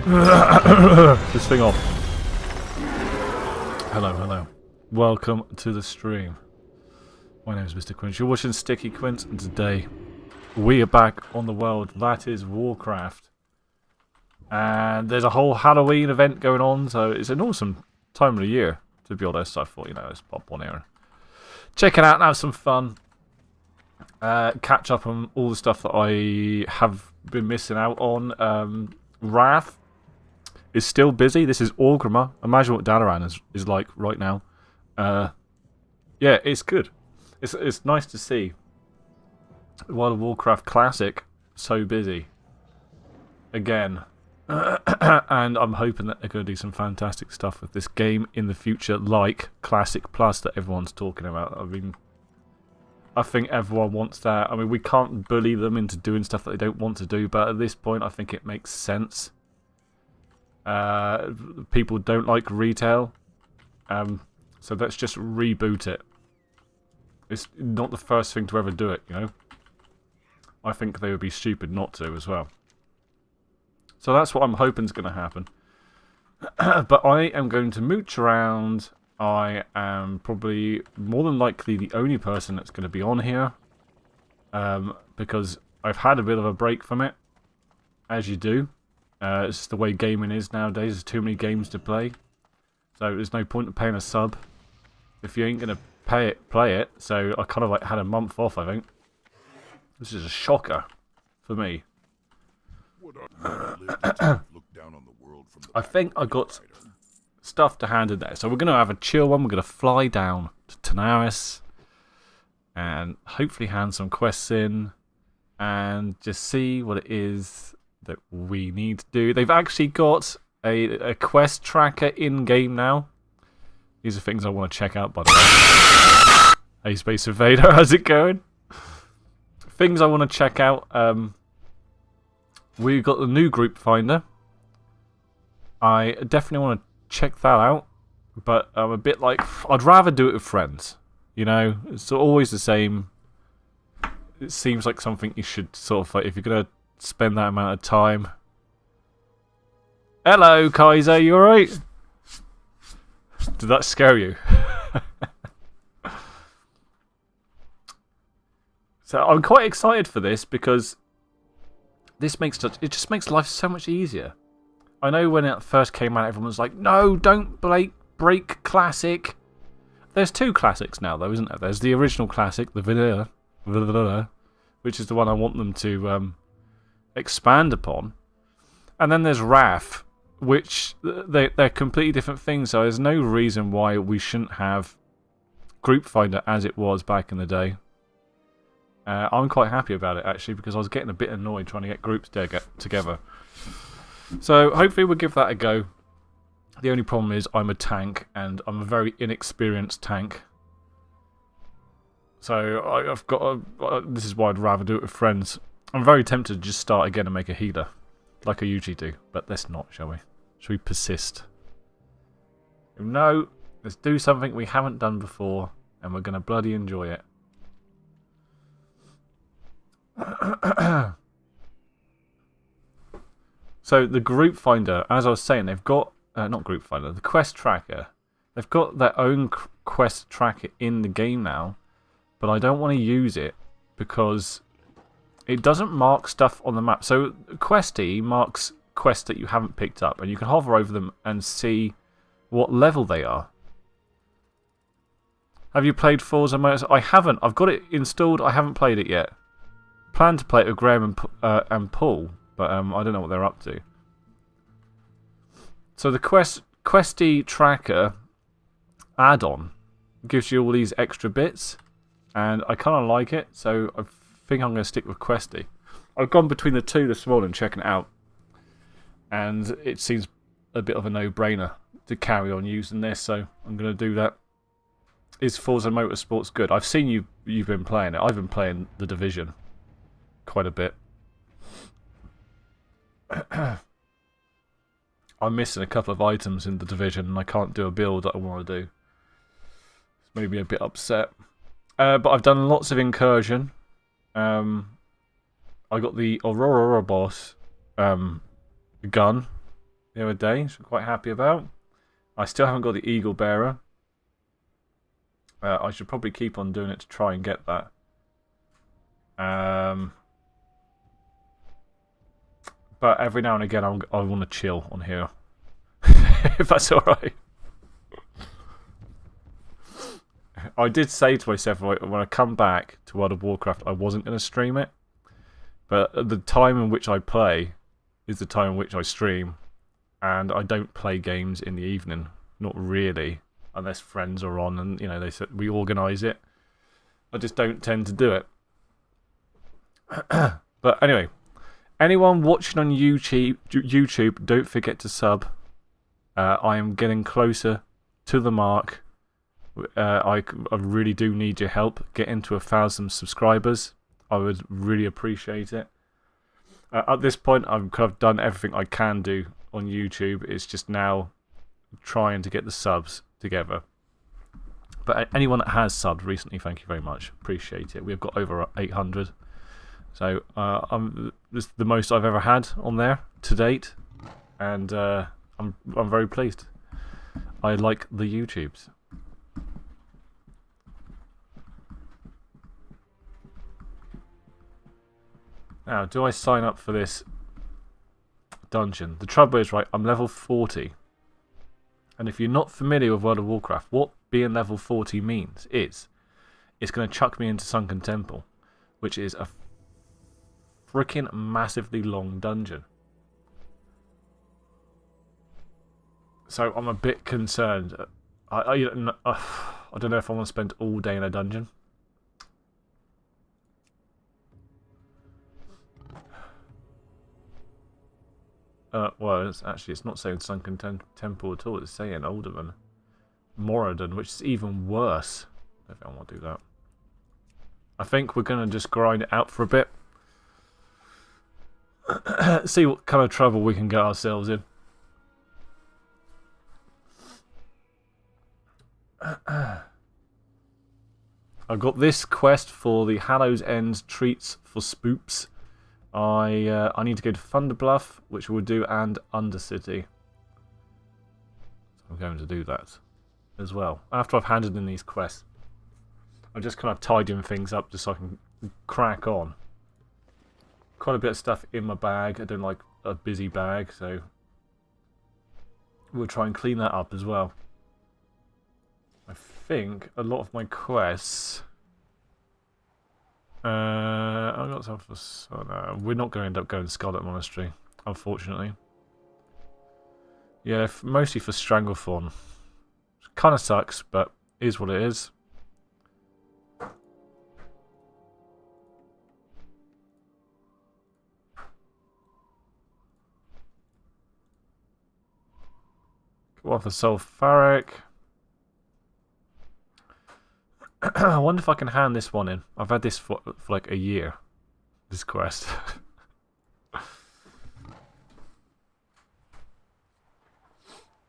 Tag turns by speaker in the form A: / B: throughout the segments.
A: This thing off. Hello, hello. Welcome to the stream. My name is Mr. Quince. You're watching Sticky Quince, and today we are back on the world that is Warcraft. And there's a whole Halloween event going on, so it's an awesome time of the year, to be honest. So I thought, let's pop on here and check it out and have some fun. Catch up on all the stuff that I have been missing out on. Wrath is still busy. This is Orgrimmar. Imagine what Dalaran is like right now. Yeah, it's good. It's nice to see World of Warcraft Classic so busy again. And I'm hoping that they're going to do some fantastic stuff with this game in the future, like Classic Plus that everyone's talking about. I mean, I think everyone wants that. I mean, we can't bully them into doing stuff that they don't want to do, but at this point, I think it makes sense. People don't like retail, so let's just reboot it. It's not the first thing to ever do it, I think they would be stupid not to as well. So that's what I'm hoping is going to happen. But I am going to mooch around. I am probably more than likely the only person that's going to be on here, because I've had a bit of a break from it, as you do. It's just the way gaming is nowadays. There's too many games to play, so there's no point in paying a sub if you ain't going to play it. So I kind of had a month off, I think. This is a shocker for me. I think I got stuff to hand in there. So we're going to have a chill one. We're going to fly down to Tanaris and hopefully hand some quests in and just see what it is that we need to do. They've actually got a quest tracker in-game now. These are things I want to check out, by the way. Hey, Space Invader, how's it going? Things I want to check out. We've got the new group finder. I definitely want to check that out, but I'm a bit like, I'd rather do it with friends. It's always the same. It seems like something you should sort of, if you're going to spend that amount of time. Hello, Kaiser, you alright? Did that scare you? So I'm quite excited for this because it just makes life so much easier. I know when it first came out, everyone was like, no, don't break Classic. There's two Classics now, though, isn't there? There's the original Classic, the vanilla, which is the one I want them to expand upon. And then there's Wrath, which they're completely different things, so there's no reason why we shouldn't have Group Finder as it was back in the day. I'm quite happy about it, actually, because I was getting a bit annoyed trying to get groups together. So hopefully we'll give that a go. The only problem is I'm a tank, and I'm a very inexperienced tank. So I've got this is why I'd rather do it with friends. I'm very tempted to just start again and make a healer, like I usually do. But let's not, shall we? Shall we persist? No, let's do something we haven't done before, and we're going to bloody enjoy it. So the group finder, as I was saying, they've got not group finder, the quest tracker. They've got their own quest tracker in the game now, but I don't want to use it because it doesn't mark stuff on the map. So Questy marks quests that you haven't picked up, and you can hover over them and see what level they are. Have you played Forza Motorsport? I haven't. I've got it installed. I haven't played it yet. Plan to play it with Graham and Paul, but I don't know what they're up to. So the Questy Tracker add-on gives you all these extra bits, and I kind of like it, so I think I'm going to stick with Questy. I've gone between the two this morning checking it out, and it seems a bit of a no-brainer to carry on using this, so I'm going to do that. Is Forza Motorsports good? I've seen you've been playing it. I've been playing The Division quite a bit. I'm missing a couple of items in The Division, and I can't do a build that I want to do. It's made me a bit upset. But I've done lots of incursion. I got the Aurora boss gun the other day, which I'm quite happy about. I still haven't got the Eagle Bearer. I should probably keep on doing it to try and get that. But every now and again, I want to chill on here. If that's alright. I did say to myself, when I come back to World of Warcraft, I wasn't going to stream it. But the time in which I play is the time in which I stream. And I don't play games in the evening. Not really. Unless friends are on and, you know, they said we organise it. I just don't tend to do it. But anyway, anyone watching on YouTube, don't forget to sub. I am getting closer to the mark. I really do need your help. Get into 1,000 subscribers. I would really appreciate it. At this point, I've kind of done everything I can do on YouTube. It's just now trying to get the subs together. But anyone that has subbed recently, thank you very much. Appreciate it. We've got over 800. So this is the most I've ever had on there to date. And I'm very pleased. I like the YouTubes. Now, do I sign up for this dungeon? The trouble is, right, I'm level 40. And if you're not familiar with World of Warcraft, what being level 40 means is it's going to chuck me into Sunken Temple, which is a freaking massively long dungeon. So I'm a bit concerned. I don't know if I want to spend all day in a dungeon. Well, it's not saying Sunken Temple at all. It's saying Alderman. Moradin, which is even worse. I don't think I want to do that. I think we're going to just grind it out for a bit. See what kind of trouble we can get ourselves in. I've got this quest for the Hallow's End Treats for Spoops. I need to go to Thunderbluff, which we'll do, and Undercity. So I'm going to do that as well. After I've handed in these quests, I'm just kind of tidying things up just so I can crack on. Quite a bit of stuff in my bag. I don't like a busy bag, so we'll try and clean that up as well. I think a lot of my quests... I got some for... Oh no, we're not going to end up going to Scarlet Monastery, unfortunately. Yeah, mostly for Stranglethorn. Kind of sucks, but is what it is. Go on for Sulfuric. I wonder if I can hand this one in. I've had this for like a year. This quest.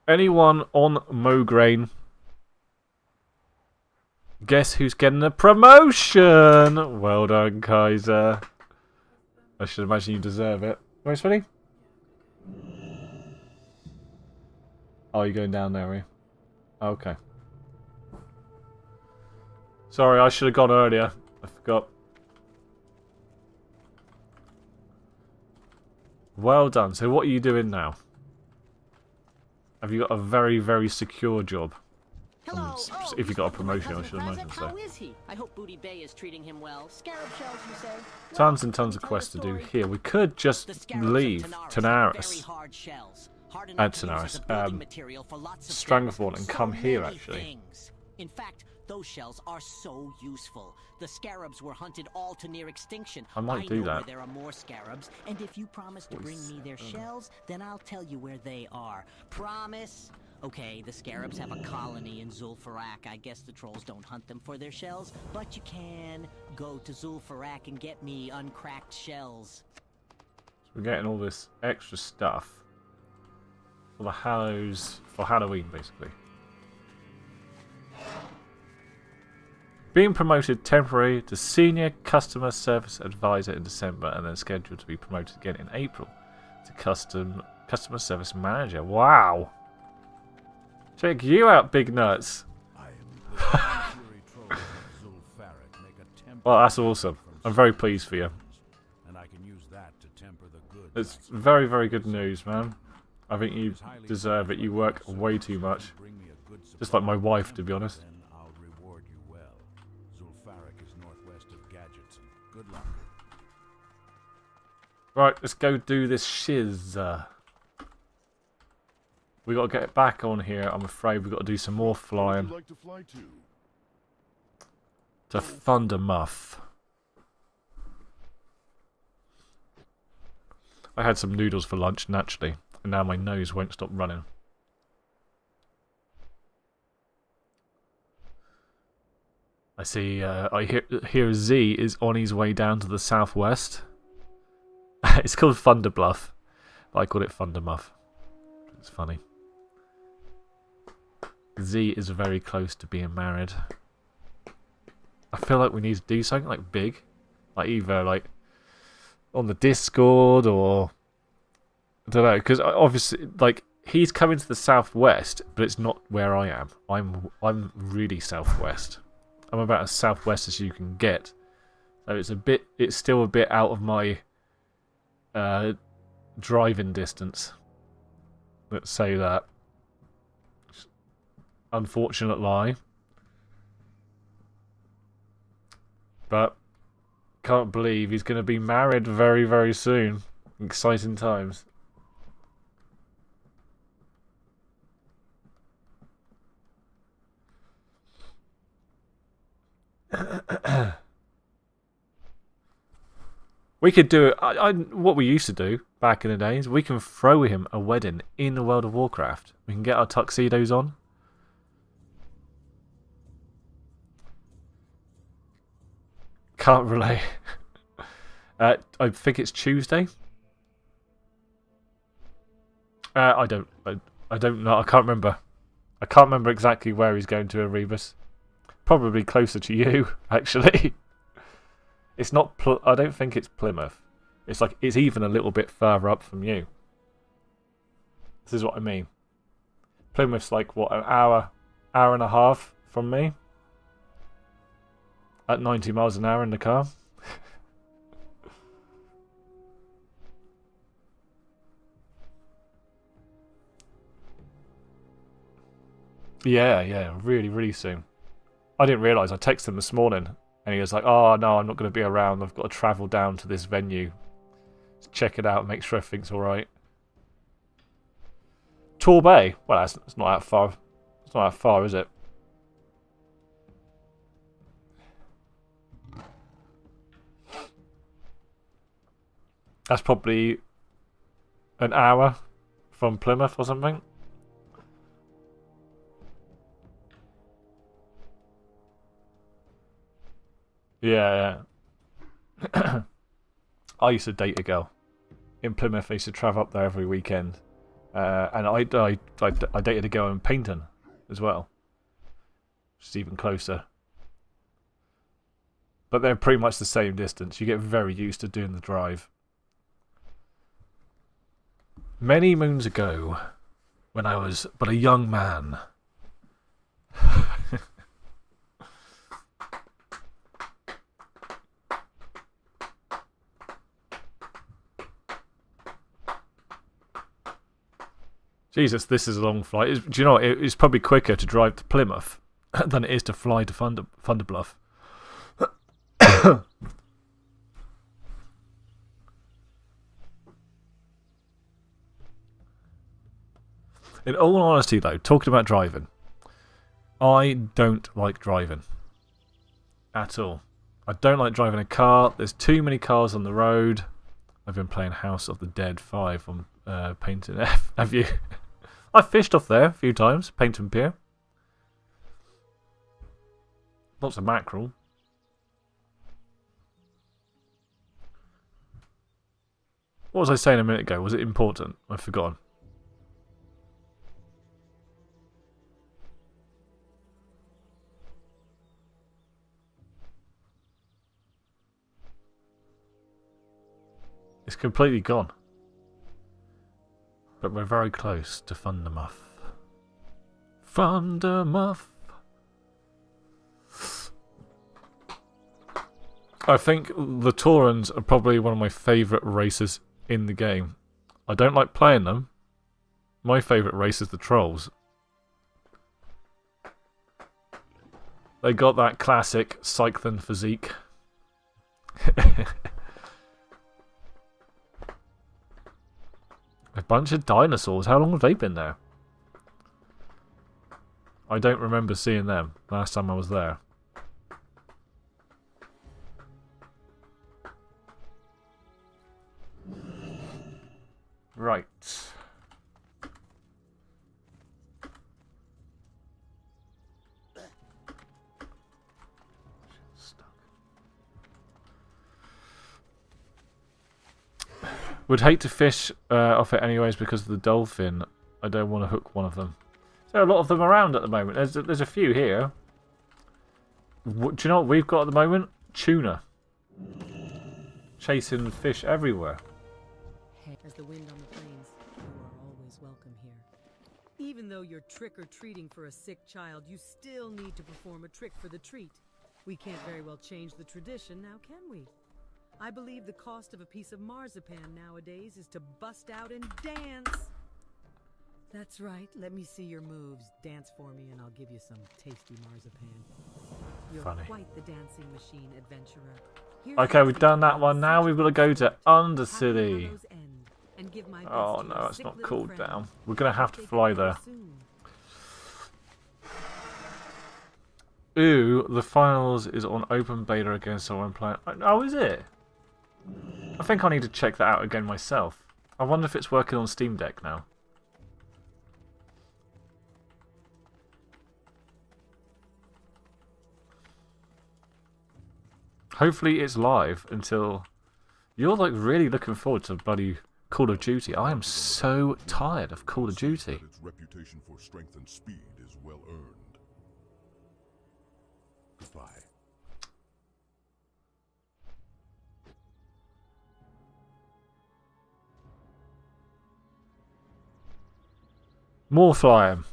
A: Anyone on Mograine? Guess who's getting a promotion? Well done, Kaiser. I should imagine you deserve it. Where's Freddy? Oh, you're going down there, are you? Okay. Sorry, I should have gone earlier. I forgot. Well done. So what are you doing now? Have you got a very, very secure job?
B: Hello.
A: If you got a promotion, I should imagine so.
B: How is he? I hope Booty Bay is treating him well. Scarab shells, you say?
A: Tons and tons of quests to do here. We could just leave Tanaris. Tanaris. Stranglethorn and come here, actually.
B: In fact, those shells are so useful. The scarabs were hunted all to near extinction.
A: I might do that.
B: Where there are more scarabs, and if you promise to bring me their shells, then I'll tell you where they are. Promise? Okay, the scarabs have a colony in Zul'Farrak. I guess the trolls don't hunt them for their shells, but you can go to Zul'Farrak and get me uncracked shells.
A: So we're getting all this extra stuff for the Hallows, for Halloween, basically. Being promoted temporary to Senior Customer Service Advisor in December and then scheduled to be promoted again in April to Customer service manager. Wow. Check you out, big nuts. Well, that's awesome. I'm very pleased for you. It's very, very good news, man. I think you deserve it. You work way too much. Just like my wife, to be honest. Right, let's go do this shiz. We got to get back on here. I'm afraid we got to do some more flying. To Thundermuff. I had some noodles for lunch, naturally, and now my nose won't stop running. I see, I hear Z is on his way down to the southwest. It's called Thunderbluff, but I call it Thundermuff. It's funny. Z is very close to being married. I feel like we need to do something like big, like either like on the Discord or I don't know, because obviously like he's coming to the southwest, but it's not where I am. I'm really southwest. I'm about as southwest as you can get, so it's still a bit out of my driving distance. Let's say that. Unfortunate lie. But can't believe he's going to be married very, very soon. Exciting times. We could do what we used to do back in the days. We can throw him a wedding in the World of Warcraft. We can get our tuxedos on. Can't relate. I think it's Tuesday. I don't know. I can't remember. I can't remember exactly where he's going to, Erebus. Probably closer to you, actually. It's not. I don't think it's Plymouth. It's like it's even a little bit further up from you. This is what I mean. Plymouth's like what, an hour and a half from me. At 90 miles an hour in the car. Yeah, really, really soon. I didn't realise. I texted him this morning, and he was like, "Oh no, I'm not going to be around. I've got to travel down to this venue, check it out, make sure everything's all right." Torbay. Well, it's not that far. It's not that far, is it? That's probably an hour from Plymouth or something. Yeah. I used to date a girl in Plymouth. I used to travel up there every weekend, and I dated a girl in Paynton as well, which is even closer. But they're pretty much the same distance. You get very used to doing the drive. Many moons ago, when I was but a young man. Jesus, this is a long flight. Do you know what? It's probably quicker to drive to Plymouth than it is to fly to Thunderbluff. In all honesty, though, talking about driving, I don't like driving at all. I don't like driving a car. There's too many cars on the road. I've been playing House of the Dead 5 on Paynton F. Have you? I've fished off there a few times, Paynton Pier. Lots of mackerel. What was I saying a minute ago? Was it important? I've forgotten. It's completely gone. But we're very close to Thundermuff. Thundermuff! I think the Taurens are probably one of my favourite races in the game. I don't like playing them. My favourite race is the Trolls. They got that classic cycling physique. A bunch of dinosaurs. How long have they been there? I don't remember seeing them last time I was there. Right. Would hate to fish off it anyways because of the dolphin. I don't want to hook one of them. There are a lot of them around at the moment. There's a few here. Do you know what we've got at the moment? Tuna. Chasing fish everywhere.
C: As the wind on the plains, you are always welcome here. Even though you're trick-or-treating for a sick child, you still need to perform a trick for the treat. We can't very well change the tradition now, can we? I believe the cost of a piece of marzipan nowadays is to bust out and dance. That's right. Let me see your moves. Dance for me and I'll give you some tasty marzipan. You're
A: Funny.
C: quite the dancing machine, adventurer.
A: Okay, we've done that one. Now we've got to go to Undercity. Oh no, it's not cooled down. We're going to have to fly there. Ooh, the finals is on open beta again, so I'm playing. Oh, is it? I think I need to check that out again myself. I wonder if it's working on Steam Deck now. Hopefully it's live until... You're like really looking forward to bloody Call of Duty. I am so tired of Call of Duty.
D: Its reputation for strength and speed is well earned. Goodbye.
A: More flying.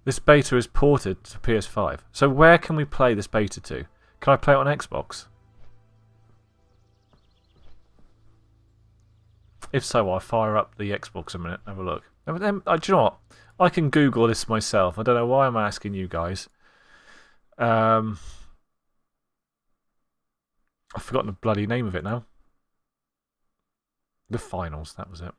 A: This beta is ported to PS5. So where can we play this beta to? Can I play it on Xbox? If so, I'll fire up the Xbox a minute. Have a look. Do you know what? I can Google this myself. I don't know why I'm asking you guys. I've forgotten the bloody name of it now. The finals, that was it.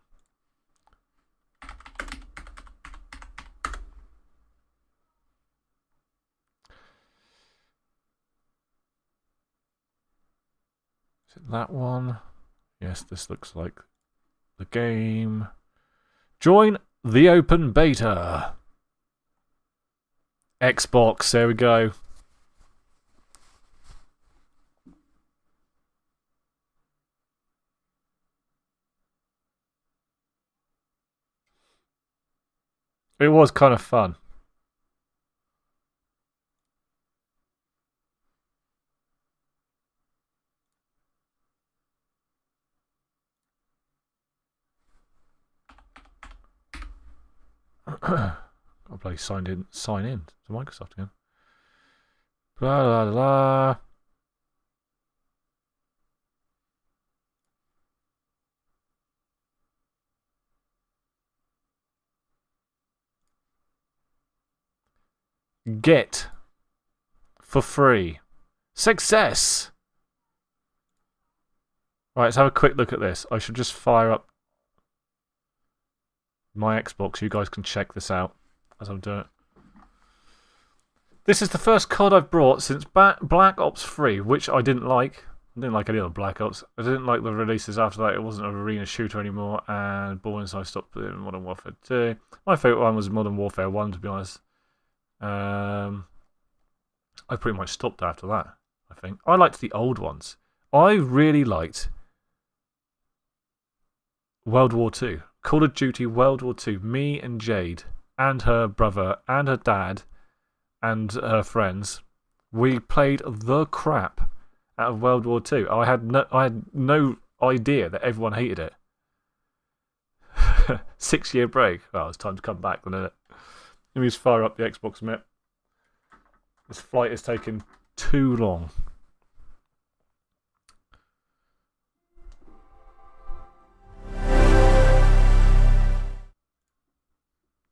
A: Is it that one? Yes, this looks like the game. Join the open beta. Xbox, there we go. It was kind of fun. Gotta play sign in to Microsoft again. Blah blah blah. Get for free. Success! Right, let's have a quick look at this. I should just fire up my Xbox. You guys can check this out as I'm doing it. This is the first COD I've brought since Black Ops 3, which I didn't like. I didn't like any other Black Ops. I didn't like the releases after that. It wasn't an arena shooter anymore, and boring, so I stopped playing Modern Warfare 2. My favourite one was Modern Warfare 1, to be honest. I pretty much stopped after that, I think. I liked the old ones. I really liked World War 2. Call of Duty World War 2. Me and Jade and her brother and her dad and her friends, we played the crap out of World War II. I had no idea that everyone hated it. 6-year break. Well, it's time to come back, isn't it? Let me just fire up the Xbox a minute. This flight is taking too long.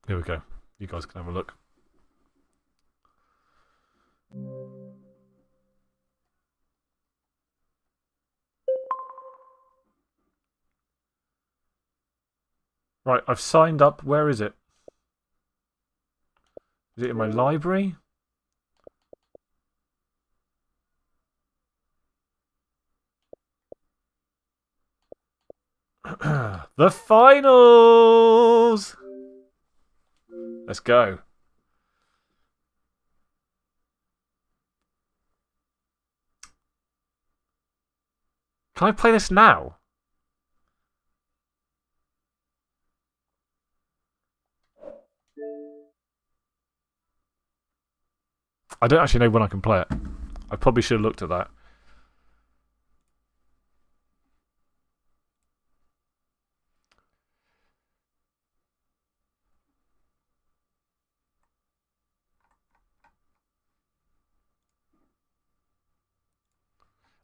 A: Here we go. You guys can have a look. Right, I've signed up. Where is it? Is it in my library? The finals! Let's go. Can I play this now? I don't actually know when I can play it. I probably should have looked at that.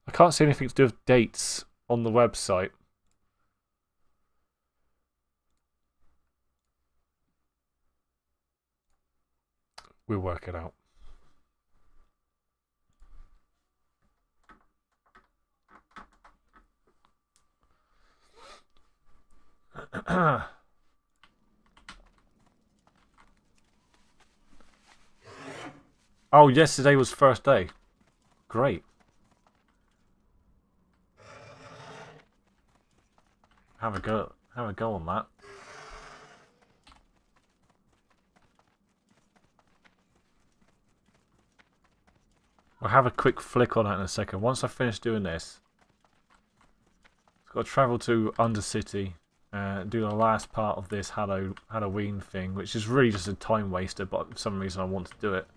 A: I can't see anything to do with dates on the website. We'll work it out. Oh, yesterday was first day. Great. Have a go on that. We'll have a quick flick on that in a second. Once I finish doing this, I've got to travel to Undercity, do the last part of this Halloween thing, which is really just a time waster, but for some reason I want to do it.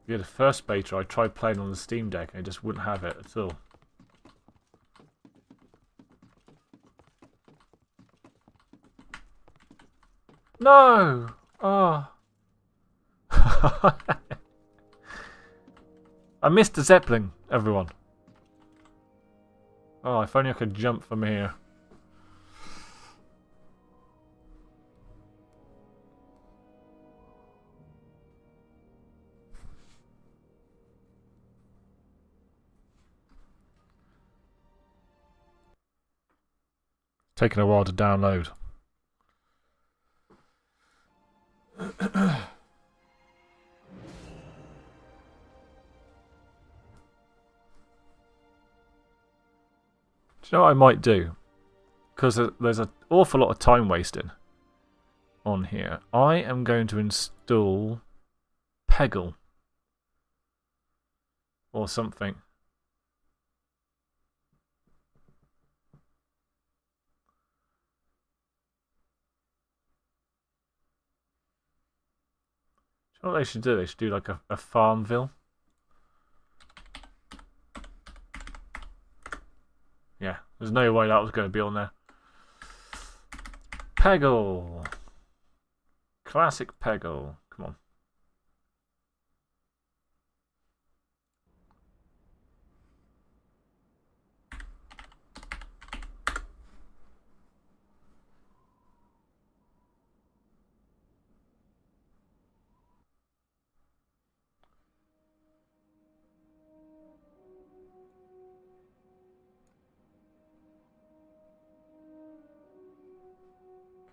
A: Yeah, the first beta I tried playing on the Steam Deck and it just wouldn't have it at all. No! Oh. I missed the Zeppelin, everyone. Oh, if only I could jump from here. Taking a while to download. Do you know what I might do? Because there's an awful lot of time wasting on here. I am going to install Peggle. Or something. Do you know what they should do? They should do like a Farmville. Yeah, there's no way that was going to be on there. Peggle. Classic Peggle. Come on.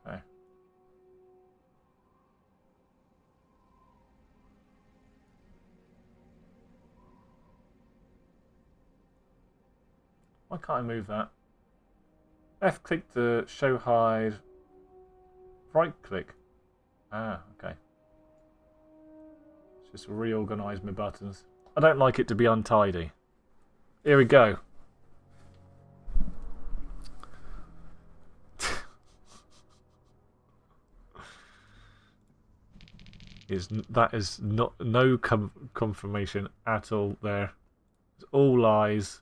A: Okay. Why can't I move that? Left click to show hide. Right click. Ah, okay. Just reorganise my buttons. I don't like it to be untidy. Here we go. That is no confirmation at all there. It's all lies.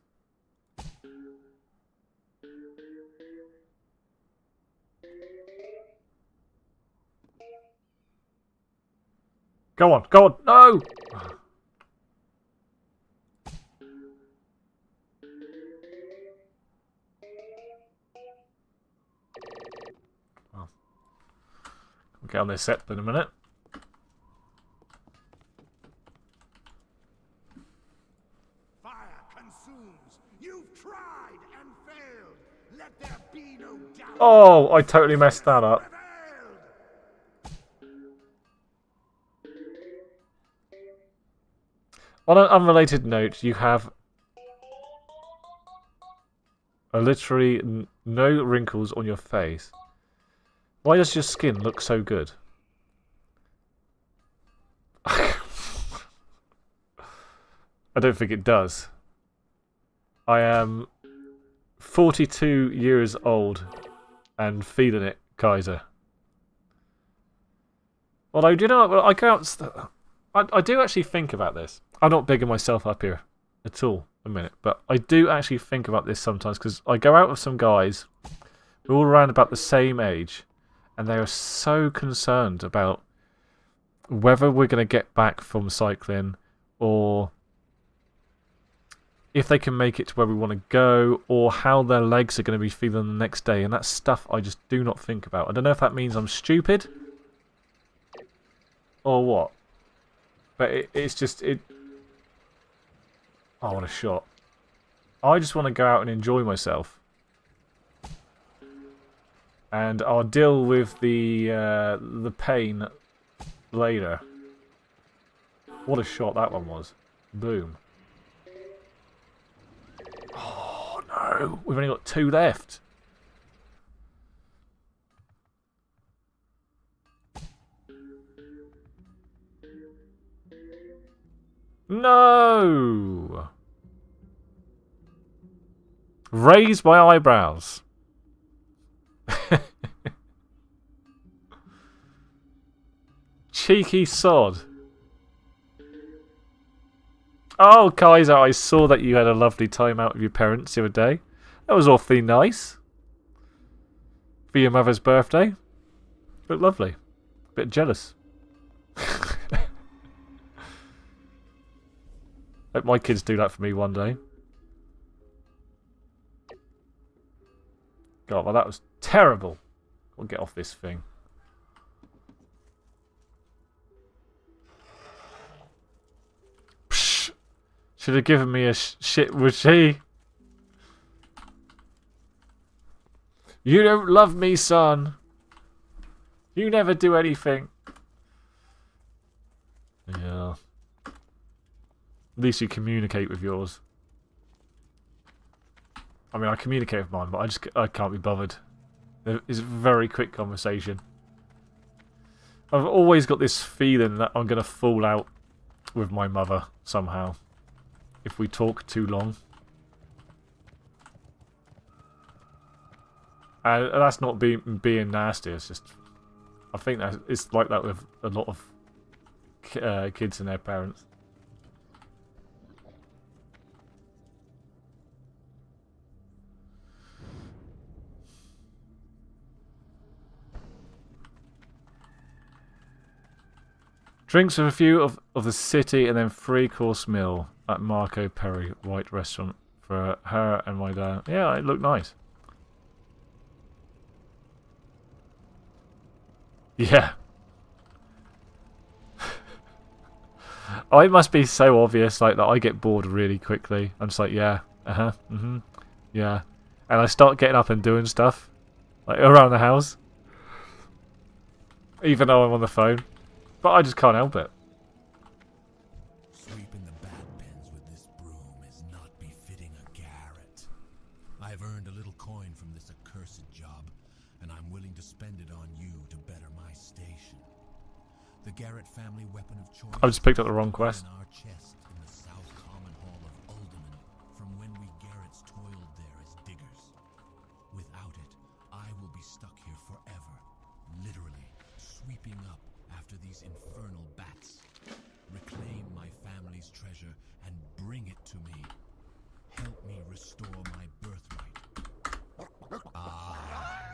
A: Go on, go on, no! Well, I'll get on this set in a minute.
E: Fire consumes. You've tried and failed. Let there be no doubt.
A: Oh, I totally messed that up. On an unrelated note, you have literally no wrinkles on your face. Why does your skin look so good? I don't think it does. I am 42 years old and feeling it, Kaiser. Although, do you know what? I can't. I do actually think about this. I'm not bigging myself up here at all a minute, but I do actually think about this sometimes because I go out with some guys who are all around about the same age, and they are so concerned about whether we're going to get back from cycling or if they can make it to where we want to go or how their legs are going to be feeling the next day, and that's stuff I just do not think about. I don't know if that means I'm stupid or what. But it's just... Oh, what a shot. I just want to go out and enjoy myself. And I'll deal with the pain later. What a shot that one was. Boom. Oh, no. We've only got 2 left. No! Raise my eyebrows. Cheeky sod. Oh, Kaiser, I saw that you had a lovely time out with your parents the other day. That was awfully nice. For your mother's birthday. Looked lovely. Bit jealous. Hope my kids do that for me one day. God, well that was terrible. I'll get off this thing. Psh! Should have given me a shit, would she? You don't love me, son. You never do anything. Yeah. At least you communicate with yours. I mean, I communicate with mine, but I can't be bothered. It's a very quick conversation. I've always got this feeling that I'm going to fall out with my mother somehow if we talk too long. And that's not being nasty. It's just, I think that it's like that with a lot of kids and their parents. Drinks with a view of the city and then 3-course meal at Marco Perry White Restaurant for her and my dad. Yeah, it looked nice. Yeah. Oh, it must be so obvious, like, that I get bored really quickly. I'm just like, yeah, yeah. And I start getting up and doing stuff, like, around the house. Even though I'm on the phone. But I just can't help it.
E: Sweeping the bad pens with this broom is not befitting a Garrett. I've earned a little coin from this accursed job, and I'm willing to spend it on you to better my station.
F: The Garrett family weapon of choice.
A: I just picked up the wrong quest.
F: In our chest in the South Common Hall of Uldaman, from when we Garretts toiled there as diggers. Without it, I will be stuck here forever, literally sweeping up after these infernal bats. Reclaim my family's treasure and bring it to me. Help me restore my birthright.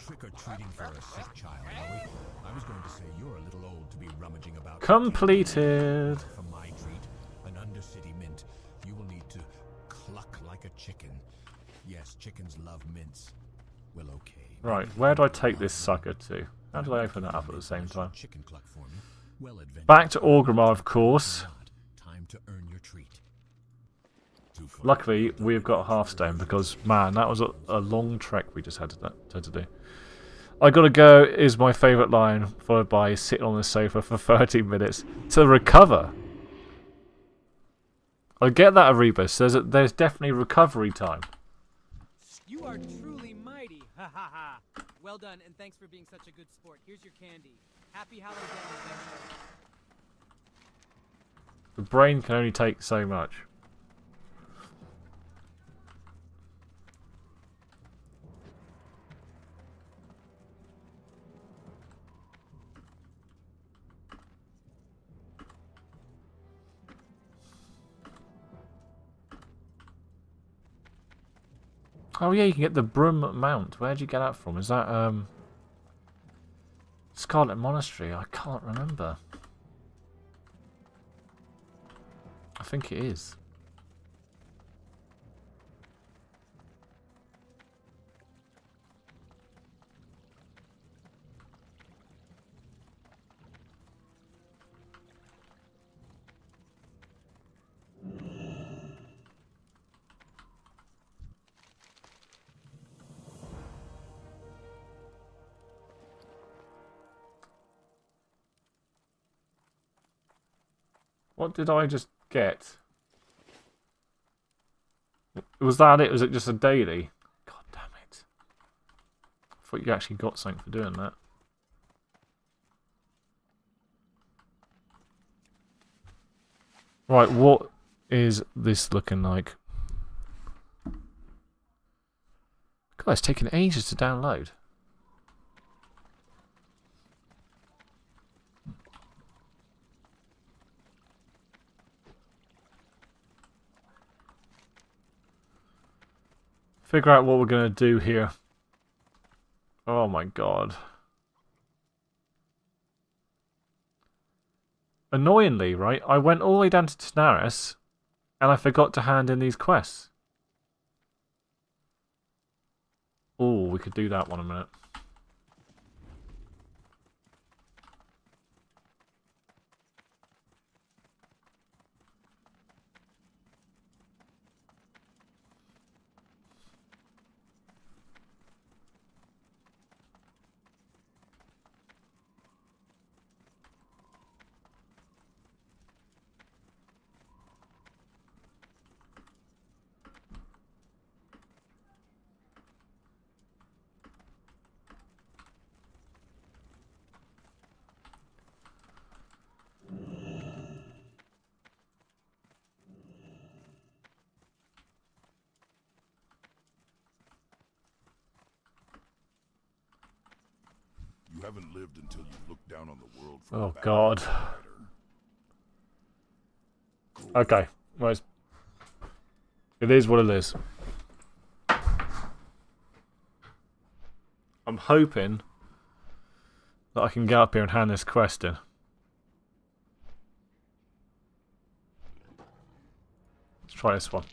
F: Trick-or-treating for a sick child, are we? I was going to say you're a little old to be rummaging about.
A: Completed.
F: For my treat, an Undercity mint. You will need to cluck like a chicken. Yes, chickens love mints. Well, okay.
A: Right, where do I take this sucker to? How do I open that up at the same time?
F: Chicken cluck for me. Well, adventure.
A: Back to Orgrimmar, of course.
F: Time to earn your treat.
A: Luckily, we've got Hearthstone because, man, that was a long trek we just had to do. I gotta go is my favourite line, followed by sitting on the sofa for 30 minutes to recover. I get that, Erebus. There's definitely recovery time.
G: You are truly mighty. Ha ha ha. Well done, and thanks for being such a good sport. Here's your candy. Happy Hallow Day, adventurer.
A: The brain can only take so much. Oh yeah, you can get the Broom Mount. Where'd you get that from? Is that Scarlet Monastery? I can't remember. I think it is. What did I just get? Was that it? Was it just a daily? God damn it. I thought you actually got something for doing that. Right, what is this looking like? God, it's taking ages to download. Figure out what we're going to do here. Oh my god. Annoyingly, right, I went all the way down to Tanaris and I forgot to hand in these quests. Oh, we could do that one a minute.
D: You haven't lived until you look down on the world from
A: Oh god. Okay, well, it is what it is. I'm hoping that I can get up here and hand this quest in. Let's try this one.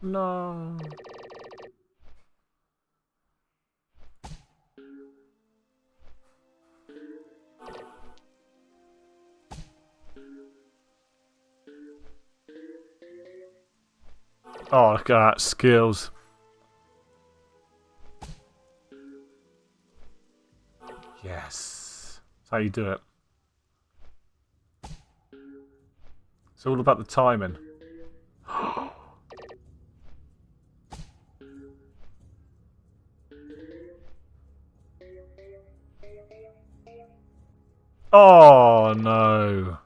A: No. Oh, look at that. Skills. Yes. That's how you do it. It's all about the timing. Oh no.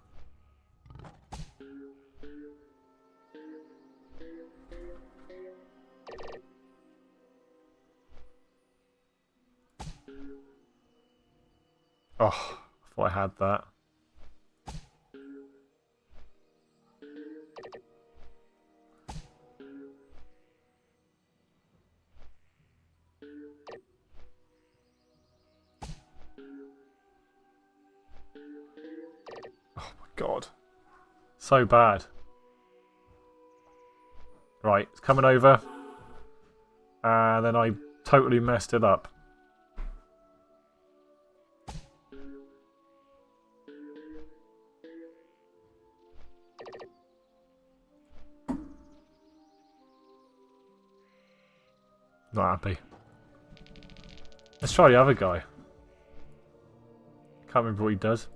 A: Oh, I thought I had that. Oh my god. So bad. Right, it's coming over. And then I totally messed it up. Not happy. Let's try the other guy. Can't remember what he does.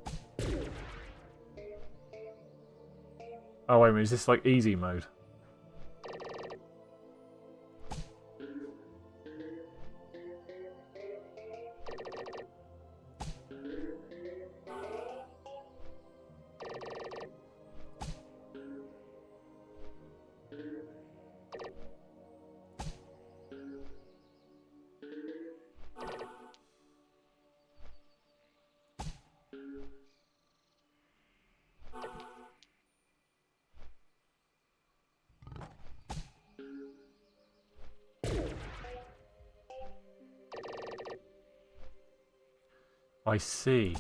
A: Oh wait a minute, is this like easy mode? I see.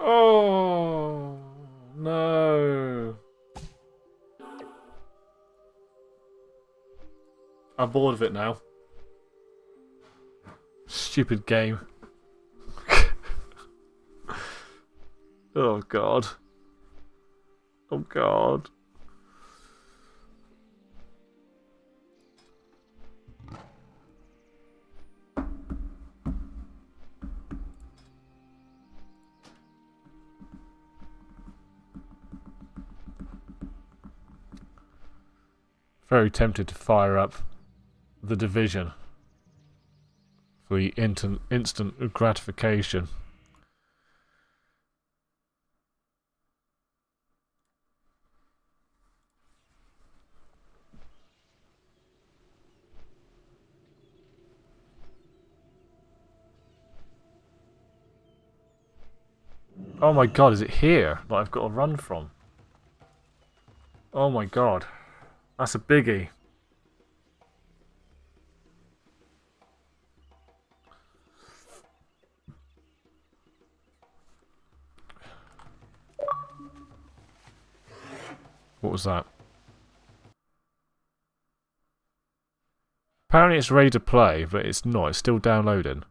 A: Oh no. I'm bored of it now. Stupid game. Oh god. Oh god. Very tempted to fire up the Division for the instant gratification. Oh my god, is it here that I've got to run from? Oh my god. That's a biggie. What was that? Apparently it's ready to play, but it's not. It's still downloading.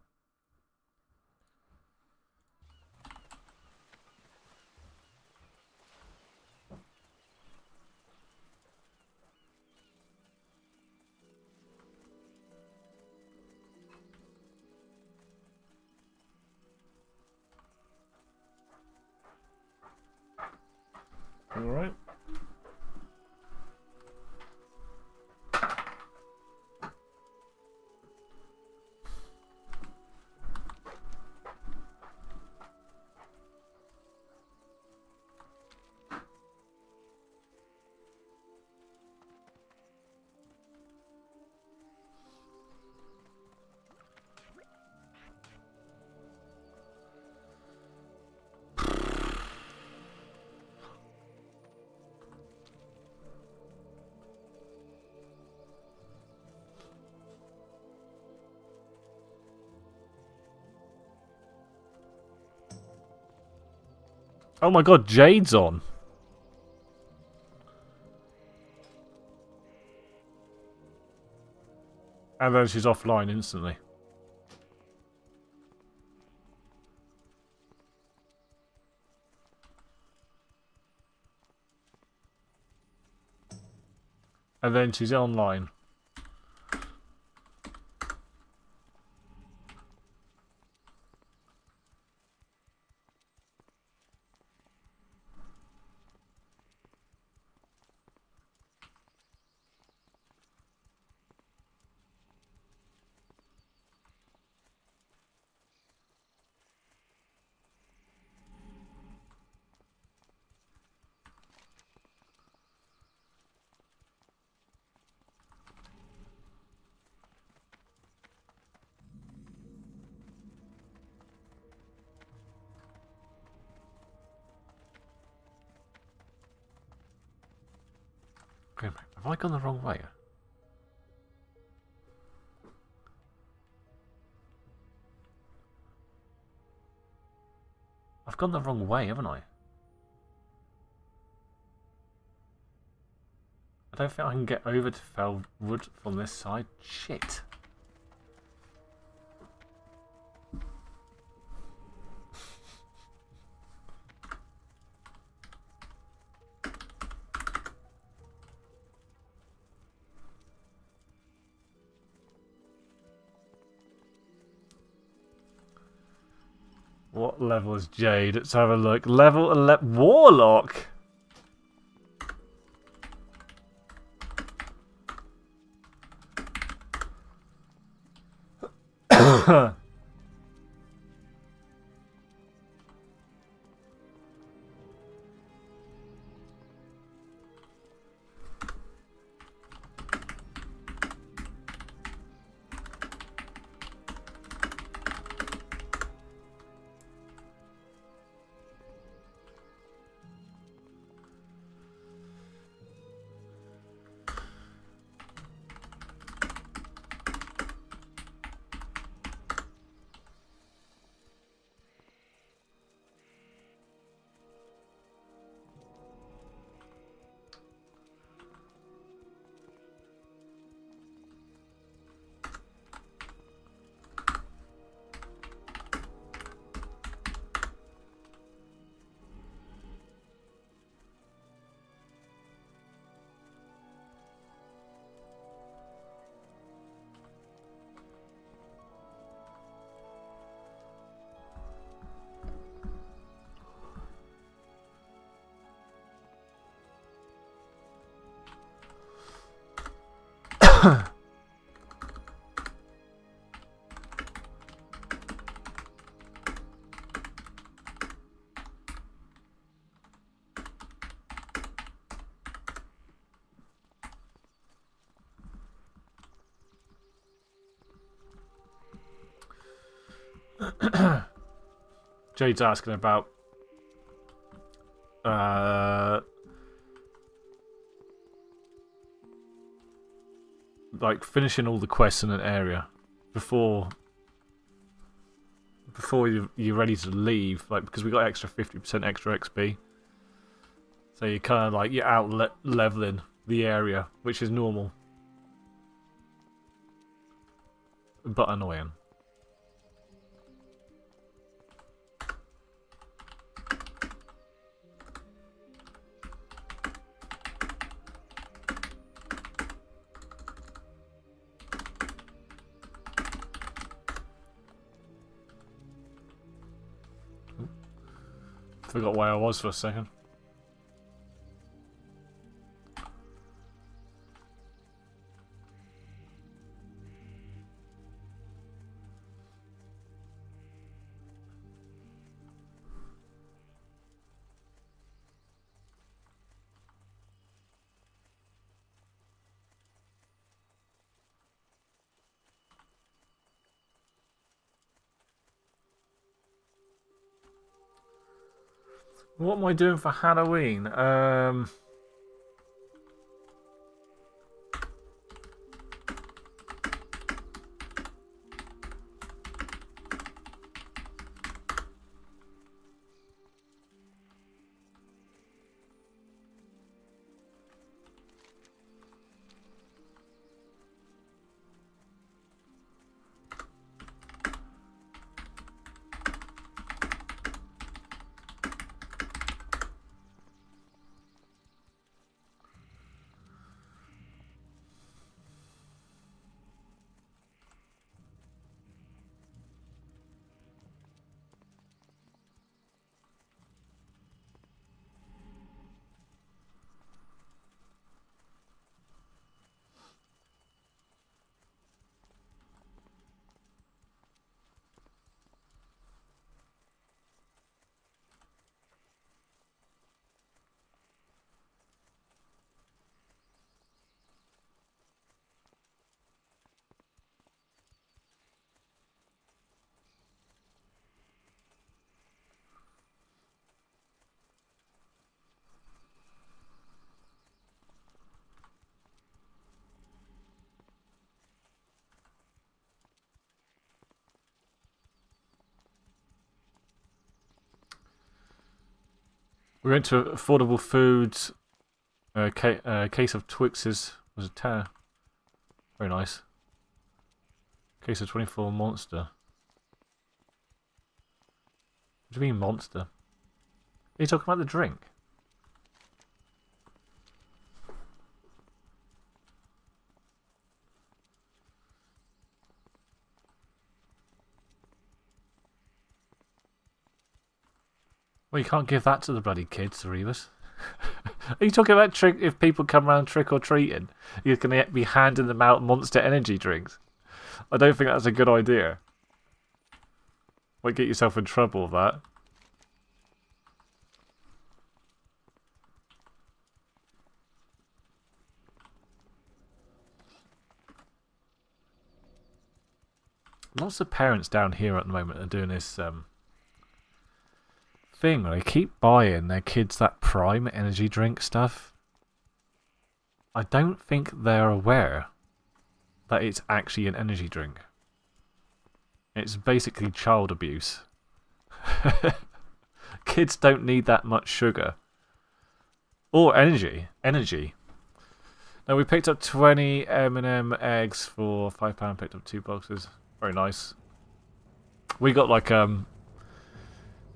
A: Alright. Oh my god, Jade's on. And then she's offline instantly. And then she's online. Wait a minute, have I gone the wrong way? I've gone the wrong way, haven't I? I don't think I can get over to Felwood from this side. Shit. What level is Jade? Let's have a look. Level 11. Warlock! Jade's asking about like finishing all the quests in an area before you're ready to leave, like because we got extra 50% extra XP. So you're kind of like you're out leveling the area, which is normal, but annoying. Forgot where I was for a second. What am I doing for Halloween? We went to affordable foods. Case of Twixes was a 10. Very nice. Case of 24 Monster. What do you mean Monster? Are you talking about the drink? Well, you can't give that to the bloody kids, Revis. Are you talking about if people come around trick or treating, you're going to be handing them out Monster Energy drinks? I don't think that's a good idea. Might get yourself in trouble with that. Lots of parents down here at the moment are doing this thing where they keep buying their kids that Prime energy drink stuff. I don't think they're aware that it's actually an energy drink. It's basically child abuse. Kids don't need that much sugar. Or energy. Now we picked up 20 M&M eggs for £5, picked up 2 boxes. Very nice. We got like a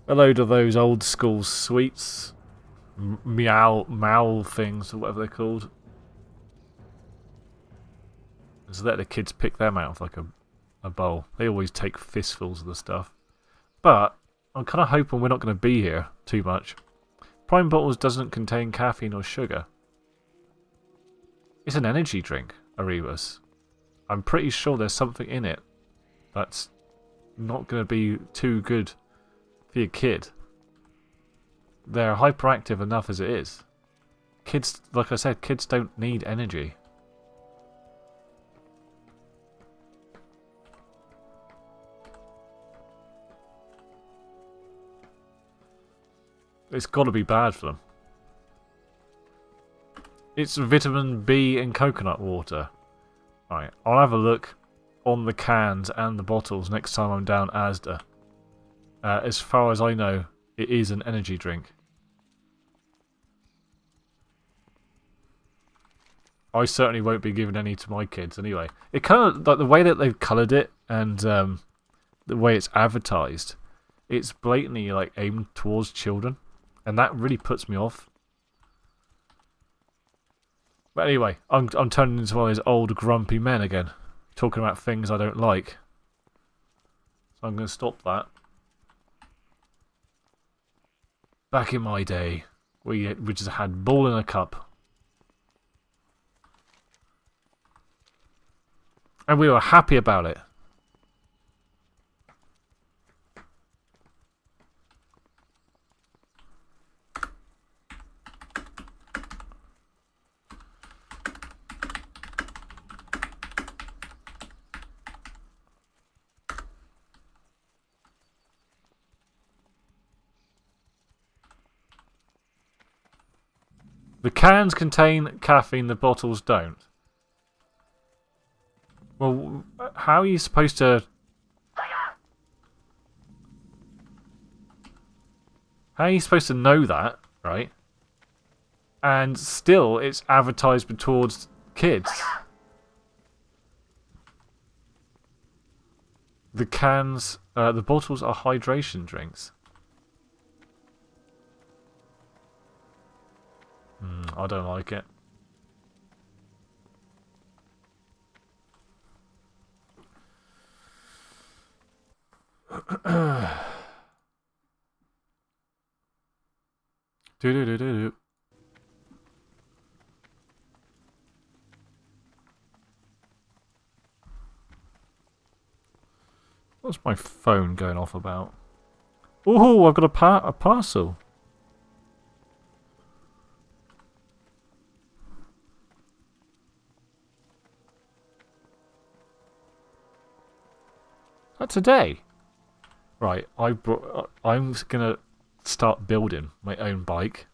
A: load of those old school sweets. Meow things, or whatever they're called. So let the kids pick them out of like a bowl. They always take fistfuls of the stuff. But I'm kind of hoping we're not going to be here too much. Prime Bottles doesn't contain caffeine or sugar. It's an energy drink, Arebus. I'm pretty sure there's something in it that's not going to be too good for your kid. They're hyperactive enough as it is. Kids, like I said, kids don't need energy. It's got to be bad for them. It's vitamin B in coconut water. Right, I'll have a look on the cans and the bottles next time I'm down Asda. As far as I know, it is an energy drink. I certainly won't be giving any to my kids anyway. It kind of, like the way that they've coloured it and the way it's advertised, it's blatantly like aimed towards children. And that really puts me off. But anyway, I'm turning into one of those old grumpy men again. Talking about things I don't like. So I'm going to stop that. Back in my day, we just had ball in a cup. And we were happy about it. The cans contain caffeine, the bottles don't. Well, how are you supposed to... How are you supposed to know that, right? And still, it's advertised towards kids. The cans... the bottles are hydration drinks. I don't like it. Do. What's my phone going off about? Oh, I've got a parcel. Today, right? I'm gonna start building my own bike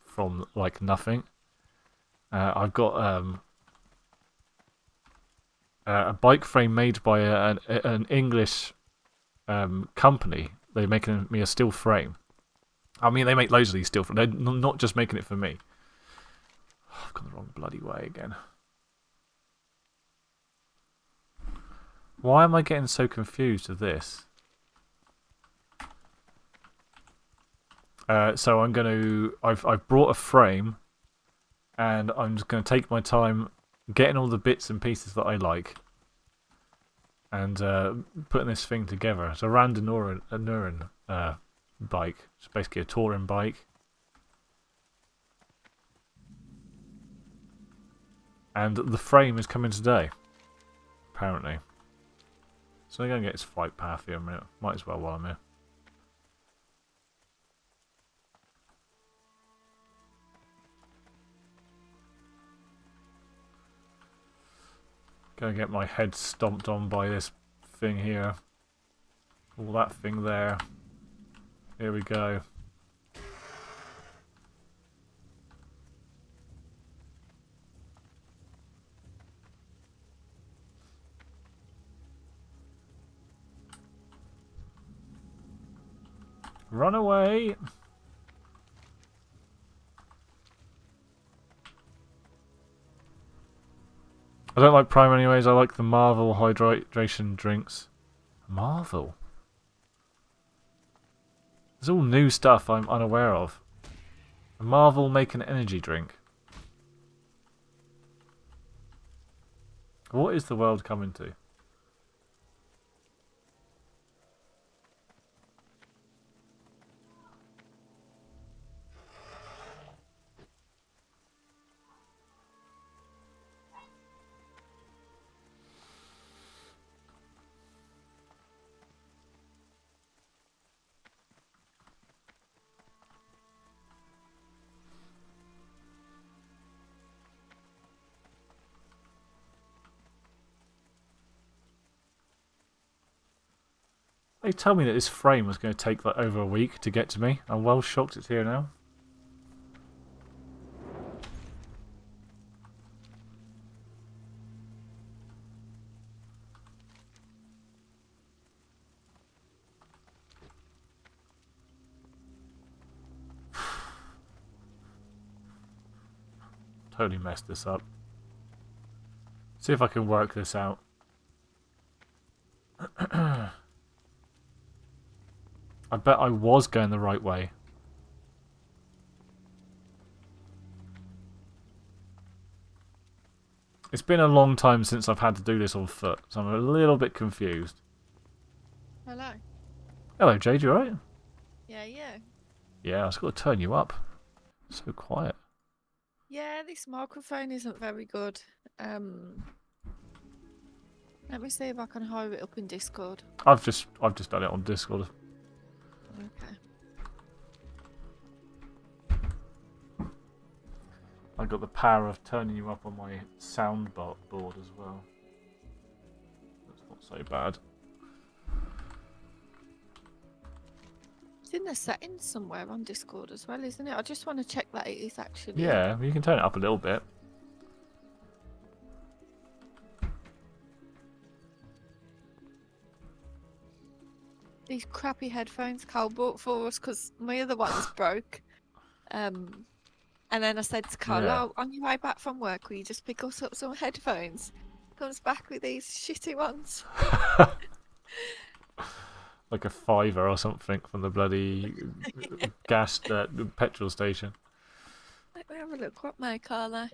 A: from like nothing. I've got a bike frame made by an English company. They're making me a steel frame. I mean, they make loads of these steel frames. They're not just making it for me. Oh, I've gone the wrong bloody way again. Why am I getting so confused with this? So I'm going to... I've brought a frame, and I'm just going to take my time getting all the bits and pieces that I like, and putting this thing together. It's a Randonauran bike. It's basically a touring bike. And the frame is coming today, apparently. So I'm going to get his flight path here a minute. Might as well while I'm here. Gonna get my head stomped on by this thing here. All that thing there. Here we go. Run away! I don't like Prime anyways, I like the Marvel hydration drinks. Marvel? There's all new stuff I'm unaware of. Marvel make an energy drink. What is the world coming to? They told me that this frame was going to take like over a week to get to me. I'm well shocked it's here now. Totally messed this up. See if I can work this out. I bet I was going the right way. It's been a long time since I've had to do this on foot, so I'm a little bit confused.
H: Hello.
A: Hello, Jade, you alright?
H: Yeah, yeah.
A: Yeah, I've got to turn you up. So quiet.
H: Yeah, this microphone isn't very good. Let me see if I can hire it up in Discord.
A: I've just done it on Discord.
H: Okay.
A: I got the power of turning you up on my sound board as well. That's not so bad.
H: It's in the settings somewhere on Discord as well, isn't it? I just want to check that it is actually.
A: Yeah, you can turn it up a little bit.
H: These crappy headphones Carl bought for us because my other ones broke. And then I said to Carl,
A: Yeah.
H: "Oh, on your way back from work, will you just pick us up some headphones?" Comes back with these shitty ones.
A: Like a £5 or something from the bloody gas petrol station.
H: Let me have a look. What make are they?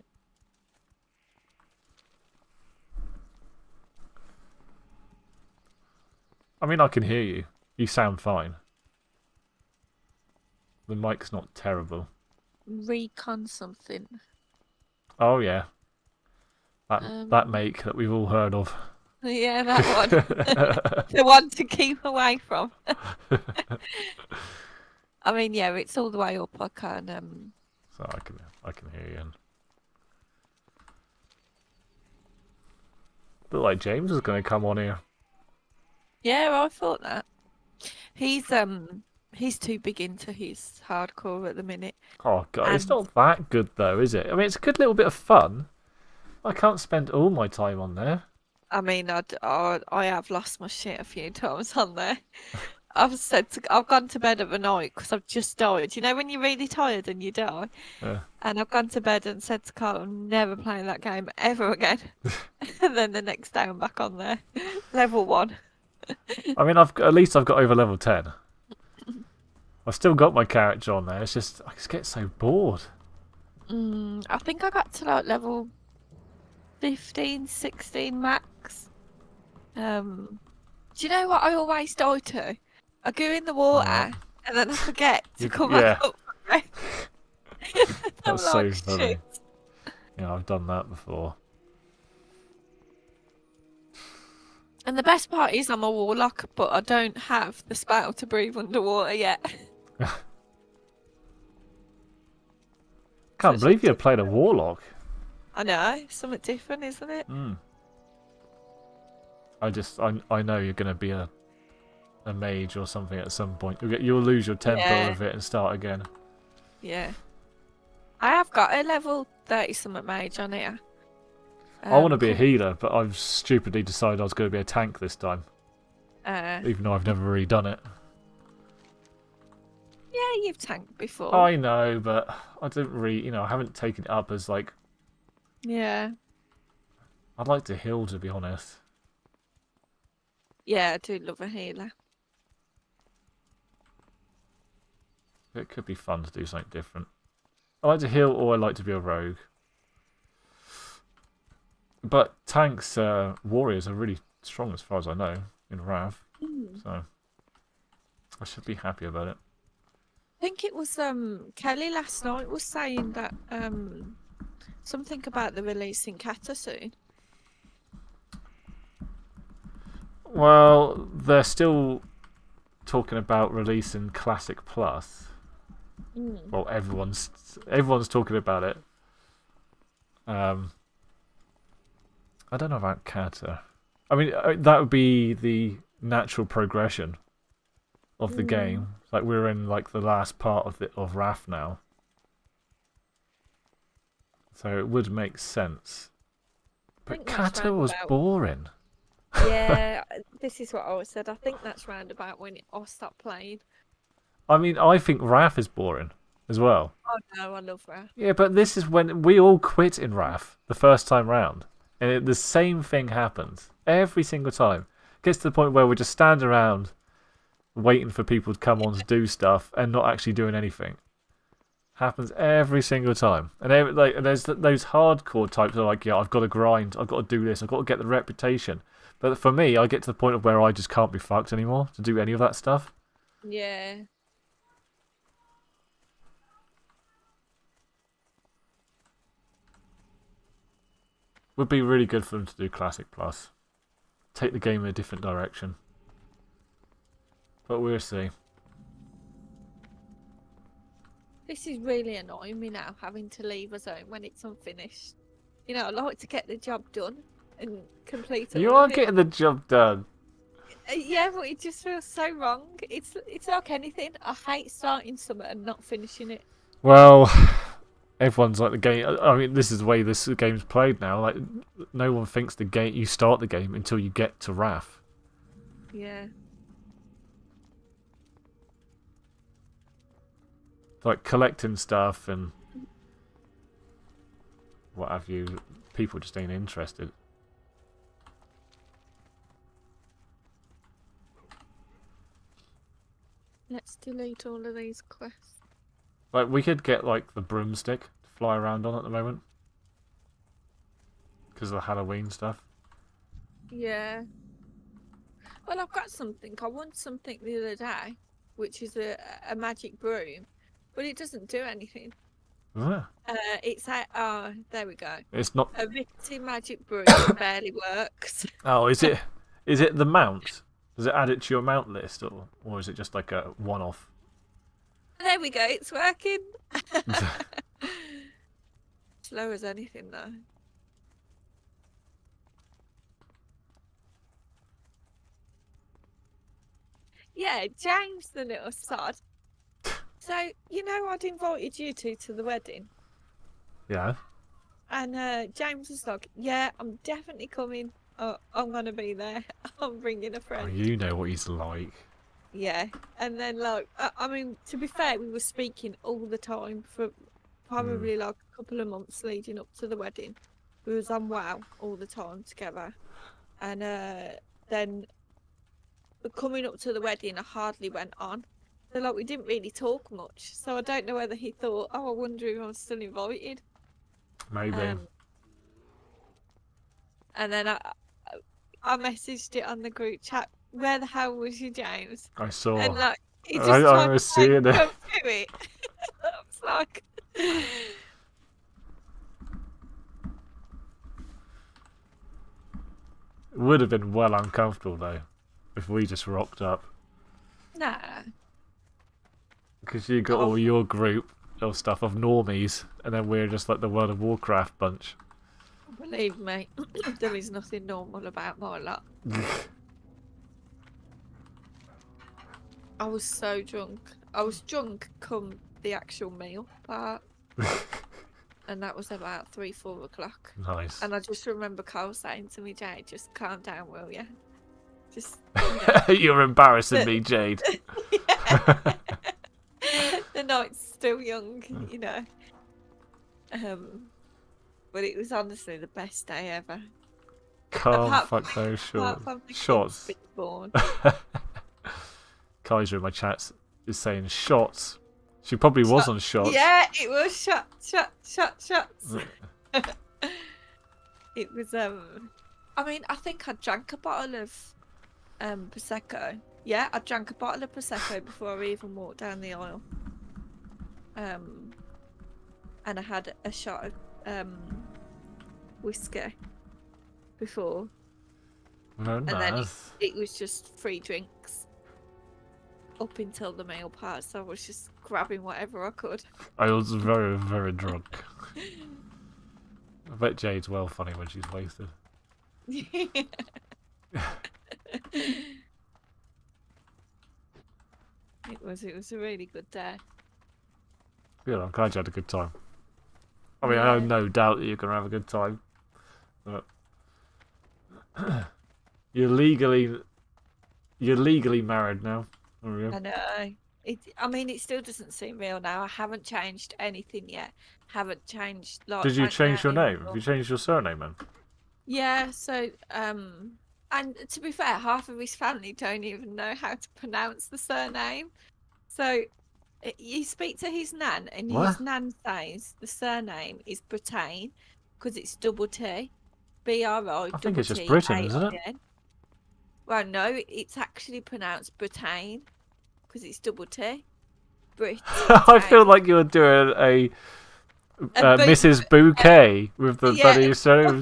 A: I mean, I can hear you. You sound fine. The mic's not terrible.
H: Recon something.
A: Oh yeah, that make that we've all heard of.
H: Yeah, that one. The one to keep away from. I mean, yeah, it's all the way up. I can.
A: So I can hear you. Looked like James was going to come on here.
H: Yeah, I thought that. He's too big into his hardcore at the minute.
A: Oh god, it's
H: And-
A: not that good though, is it? I mean, it's a good little bit of fun. I can't spend all my time on there.
H: I mean, I have lost my shit a few times on there. I've gone to bed at the night because I've just died. You know when you're really tired and you die?
A: Yeah.
H: And I've gone to bed and said to Carl, I'm never playing that game ever again. And then the next day I'm back on there. Level 1.
A: I mean, at least I've got over level 10. I've still got my character on there. It's just I just get so bored.
H: I think I got to like level 15, 16 max. Do you know what I always die to? I go in the water and then I forget to come back up.
A: That's so funny. Yeah, I've done that before.
H: And the best part is I'm a warlock, but I don't have the spell to breathe underwater yet.
A: Can't believe you played a warlock.
H: I know, something different, isn't it?
A: I know you're gonna be a mage or something at some point. You'll lose your tempo of it and start again.
H: Yeah. I have got a level 30 something mage on here.
A: I want to be a healer, but I've stupidly decided I was going to be a tank this time. Even though I've never really done it.
H: Yeah, you've tanked before.
A: I know, but I don't really, I haven't taken it up as like...
H: Yeah.
A: I'd like to heal, to be honest.
H: Yeah, I do love a healer.
A: It could be fun to do something different. I like to heal or I like to be a rogue. But tanks, warriors are really strong as far as I know in Rav. So I should be happy about it.
H: I think it was Kelly last night was saying that something about the releasing Kata soon.
A: Well, they're still talking about releasing Classic Plus. Well, everyone's talking about it. I don't know about Kata. I mean, that would be the natural progression of the game. Like we're in like the last part of Wrath now, so it would make sense. But Kata was boring.
H: Yeah, this is what I always said. I think that's round about when I stopped playing.
A: I mean, I think Wrath is boring as well.
H: Oh no, I love Wrath.
A: Yeah, but this is when we all quit in Wrath the first time round. And the same thing happens every single time. It gets to the point where we just stand around waiting for people to come on to do stuff and not actually doing anything. Happens every single time. And there's those hardcore types that are like, yeah, I've got to grind, I've got to do this, I've got to get the reputation. But for me, I get to the point of where I just can't be fucked anymore to do any of that stuff.
H: Yeah.
A: Would be really good for them to do Classic Plus. Take the game in a different direction. But we'll see.
H: This is really annoying me now, having to leave a zone when it's unfinished. You know, I like to get the job done and complete it.
A: You are getting the job done.
H: Yeah, but it just feels so wrong. It's like anything. I hate starting something and not finishing it.
A: Well, everyone's like the game. I mean, this is the way this game's played now. Like, no one thinks you start the game until you get to Wrath.
H: Yeah.
A: Like collecting stuff and what have you. People just ain't interested.
H: Let's delete all of these quests.
A: Like, we could get like the broomstick to fly around on at the moment because of the Halloween stuff.
H: Yeah. Well, I've got something. I won something the other day, which is a magic broom, but it doesn't do anything. It's like, oh, there we go.
A: It's not
H: a Victim magic broom barely works.
A: Oh, is it the mount? Does it add it to your mount list, or is it just like a one-off?
H: There we go. It's working. Slow as anything, though. Yeah, James the little sod. So, you know, I'd invited you two to the wedding.
A: Yeah.
H: And James was like, yeah, I'm definitely coming. I'm going to be there. I'm bringing a friend.
A: Oh, you know what he's like.
H: Yeah, and then like I mean, to be fair, we were speaking all the time for probably like a couple of months leading up to the wedding. We was on WoW all the time together, and then coming up to the wedding, I hardly went on. So like we didn't really talk much. So I don't know whether he thought, oh, I wonder if I'm still invited.
A: Maybe.
H: And then I messaged it on the group chat. Where the hell was you, James?
A: I saw.
H: And like he just
A: I
H: tried
A: remember
H: to
A: seeing it.
H: come to it. I was like,
A: It would have been well uncomfortable though, if we just rocked up.
H: nah.
A: Because you got all your group of stuff of normies, and then we're just like the World of Warcraft bunch.
H: Believe me, there is nothing normal about my lot. I was so drunk. I was drunk come the actual meal part. And that was about 3-4 o'clock.
A: Nice.
H: And I just remember Carl saying to me, Jade, just calm down, will you? Just,
A: You're embarrassing me, Jade.
H: the night's still young, you know. But it was honestly the best day ever.
A: Calm,
H: Apart
A: fuck
H: from-
A: those
H: apart
A: shorts.
H: from the
A: Shots.
H: kids being born.
A: Kaiser in my chats is saying shots. She probably was on shots.
H: Yeah, it was shots. It was I mean, I think I drank a bottle of prosecco. Yeah, I drank a bottle of prosecco before I even walked down the aisle. And I had a shot of whiskey before,
A: Oh,
H: and then
A: nice.
H: it was just free drinks up until the meal part. So I was just grabbing whatever I could.
A: I was very, very drunk. I bet Jade's well funny when she's wasted.
H: It was a really good day.
A: Yeah, I'm glad you had a good time. I mean, I have no doubt that you're going to have a good time. But you're legally married now. There we go.
H: I know. I mean, it still doesn't seem real now. I haven't changed anything yet. Haven't changed. Like,
A: Did you
H: bank
A: change your name?
H: or-
A: Have you changed your surname then?
H: Yeah. So, and to be fair, half of his family don't even know how to pronounce the surname. So, you speak to his nan, and
A: What?
H: his nan says the surname is Brittain because it's double T, BRI.
A: I think it's just Britain, isn't it?
H: Well, no, it's actually pronounced Brittain because it's double T. Brit.
A: I feel like you're doing a Mrs. Bouquet with the bloody surname.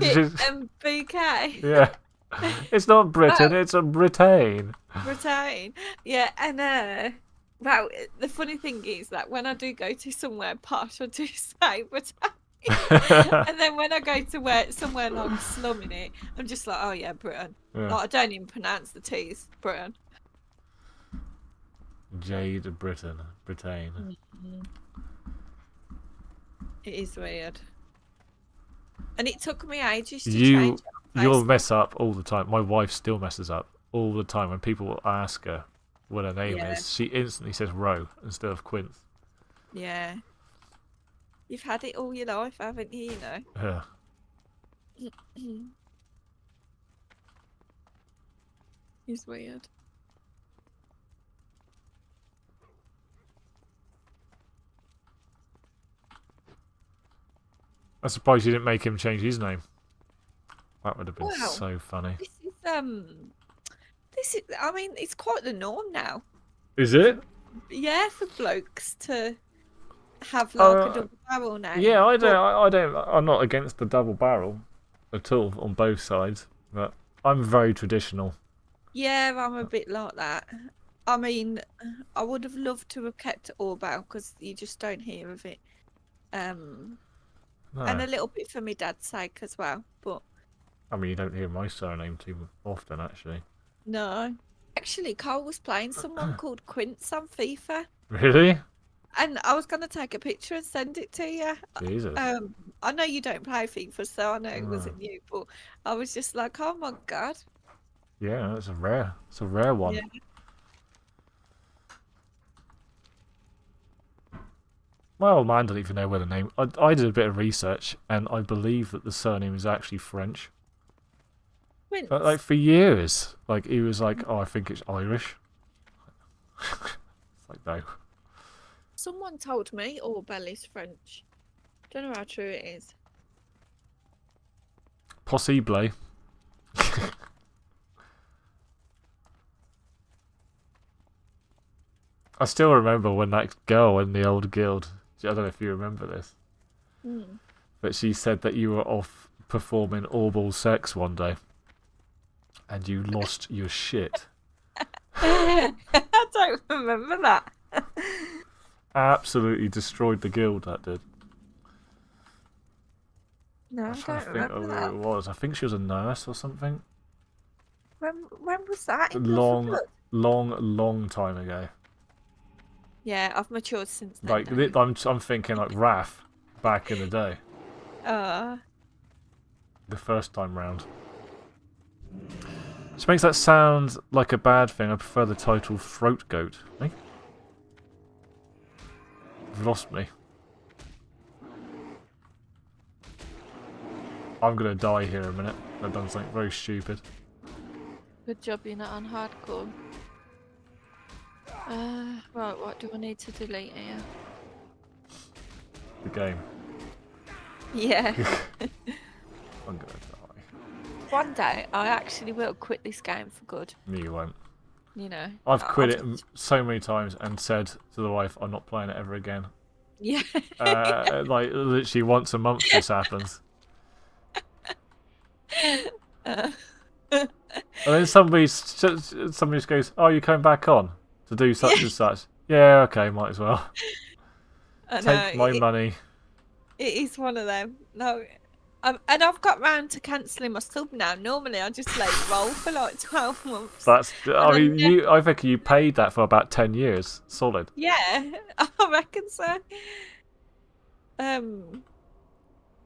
H: Bouquet.
A: Yeah. It's not Britain, it's a Britain.
H: Brittain. Yeah, and well, the funny thing is that when I do go to somewhere posh, I do say Brittain. And then when I go to somewhere like slumming it, I'm just like, oh yeah, Britain.
A: Yeah.
H: Like, I don't even pronounce the T's. Britain.
A: Jade Britain.
H: It is weird. And it took me ages to
A: You
H: change it.
A: you'll mess up all the time. My wife still messes up all the time when people ask her what her name
H: Yeah.
A: is. She instantly says Roe instead of Quince.
H: Yeah. You've had it all your life, haven't you? You know.
A: Yeah.
H: It's weird.
A: I'm surprised you didn't make him change his name. That would have been
H: Well,
A: so funny.
H: This is I mean, it's quite the norm now.
A: Is it?
H: Yeah, for blokes to have like a double barrel name.
A: Yeah, I
H: But-
A: don't. I'm not against the double barrel at all on both sides, but I'm very traditional.
H: Yeah, I'm a bit like that. I mean, I would have loved to have kept it all barrel because you just don't hear of it. And a
A: No.
H: little bit for my dad's sake as well. But
A: I mean, you don't hear my surname too often, actually.
H: no. Actually, Carl was playing someone called Quince on FIFA.
A: Really?
H: And I was going to take a picture and send it to you.
A: Jesus.
H: I know you don't play FIFA, so I know it
A: No.
H: wasn't you, but I was just like, oh my god.
A: Yeah, it's a rare one.
H: Yeah.
A: My old man doesn't even know where the name... I did a bit of research, and I believe that the surname is actually French.
H: Quince.
A: But, like, for years, like, he was like, oh, I think it's Irish. It's like, no.
H: Someone told me Orbelly's French. Don't know how true it is.
A: Possible. I still remember when that girl in the old guild, I don't know if you remember this, but she said that you were off performing oral sex one day and you lost your shit.
H: I don't remember that.
A: Absolutely destroyed the guild, that did.
H: No, I
A: I'm trying
H: don't
A: to think of
H: remember
A: who
H: that.
A: it was. I think she was a nurse or something.
H: When was that? In Blood for Blood?
A: Long time ago.
H: Yeah, I've matured since then.
A: Like, I'm thinking like Raph back in the day. The first time round. Which makes that sound like a bad thing. I prefer the title Throat Goat. Eh? You've lost me. I'm gonna die here in a minute. I've done something very stupid.
H: Good job you're not on hardcore. Right, what do I need to delete here?
A: The game.
H: Yeah.
A: I'm gonna die.
H: One day, I actually will quit this game for good.
A: No, you won't.
H: You know.
A: I've quit it so many times and said to the wife, I'm not playing it ever again.
H: Yeah.
A: Like, literally once a month this happens. And then somebody just goes, oh, you're coming back on to do such and such. Yeah, okay, might as well. Take my money.
H: It is one of them. No. And I've got round to cancelling my sub now. Normally, I just let it roll for like 12 months.
A: I mean, I think you paid that for about 10 years. Solid.
H: Yeah, I reckon so.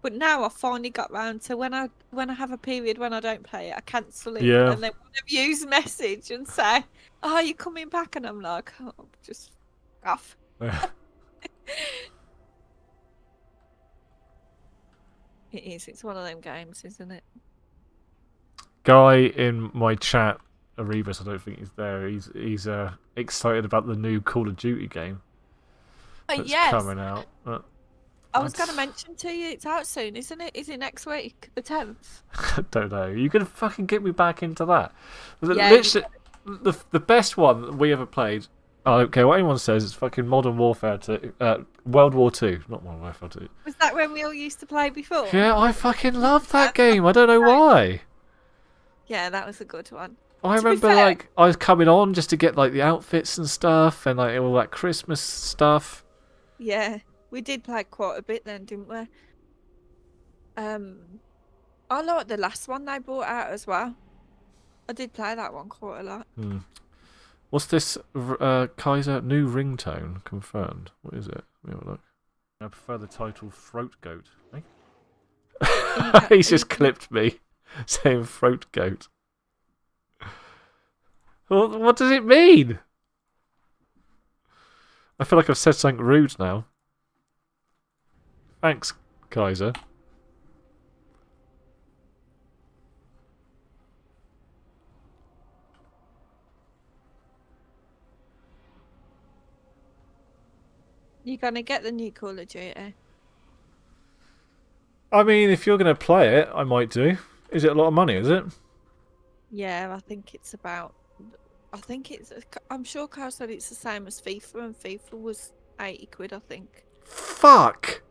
H: But now I've finally got round to when I have a period when I don't play it, I cancel it.
A: Yeah.
H: And then one of you's message and say, "Oh, you're coming back?" And I'm like, "Oh, just off." It is. It's one of them games, isn't it?
A: Guy in my chat, Erebus, I don't think he's there. He's excited about the new Call of Duty game that's coming out.
H: I was going to mention to you, it's out soon, isn't it? Is it next week, the 10th?
A: I don't know. You can fucking get me back into that.
H: Yeah,
A: Literally, the best one that we ever played. I don't care what anyone says. It's fucking Modern Warfare 2, World War 2, not Modern Warfare 2.
H: Was that when we all used to play before?
A: Yeah, I fucking loved that game. I don't know why.
H: Yeah, that was a good one.
A: I remember, like, I was coming on just to get like the outfits and stuff, and like all that Christmas stuff.
H: Yeah, we did play quite a bit then, didn't we? I like the last one they brought out as well. I did play that one quite a lot.
A: What's this, Kaiser? New ringtone confirmed. What is it? Let me have a look. I prefer the title Throat Goat. Eh? He's just clipped me saying Throat Goat. Well, what does it mean? I feel like I've said something rude now. Thanks, Kaiser.
H: You gonna get the new Call of Duty?
A: I mean, if you're going to play it, I might do. Is it a lot of money, is it?
H: Yeah, I think it's about. I'm sure Carl said it's the same as FIFA, and FIFA was 80 quid, I think.
A: Fuck!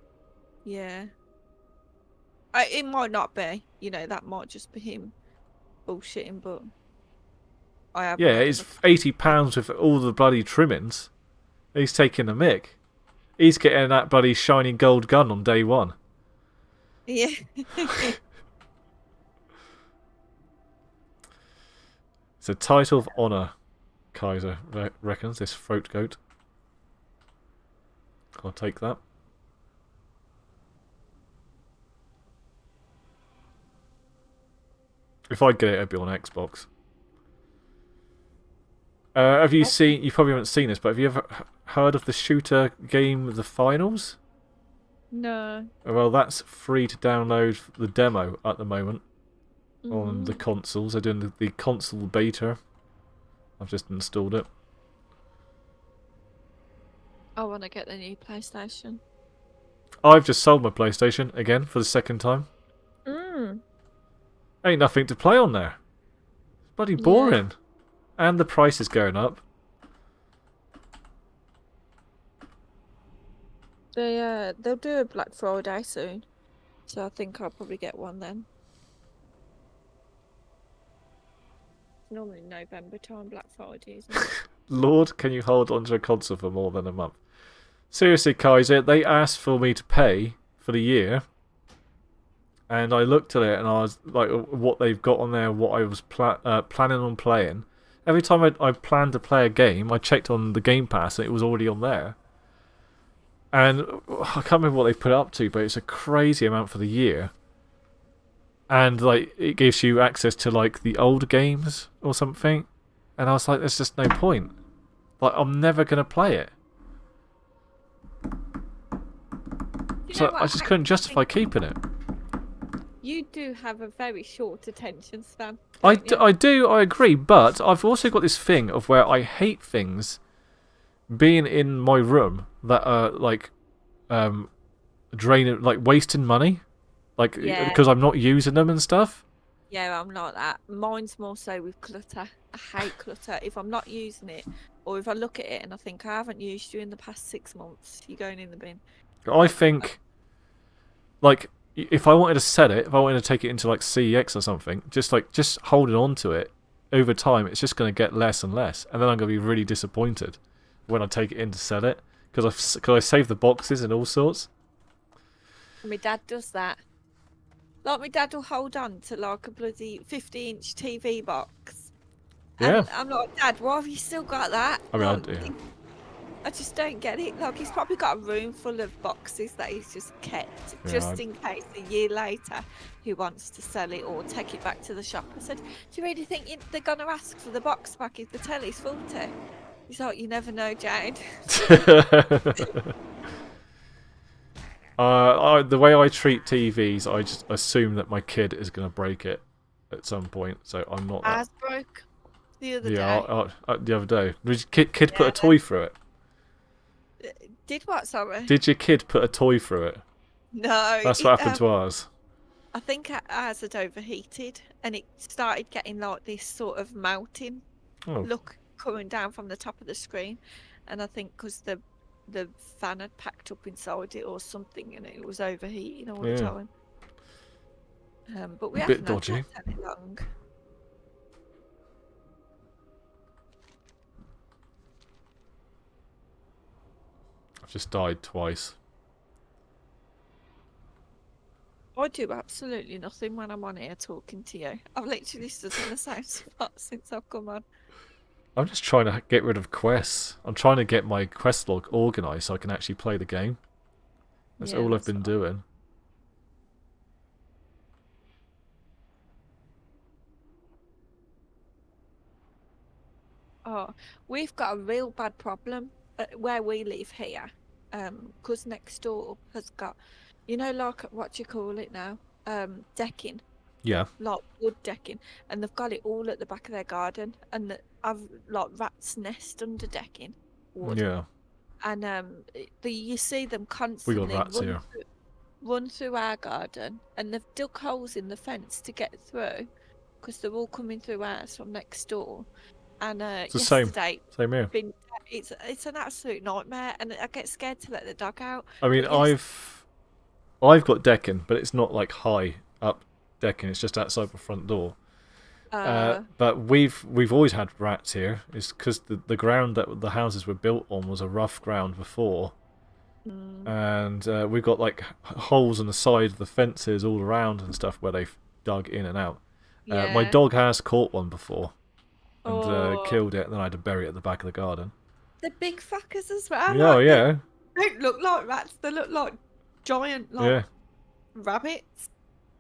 H: Yeah. It might not be. You know, that might just be him bullshitting, but I have.
A: Yeah, it's £80 with all the bloody trimmings. He's taking the mick. He's getting that bloody shiny gold gun on day one.
H: Yeah.
A: It's a title of honour, Kaiser reckons, this Throat Goat. I'll take that. If I get it, it'd be on Xbox. Have you seen? You probably haven't seen this, but have you ever heard of the shooter game The Finals?
H: No.
A: Well, that's free to download the demo at the moment on the consoles. They're doing the console beta. I've just installed it.
H: I want to get the new PlayStation.
A: I've just sold my PlayStation again for the second time. Ain't nothing to play on there. It's bloody boring. And the price is going up.
H: They'll do a Black Friday soon, so I think I'll probably get one then. Normally November time, Black Friday, isn't it?
A: Lord, can you hold onto a console for more than a month? Seriously, Kaiser, they asked for me to pay for the year, and I looked at it and I was like, what they've got on there, what I was planning on playing. Every time I planned to play a game, I checked on the Game Pass and it was already on there. And I can't remember what they put it up to, but it's a crazy amount for the year. And like it gives you access to like the old games or something. And I was like, there's just no point. Like I'm never gonna play it. So I just couldn't justify keeping it.
H: You do have a very short attention span.
A: I agree, but I've also got this thing of where I hate things being in my room that are like draining, like wasting money, like because I'm not using them and stuff.
H: Yeah, I'm like that. Mine's more so with clutter. I hate clutter. If I'm not using it, or if I look at it and I think I haven't used you in the past 6 months, you're going in the bin.
A: I think, like, if I wanted to set it, if I wanted to take it into like CEX or something, just holding on to it over time, it's just going to get less and less, and then I'm going to be really disappointed when I take it in to sell it because I save the boxes and all sorts.
H: My dad does that. Like my dad will hold on to like a bloody 50-inch TV box.
A: Yeah.
H: And I'm like, Dad, why have you still got that?
A: I mean,
H: like, I just don't get it. Like he's probably got a room full of boxes that he's just kept just in case a year later he wants to sell it or take it back to the shop. I said, do you really think they're going to ask for the box back if the telly's faulty? He's like, you never know, Jade.
A: The way I treat TVs, I just assume that my kid is going to break it at some point, so I'm not.
H: Ours broke the other day.
A: The other day. Did your kid put a toy through it?
H: Did what, sorry?
A: Did your kid put a toy through it?
H: No.
A: That's what happened to ours.
H: I think ours had overheated and it started getting like this sort of melting look coming down from the top of the screen. And I think because the fan had packed up inside it or something and it was overheating all the time. But we haven't had that any long.
A: I've just died twice.
H: I do absolutely nothing when I'm on here talking to you. I've literally stood in the same spot since I've come on.
A: I'm just trying to get rid of quests. I'm trying to get my quest log organised so I can actually play the game. That's all I've been doing.
H: Oh, we've got a real bad problem where we live here. Because next door has got, you know, like, what do you call it now? Decking.
A: Yeah.
H: Like wood decking. And they've got it all at the back of their garden. And I've like rats nest under decking. Wood.
A: Yeah.
H: And you see them constantly
A: We got rats here.
H: Run through our garden. And they've dug holes in the fence to get through. Because they're all coming through ours from next door. And
A: it's the
H: yesterday,
A: same here.
H: It's an absolute nightmare, and I get scared to let the dog out.
A: I mean, I've got decking, but it's not like high up decking. It's just outside the front door. But we've always had rats here. It's because the ground that the houses were built on was a rough ground before, and we've got like holes on the side of the fences all around and stuff where they've dug in and out. My dog has caught one before. And killed it, and then I had to bury it at the back of the garden.
H: The big fuckers as well.
A: Oh, yeah.
H: They don't look like rats. They look like giant, like rabbits.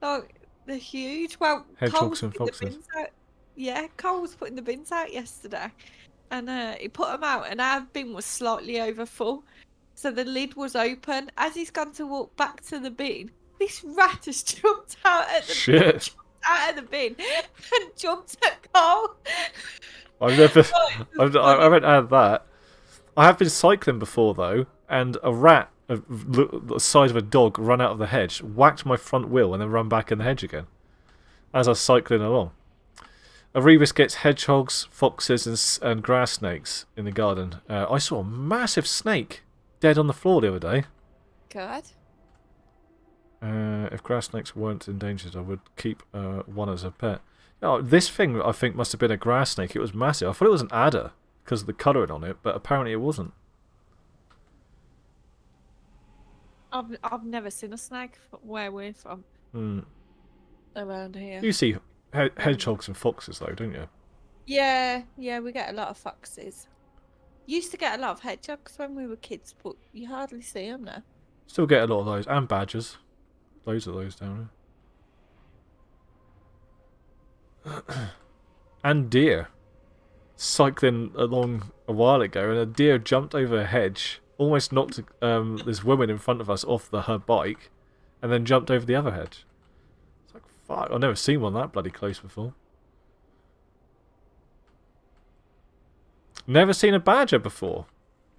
H: Like they're huge. Well,
A: hedgehogs and foxes.
H: Yeah, Cole was putting the bins out yesterday, and he put them out, and our bin was slightly over full, so the lid was open. As he's gone to walk back to the bin, this rat has jumped out at the
A: Shit.
H: out of the bin and jumped at Carl.
A: I've never,
H: Right,
A: I
H: it's funny.
A: haven't had that. I have been cycling before though, and a rat, the size of a dog, run out of the hedge, whacked my front wheel, and then run back in the hedge again. As I was cycling along. Erebus gets hedgehogs, foxes, and grass snakes in the garden. I saw a massive snake dead on the floor the other day.
H: Good.
A: If grass snakes weren't endangered, I would keep one as a pet. Oh, this thing I think must have been a grass snake. It was massive. I thought it was an adder because of the colouring on it, but apparently it wasn't.
H: I've never seen a snake where we're from around here.
A: You see hedgehogs and foxes though, don't you?
H: Yeah, we get a lot of foxes. Used to get a lot of hedgehogs when we were kids, but you hardly see them now.
A: Still get a lot of those, and badgers. Loads of those down here. And deer. Cycling along a while ago, and a deer jumped over a hedge, almost knocked this woman in front of us off her bike, and then jumped over the other hedge. It's like, fuck, I've never seen one that bloody close before. Never seen a badger before.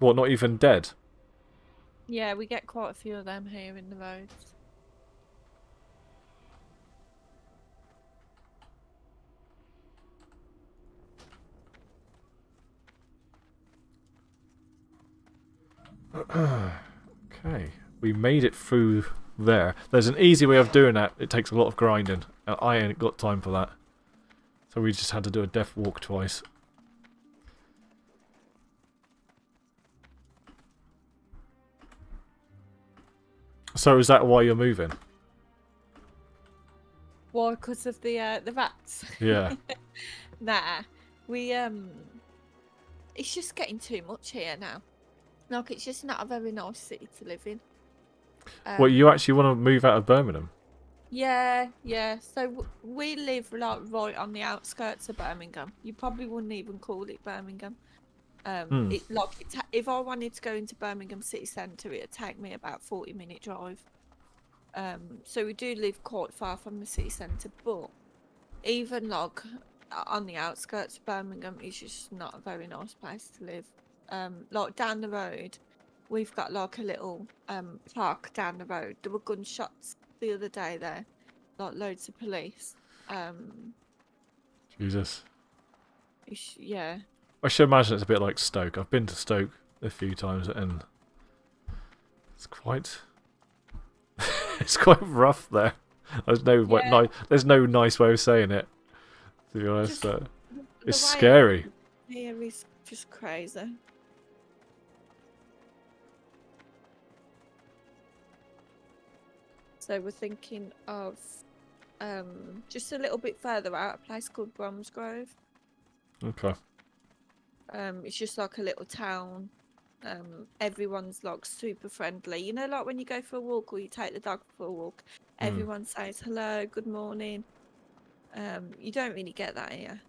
A: What, not even dead?
H: Yeah, we get quite a few of them here in the roads.
A: Okay, we made it through there. There's an easy way of doing that. It takes a lot of grinding. I ain't got time for that. So we just had to do a death walk twice. So is that why you're moving?
H: Why? Because of the rats.
A: Yeah.
H: Nah, we it's just getting too much here now. Like, it's just not a very nice city to live in.
A: Well, you actually want to move out of Birmingham?
H: Yeah. So we live like right on the outskirts of Birmingham. You probably wouldn't even call it Birmingham. If I wanted to go into Birmingham city centre, it'd take me about 40-minute drive. So we do live quite far from the city centre, but even like on the outskirts of Birmingham, it's just not a very nice place to live. Like down the road, we've got like a little park down the road. There were gunshots the other day there, like loads of police.
A: Jesus.
H: Yeah.
A: I should imagine it's a bit like Stoke. I've been to Stoke a few times, and it's quite it's quite rough there. There's no nice way of saying it, to be honest. It's scary.
H: Here is just crazy. So we're thinking of just a little bit further out, a place called Bromsgrove.
A: Okay.
H: It's just like a little town. Everyone's like super friendly. You know, like when you go for a walk or you take the dog for a walk, everyone says hello, good morning. You don't really get that here.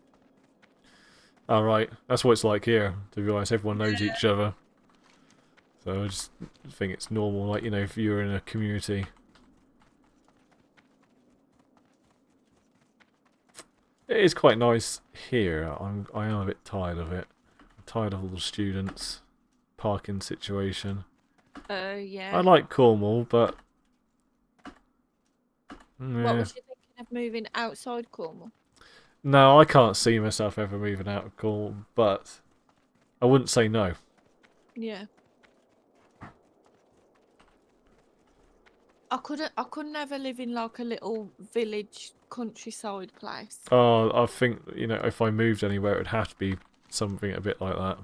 A: All right, that's what it's like here. To be honest, everyone knows each other, so I just think it's normal. Like, you know, if you're in a community. It is quite nice here. I am a bit tired of it. I'm tired of all the students, parking situation.
H: Oh yeah.
A: I like Cornwall, but
H: What was you thinking of moving outside Cornwall?
A: no, I can't see myself ever moving out of Cornwall, but I wouldn't say no.
H: Yeah. I couldn't ever live in like a little village countryside place.
A: Oh, I think, you know, if I moved anywhere, it'd have to be something a bit like that.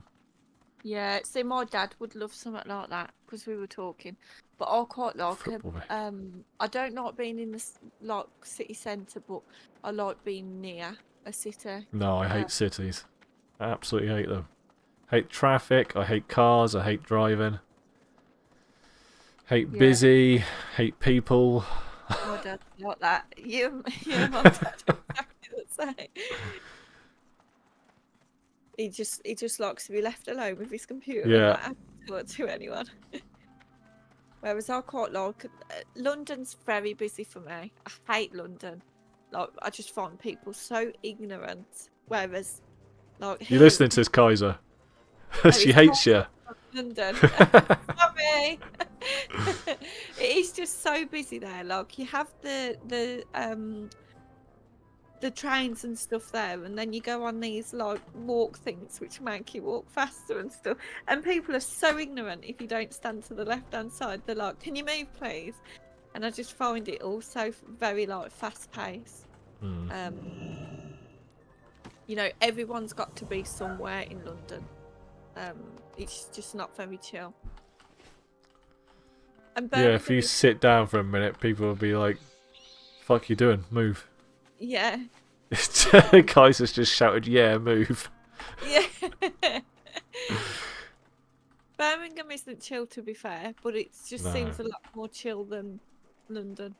H: Yeah, see, my dad would love something like that because we were talking, but I quite like
A: Football.
H: I don't like being in the like city centre, but I like being near a city.
A: No, I hate cities. I absolutely hate them. Hate traffic. I hate cars. I hate driving. Hate busy. Hate people.
H: My dad's like that. You and my dad are exactly the same. He just likes to be left alone with his computer
A: Yeah.
H: and not have to talk to anyone. Whereas I quite like London's very busy for me. I hate London. Like I just find people so ignorant. Whereas like
A: You're
H: here,
A: listening to this Kaiser. She
H: it's
A: hates you.
H: London. Sorry. It is just so busy there. Like you have the trains and stuff there, and then you go on these like walk things which make you walk faster and stuff, and people are so ignorant. If you don't stand to the left hand side, they're like, can you move please? And I just find it also very like fast paced. You know, everyone's got to be somewhere in London. It's just not very chill. And
A: Yeah, if you
H: Birmingham is-
A: sit down for a minute, people will be like, fuck you doing? Move.
H: yeah.
A: Kaiser's just shouted, yeah, move.
H: Yeah. Birmingham isn't chill, to be fair, but it just
A: No.
H: seems a lot more chill than London.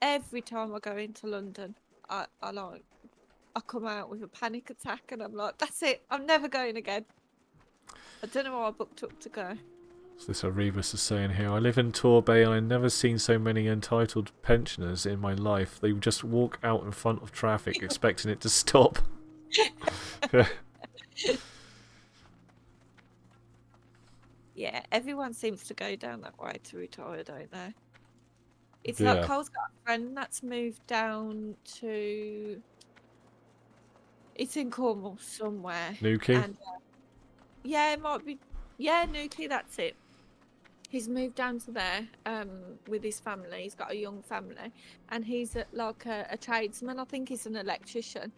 H: Every time I go into London, I come out with a panic attack, and I'm like, that's it, I'm never going again. I don't know how I booked up to go.
A: What's this Arebus is saying here? I live in Torbay and I've never seen so many entitled pensioners in my life. They just walk out in front of traffic expecting it to stop.
H: Yeah, everyone seems to go down that way to retire, don't they? It's
A: Yeah.
H: like Cole's got a friend that's moved down to... It's in Cornwall somewhere.
A: Nuki?
H: And, yeah, it might be... Yeah, Nuki, that's it. He's moved down to there with his family. He's got a young family. And he's like a tradesman. I think he's an electrician.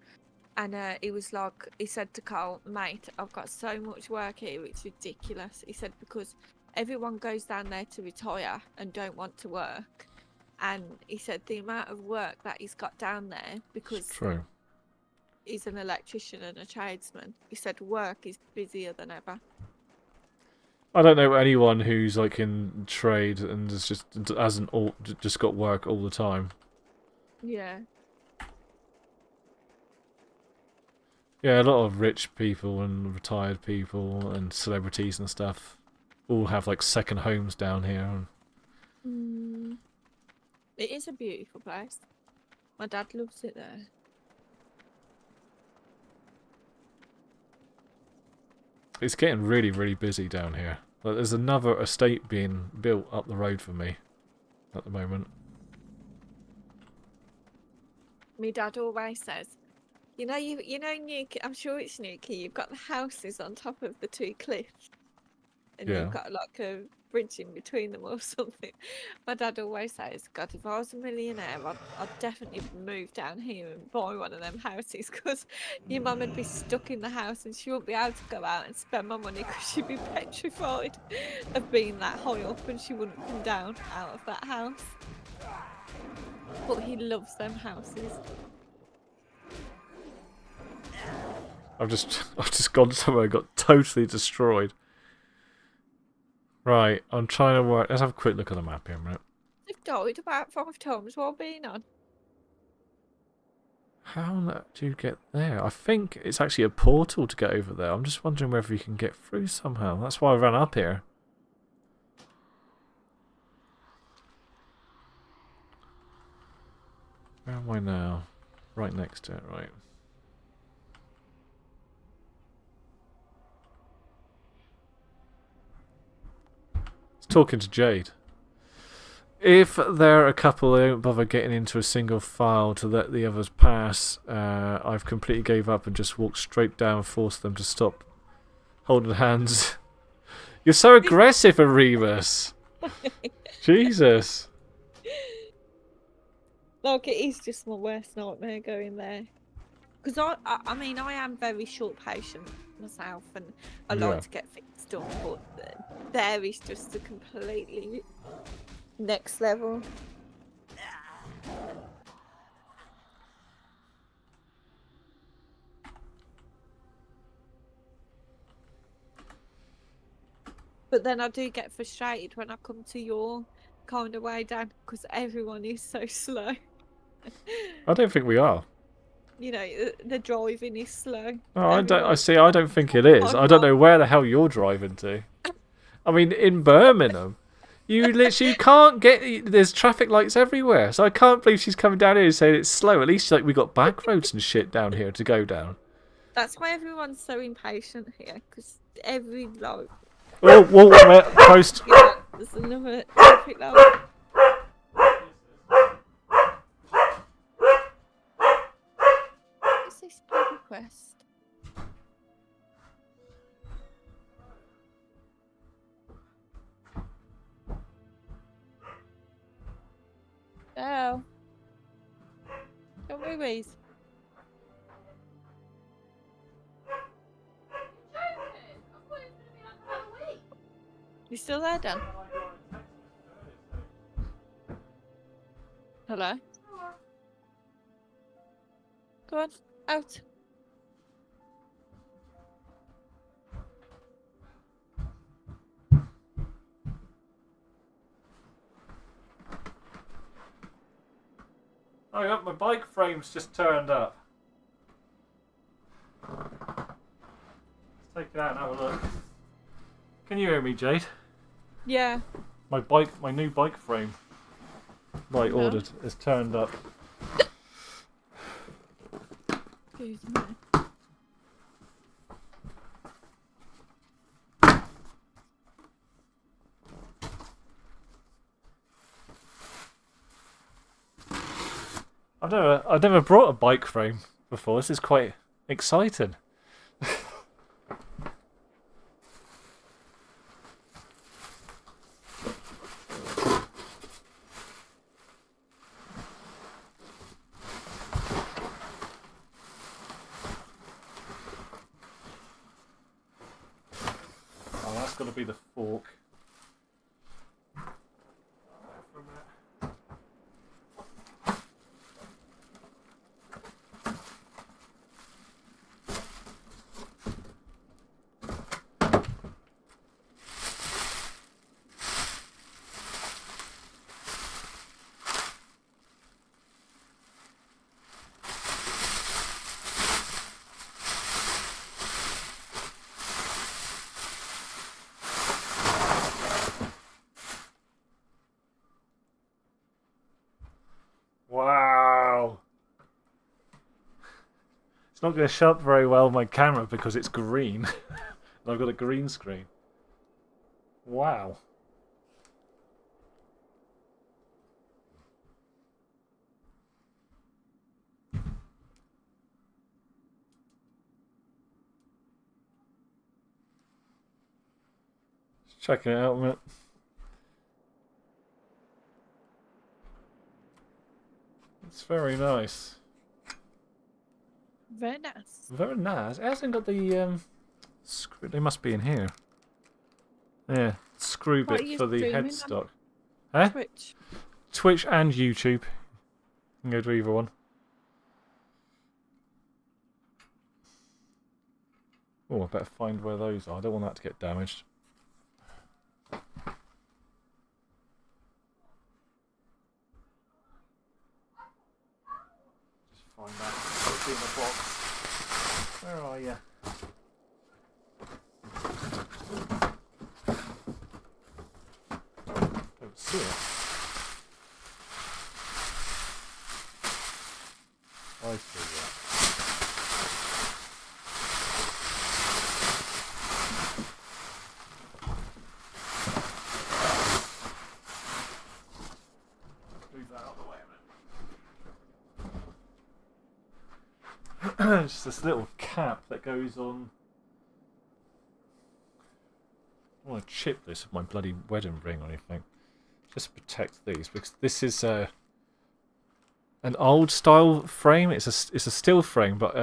H: And he said to Cole, mate, I've got so much work here, it's ridiculous. He said, because everyone goes down there to retire and don't want to work. And he said the amount of work that he's got down there, because
A: True.
H: he's an electrician and a tradesman, he said work is busier than ever.
A: I don't know anyone who's like in trade and just got work all the time.
H: Yeah.
A: Yeah, a lot of rich people and retired people and celebrities and stuff all have like second homes down here.
H: It is a beautiful place. My dad loves it there.
A: It's getting really, really busy down here. Like, there's another estate being built up the road for me at the moment.
H: My dad always says, you know Newquay, I'm sure it's Newquay, you've got the houses on top of the two cliffs. And
A: Yeah.
H: you've got like a bridge in between them or something. My dad always says, God, if I was a millionaire, I'd definitely move down here and buy one of them houses, because your mum would be stuck in the house and she wouldn't be able to go out and spend my money because she'd be petrified of being that high up and she wouldn't come down out of that house. But he loves them houses.
A: I've just gone somewhere and got totally destroyed. Right, I'm trying to work. Let's have a quick look at the map here a minute.
H: They've died about 5 times while being on.
A: How do you get there? I think it's actually a portal to get over there. I'm just wondering whether you can get through somehow. That's why I ran up here. Where am I now? Right next to it, right. Talking to Jade. If they're a couple, they don't bother getting into a single file to let the others pass. I've completely gave up and just walked straight down, forced them to stop holding hands. You're so aggressive, Aremus. Jesus.
H: Like, it is just my worst nightmare going there. Because I mean, I am very short patient myself, and I like to get things done, but there is just a completely next level. But then I do get frustrated when I come to your kind of way down, because everyone is so slow.
A: I don't think we are.
H: you know, the driving is slow.
A: Oh, I don't. I
H: Everyone's
A: see. I don't think it is. I don't know where the hell you're driving to. I mean, in Birmingham, you literally can't get. There's traffic lights everywhere, so I can't believe she's coming down here and saying it's slow. At least like we got back roads and shit down here to go down.
H: That's why everyone's so impatient here, because every like.
A: Oh, whoa, wait a minute. Post.
H: Yeah, there's another traffic light. What's this bloody quest? Oh. Don't movies. You still there, Dan? Hello? Go on, out.
A: Oh, yeah, my bike frame's just turned up. Let's take it out and have a look. Can you hear me, Jade?
H: Yeah.
A: My new bike frame, I ordered, is turned up.
H: Excuse me.
A: I've never brought a bike frame before. This is quite exciting. Oh, that's got to be the fork. Wow. It's not going to show up very well on my camera because it's green. I've got a green screen. Wow. Just checking it out a minute. It's very nice.
H: Very nice.
A: Very nice. It hasn't got the screw. They must be in here. Yeah, screw
H: What are
A: bit
H: you
A: for the
H: streaming on?
A: headstock. Huh?
H: Twitch.
A: Twitch and YouTube. You can go to either one. Oh, I better find where those are. I don't want that to get damaged. Just find that. It's in the box. Where are you? Don't see it. I see it. Move that out of the way a minute. Just this little cap that goes on. I want to chip this with my bloody wedding ring or anything. Just to protect these, because this is an old style frame. It's a steel frame, but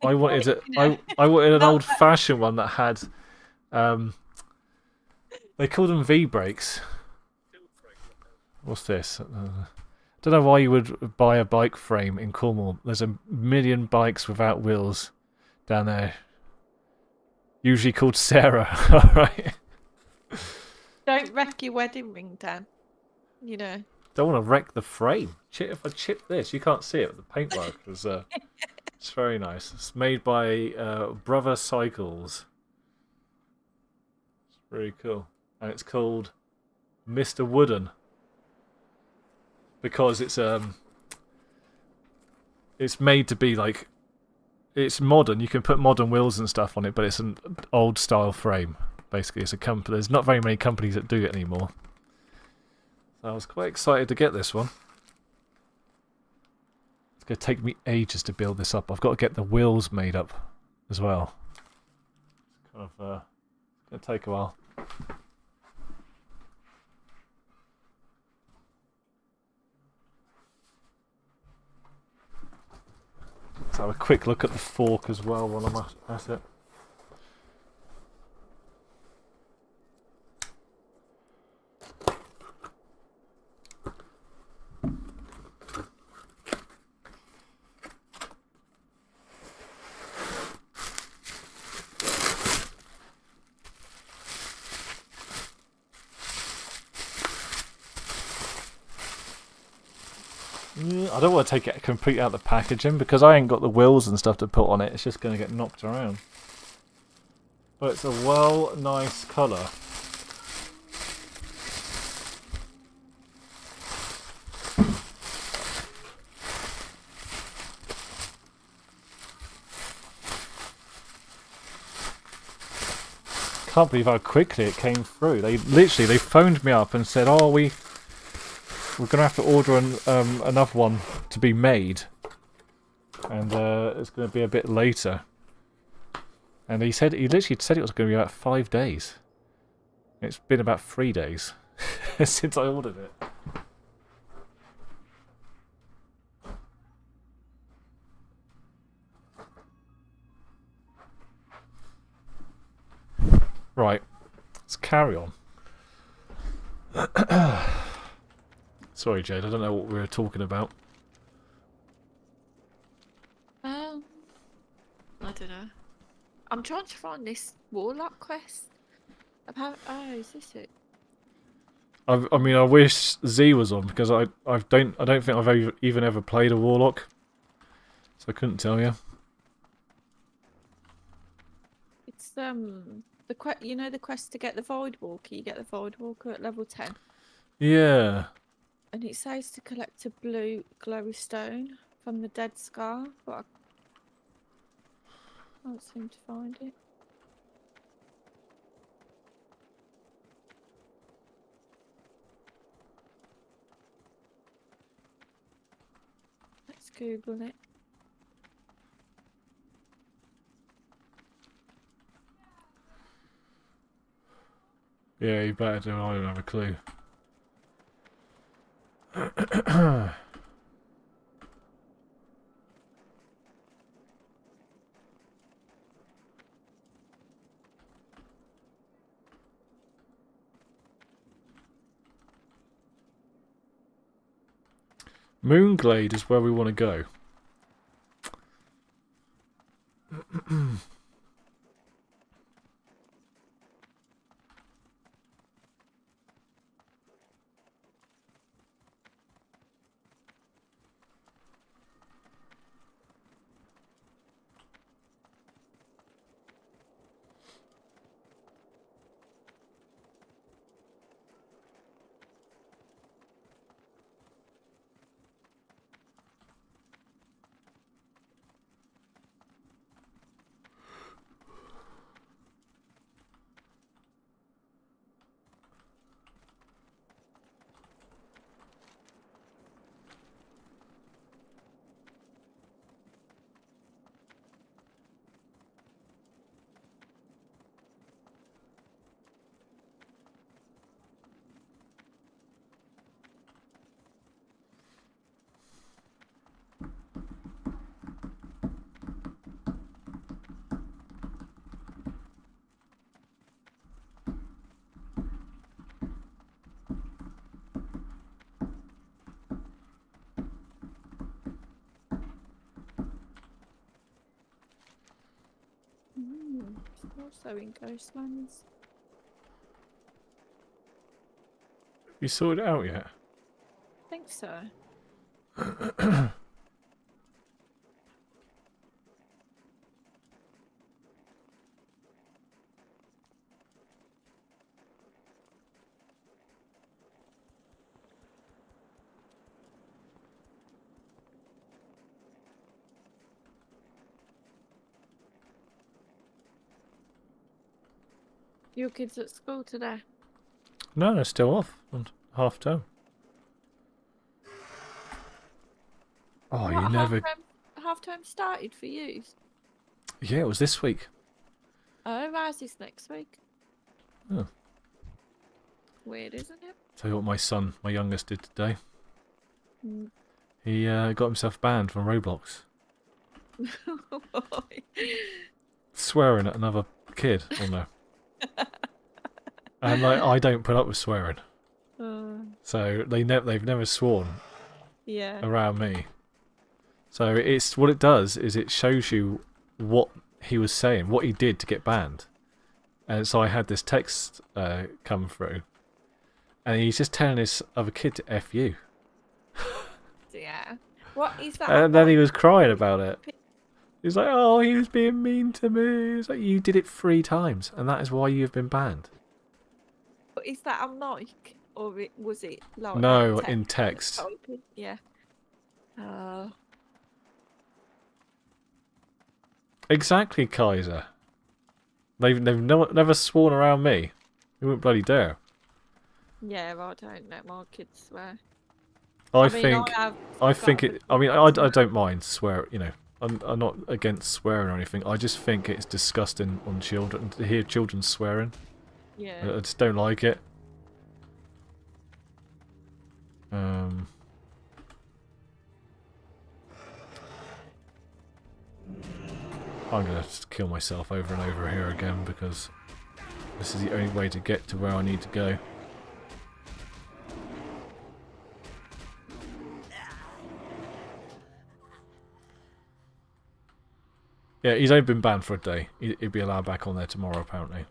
A: I wanted I wanted an old fashioned one that had they call them V brakes. What's this? Don't know why you would buy a bike frame in Cornwall. There's a million bikes without wheels down there. Usually called Sarah. All right.
H: Don't wreck your wedding ring, Dan. You know.
A: Don't want to wreck the frame. If I chip this, you can't see it. The paintwork was It's very nice. It's made by Brother Cycles. It's very cool. And it's called Mr. Wooden. Because it's made to be like, it's modern. You can put modern wheels and stuff on it, but it's an old style frame. Basically, it's a company. There's not very many companies that do it anymore. So I was quite excited to get this one. It's going to take me ages to build this up. I've got to get the wheels made up as well. It's kind of going to take a while. Let's have a quick look at the fork as well while I'm at it. I don't want to take it completely out of the packaging because I ain't got the wheels and stuff to put on it. It's just going to get knocked around. But it's a nice colour. Can't believe how quickly it came through. They phoned me up and said, "Oh, we're going to have to order another one to be made, and it's going to be a bit later." And he literally said it was going to be about 5 days. It's been about 3 days since I ordered it. Right, let's carry on. Sorry, Jade, I don't know what we were talking about.
H: I don't know. I'm trying to find this Warlock quest. Oh, is this it?
A: I mean, I wish Z was on because I don't think I've even ever played a Warlock, so I couldn't tell you.
H: It's you know the quest to get the Void Walker. You get the Void Walker at level 10.
A: Yeah.
H: And it says to collect a blue glowy stone from the dead scar, but I can't seem to find it. Let's Google it.
A: Yeah, you better do. I don't have a clue. Moonglade is where we want to go.
H: It's also in Ghostlands.
A: You sorted it out yet?
H: I think so. Your kids at school today?
A: No, they're still off on half term. Oh, you
H: What,
A: never.
H: half term started for you?
A: Yeah, it was this week.
H: Oh, ours is next week.
A: Oh.
H: Weird, isn't it?
A: Tell you what, my son, my youngest, did today.
H: Mm.
A: He got himself banned from Roblox. Swearing at another kid on there. And like, I don't put up with swearing. So they've never sworn
H: Yeah.
A: around me. So it's what it does is it shows you what he was saying, what he did to get banned. And so I had this text come through, and he's just telling this other kid to F you.
H: Yeah. What is that?
A: And then he was crying about it. He was like, oh, he was being mean to me. It's like, you did it 3 times, and that is why you have been banned.
H: But is that on mic? Or was it like
A: No, in text.
H: Yeah.
A: Exactly, Kaiser. They've never sworn around me. You wouldn't bloody dare.
H: Yeah, I don't know. My kids swear.
A: I don't mind swear. You know, I'm not against swearing or anything. I just think it's disgusting on children to hear children swearing.
H: Yeah.
A: I just don't like it. I'm gonna just kill myself over and over here again because this is the only way to get to where I need to go. Yeah, he's only been banned for a day. He'd be allowed back on there tomorrow, apparently.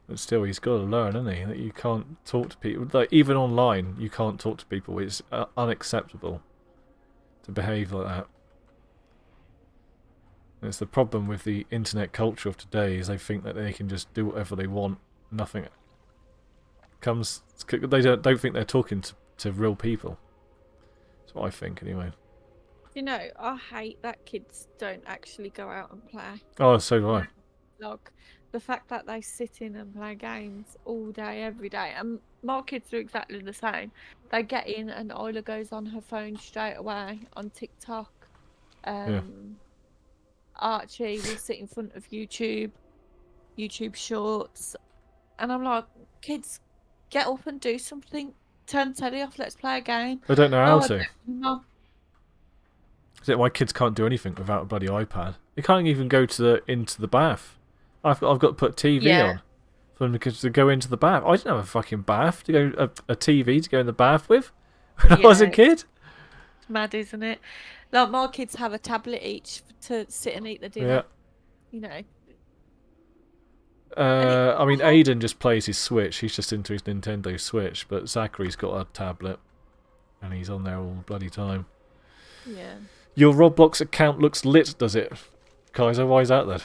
A: But still, he's got to learn, hasn't he? That you can't talk to people. Like, even online, you can't talk to people. It's unacceptable to behave like that. And it's the problem with the internet culture of today, is they think that they can just do whatever they want. Nothing comes... They don't think they're talking to real people. That's what I think, anyway.
H: You know, I hate that kids don't actually go out and play.
A: Oh, so do I.
H: Like, the fact that they sit in and play games all day, every day. And my kids are exactly the same. They get in and Isla goes on her phone straight away on TikTok. Archie will sit in front of YouTube Shorts. And I'm like, kids, get up and do something. Turn the telly off, let's play a game.
A: I don't know how to.
H: No.
A: My kids can't do anything without a bloody iPad. They can't even go into the bath. I've got to put TV on for them to go into the bath. I didn't have a fucking bath to go a TV to go in the bath with when I was a kid.
H: It's mad, isn't it? Like, my kids have a tablet each to sit and eat the dinner.
A: Yeah.
H: You know.
A: I mean, Aiden just plays his Switch. He's just into his Nintendo Switch. But Zachary's got a tablet, and he's on there all the bloody time.
H: Yeah.
A: Your Roblox account looks lit, does it, Kaiser? Why is that then?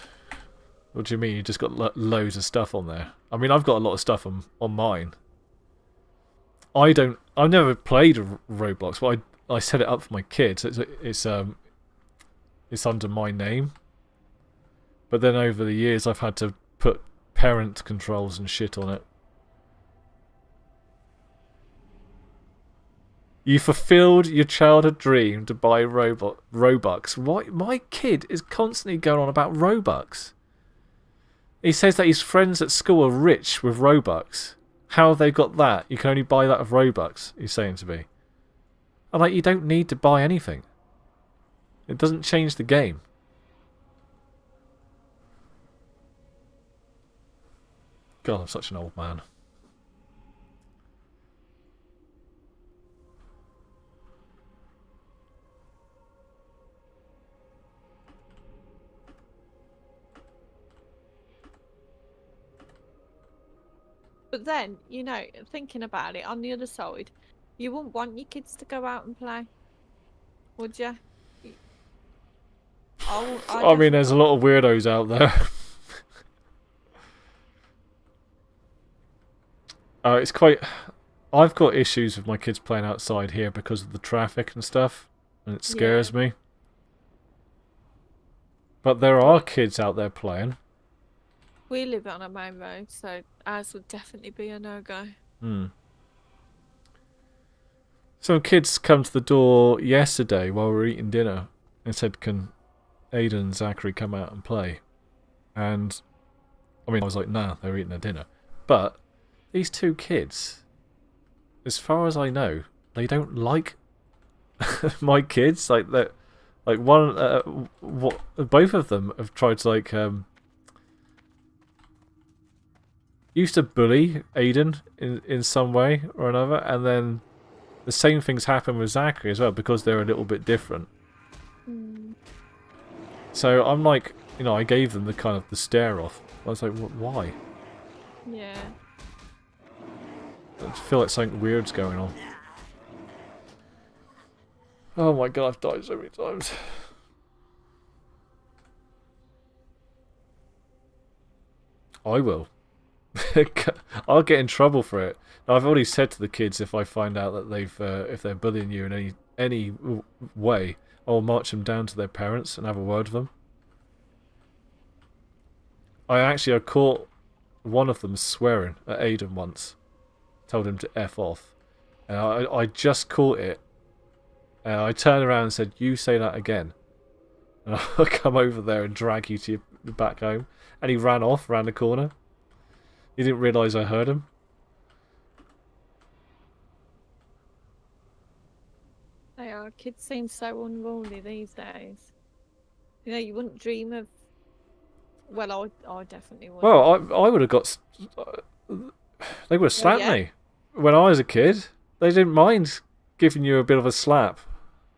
A: What do you mean? You just got loads of stuff on there. I mean, I've got a lot of stuff on mine. I've never played Roblox, but I set it up for my kids. It's under my name. But then over the years, I've had to put parent controls and shit on it. You fulfilled your childhood dream to buy Robux. Why? My kid is constantly going on about Robux. He says that his friends at school are rich with Robux. How have they got that? You can only buy that with Robux, he's saying to me. I'm like, you don't need to buy anything. It doesn't change the game. God, I'm such an old man.
H: But then, you know, thinking about it, on the other side, you wouldn't want your kids to go out and play, would you?
A: I mean, there's a lot of weirdos out there. It's quite... I've got issues with my kids playing outside here because of the traffic and stuff, and it scares me. But there are kids out there playing.
H: We live on a main road, so ours would definitely be a no-go.
A: Some kids come to the door yesterday while we were eating dinner and said, "Can Aiden and Zachary come out and play?" And I mean, I was like, "Nah, they're eating their dinner." But these two kids, as far as I know, they don't like my kids. Like that, like one, both of them have tried to used to bully Aiden in some way or another, and then the same things happen with Zachary as well because they're a little bit different. So I'm like, I gave them the kind of the stare off. I was like, why?
H: Yeah.
A: I just feel like something weird's going on. Oh my god, I've died so many times. I will. I'll get in trouble for it. Now, I've already said to the kids if I find out that if they're bullying you in any way, I'll march them down to their parents and have a word with them. I caught one of them swearing at Aiden once. Told him to F off. And I just caught it. And I turned around and said, "You say that again. And I'll come over there and drag you to your back home." And he ran off, round the corner. He didn't realise I heard him.
H: They are. Kids seem so unruly these days. You wouldn't dream of... Well, I definitely would.
A: Well, I would have got... They would have slapped me. When I was a kid, they didn't mind giving you a bit of a slap.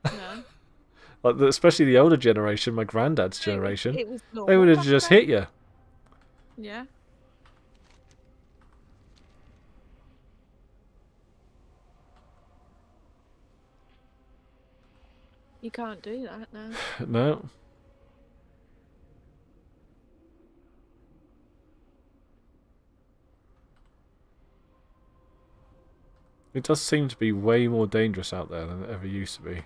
H: No.
A: Especially the older generation, my granddad's generation.
H: It was
A: they would have just hit you.
H: Yeah. You can't do that now.
A: No. It does seem to be way more dangerous out there than it ever used to be.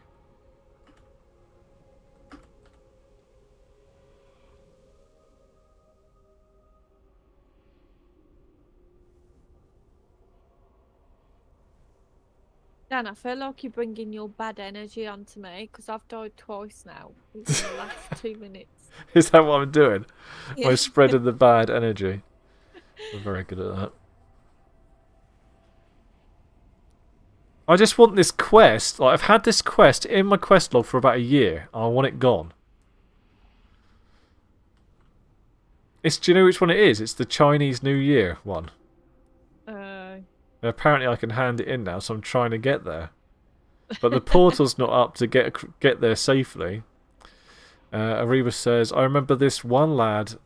H: Dan, I feel like you're bringing your bad energy onto me because I've died twice now in the last 2 minutes.
A: Is that what I'm doing?
H: Yeah.
A: I'm spreading the bad energy. I'm very good at that. I just want this quest. I've had this quest in my quest log for about a year. I want it gone. Do you know which one it is? It's the Chinese New Year one. Apparently I can hand it in now, so I'm trying to get there. But the portal's not up to get there safely. Ariba says, "I remember this one lad's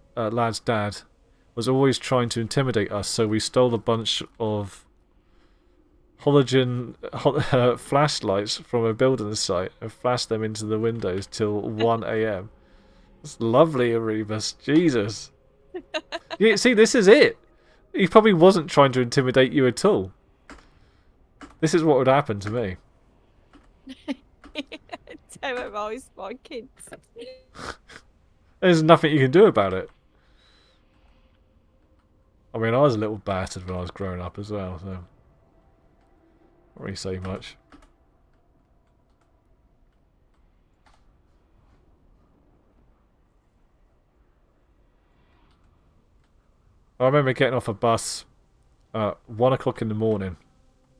A: dad was always trying to intimidate us, so we stole a bunch of halogen flashlights from a building site and flashed them into the windows till 1 a.m. It's lovely, Ariba. Jesus. See, this is it. He probably wasn't trying to intimidate you at all. This is what would happen to me.
H: Terrorise my kids.
A: There's nothing you can do about it. I mean, I was a little battered when I was growing up as well, so... Not really say much. I remember getting off a bus at 1 o'clock in the morning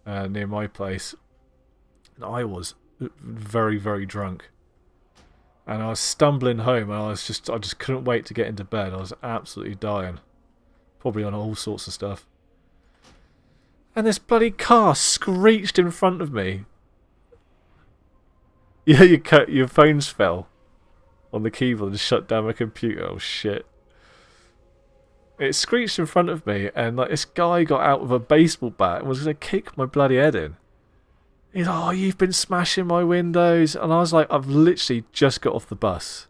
A: near my place. And I was very, very drunk. And I was stumbling home and I just couldn't wait to get into bed. I was absolutely dying. Probably on all sorts of stuff. And this bloody car screeched in front of me. Yeah, your phones fell on the keyboard and shut down my computer. Oh shit. It screeched in front of me, and this guy got out with a baseball bat and was going to kick my bloody head in. He's like, "Oh, you've been smashing my windows." And I was like, "I've literally just got off the bus.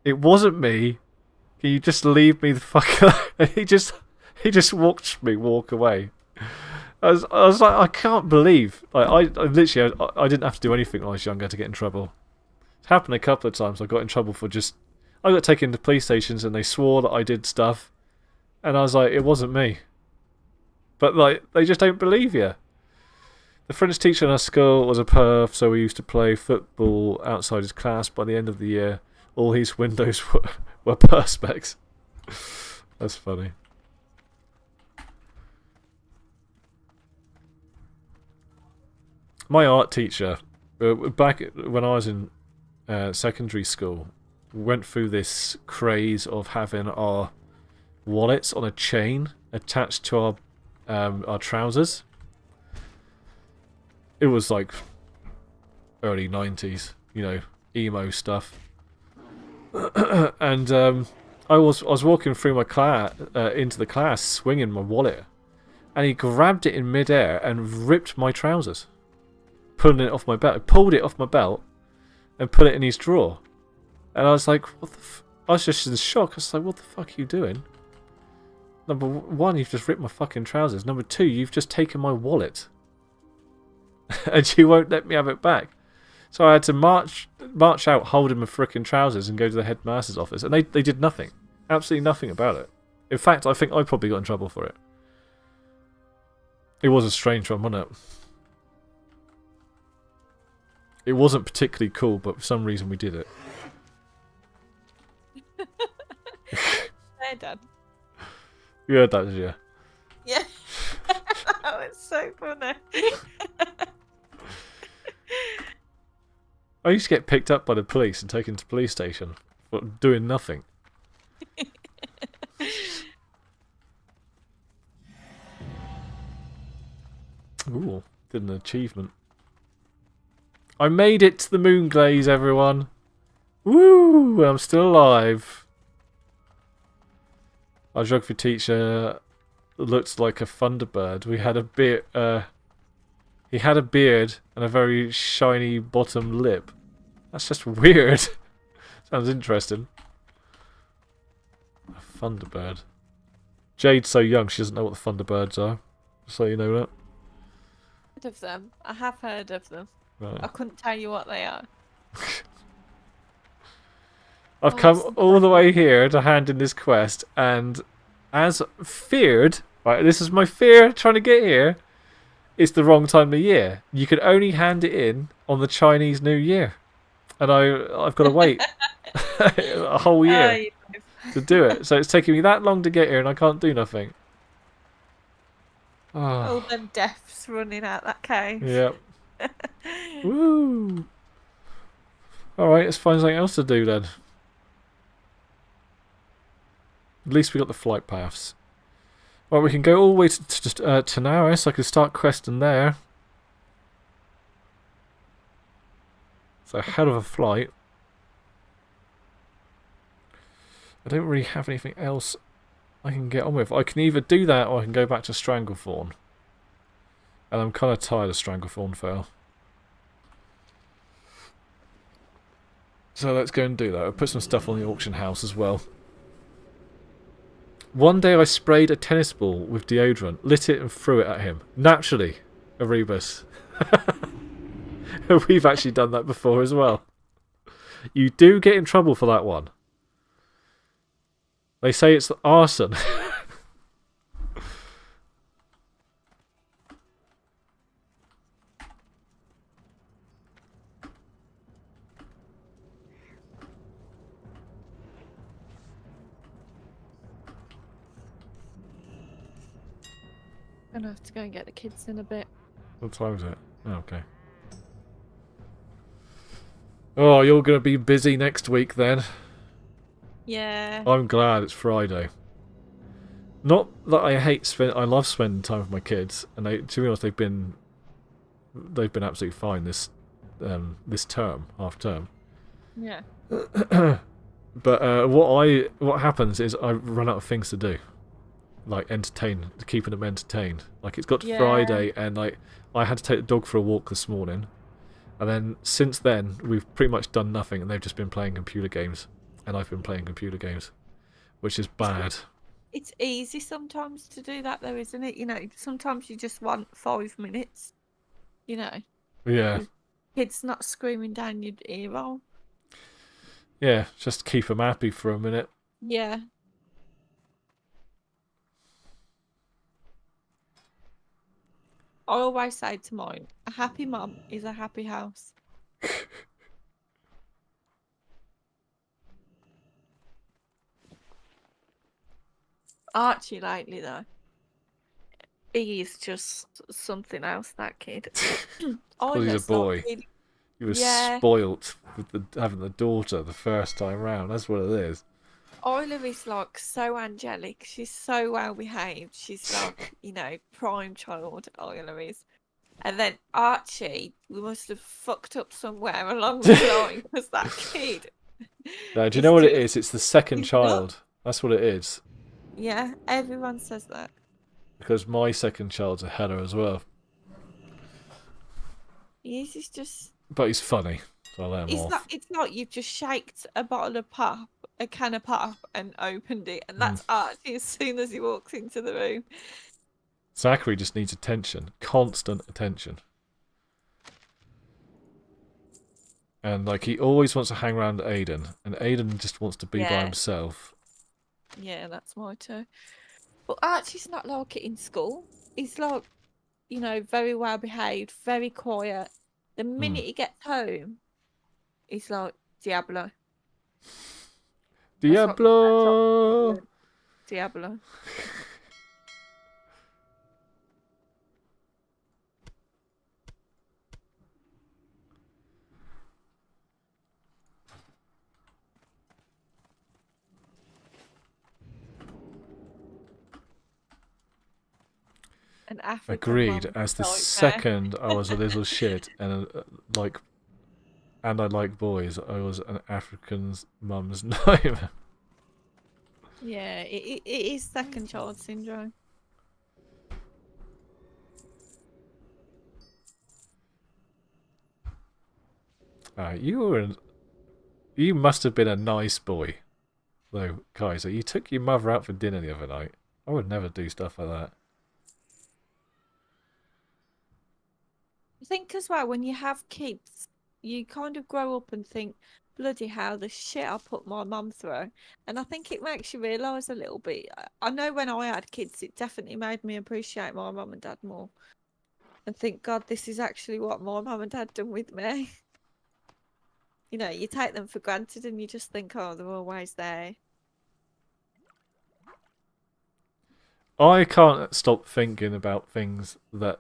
A: It wasn't me. Can you just leave me the fuck alone?" And he just watched me walk away. I was like, I can't believe. I literally, I didn't have to do anything when I was younger to get in trouble. It happened a couple of times. I got in trouble for just... I got taken to police stations and they swore that I did stuff, and I was like, it wasn't me. But like, they just don't believe you. The French teacher in our school was a perv, so we used to play football outside his class. By the end of the year, all his windows were perspex. That's funny. My art teacher, back when I was in secondary school, went through this craze of having our wallets on a chain attached to our trousers. It was like early 90s, you know, emo stuff. And I was walking through my class into the class, swinging my wallet, and he grabbed it in midair and ripped my trousers, pulling it off my belt. Pulled it off my belt and put it in his drawer. And I was like, what the I was just in shock. I was like, what the fuck are you doing? Number one, you've just ripped my fucking trousers. Number two, you've just taken my wallet. And you won't let me have it back. So I had to march out holding my frickin' trousers and go to the headmaster's office. And they did nothing. Absolutely nothing about it. In fact, I think I probably got in trouble for it. It was a strange one, wasn't it? It wasn't particularly cool, but for some reason we did it.
H: They're done.
A: You heard that, did you?
H: Yeah. That was so funny.
A: I used to get picked up by the police and taken to the police station for doing nothing. Ooh, did an achievement. I made it to the moon glaze, everyone. Woo! I'm still alive. Our geography teacher looked like a thunderbird. We had a bit. He had a beard and a very shiny bottom lip. That's just weird. Sounds interesting. A thunderbird. Jade's so young she doesn't know what the thunderbirds are. Just so you know that.
H: Heard of them. I have heard of them.
A: Right.
H: I couldn't tell you what they are.
A: I've come all the way here to hand in this quest, and as feared, right, this is my fear trying to get here, it's the wrong time of year. You can only hand it in on the Chinese New Year. And I've got to wait a whole year to do it. So it's taking me that long to get here and I can't do nothing. Oh.
H: All them deaths running out that cave.
A: Yep. Woo! Alright, let's find something else to do then. At least we got the flight paths. Well, we can go all the way to Tanaris. I can start questing there. It's a hell of a flight. I don't really have anything else I can get on with. I can either do that or I can go back to Stranglethorn. And I'm kind of tired of Stranglethorn Fail. So let's go and do that. I'll put some stuff on the auction house as well. One day I sprayed a tennis ball with deodorant, lit it and threw it at him. Naturally, Erebus. We've actually done that before as well. You do get in trouble for that one. They say it's arson.
H: I'm gonna have to go and get the kids in a bit.
A: What time is it? Oh, okay. Oh, you're going to be busy next week then.
H: Yeah.
A: I'm glad it's Friday. Not that I love spending time with my kids, and to be honest, they've been absolutely fine this term, half term.
H: Yeah.
A: But what happens is I run out of things to do, like keeping them entertained. Like it's got to Friday, and like I had to take the dog for a walk this morning, and then since then we've pretty much done nothing, and they've just been playing computer games, and I've been playing computer games, which is bad.
H: It's easy sometimes to do that though, isn't it? You know, sometimes you just want 5 minutes, you know.
A: Yeah.
H: Kids not screaming down your ear roll.
A: Yeah, just keep them happy for a minute.
H: Yeah. I always say to mine, a happy mum is a happy house. Archie lately, though, he is just something else, that kid.
A: Well, he's a boy. He was spoilt with having the daughter the first time round. That's what it is.
H: Isla is like so angelic. She's so well behaved. She's like, you know, prime child. Isla is. And then Archie, we must have fucked up somewhere along the line because that kid.
A: No, do you know what it is? It's the second child. That's what it is.
H: Yeah, everyone says that.
A: Because my second child's a Hallow as well.
H: He's just.
A: But he's funny, so I let him off.
H: It's like you've just shaked a bottle of pop, a can of pop, and opened it, and that's Archie as soon as he walks into the room.
A: Zachary just needs attention, constant attention. And like he always wants to hang around Aiden, and Aiden just wants to be by himself.
H: Yeah, that's my too. But Archie's not like it in school. He's like, you know, very well behaved, very quiet. The minute he gets home, he's like Diablo.
A: Diablo.
H: Diablo. An African
A: Agreed.
H: mum
A: As the
H: nightmare.
A: second I was a little shit and I like boys, I was an African's mum's nightmare.
H: Yeah, it is second child syndrome.
A: You must have been a nice boy, though, Kaiser. You took your mother out for dinner the other night. I would never do stuff like that.
H: I think as well, when you have kids, you kind of grow up and think, bloody hell, the shit I put my mum through. And I think it makes you realise a little bit. I know when I had kids, it definitely made me appreciate my mum and dad more. And think, God, this is actually what my mum and dad done with me. You know, you take them for granted and you just think, oh, they're always there.
A: I can't stop thinking about things that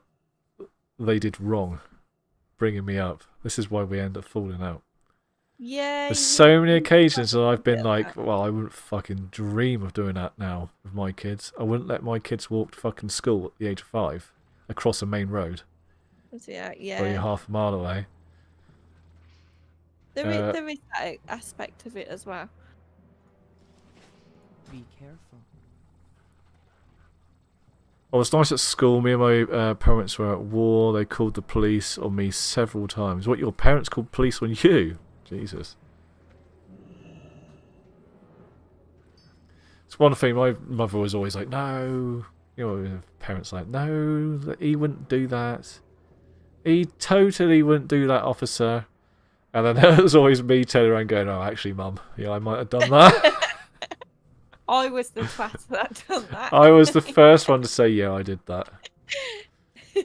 A: they did wrong, bringing me up. This is why we end up falling out.
H: Yeah.
A: There's so many occasions that I've been like, well, I wouldn't fucking dream of doing that now with my kids. I wouldn't let my kids walk to fucking school at the age of 5 across a main road.
H: Yeah.
A: Or you're half a mile away.
H: There is that aspect of it as well.
B: Be careful.
A: I was nice at school. Me and my parents were at war. They called the police on me several times. What, your parents called police on you? Jesus. It's one thing, my mother was always like, no. You know, parents like, no, he wouldn't do that. He totally wouldn't do that, officer. And then there was always me turning around going, oh, actually, Mum, yeah, I might have done that.
H: I was the twat that done that.
A: I was the first one to say, yeah, I did that.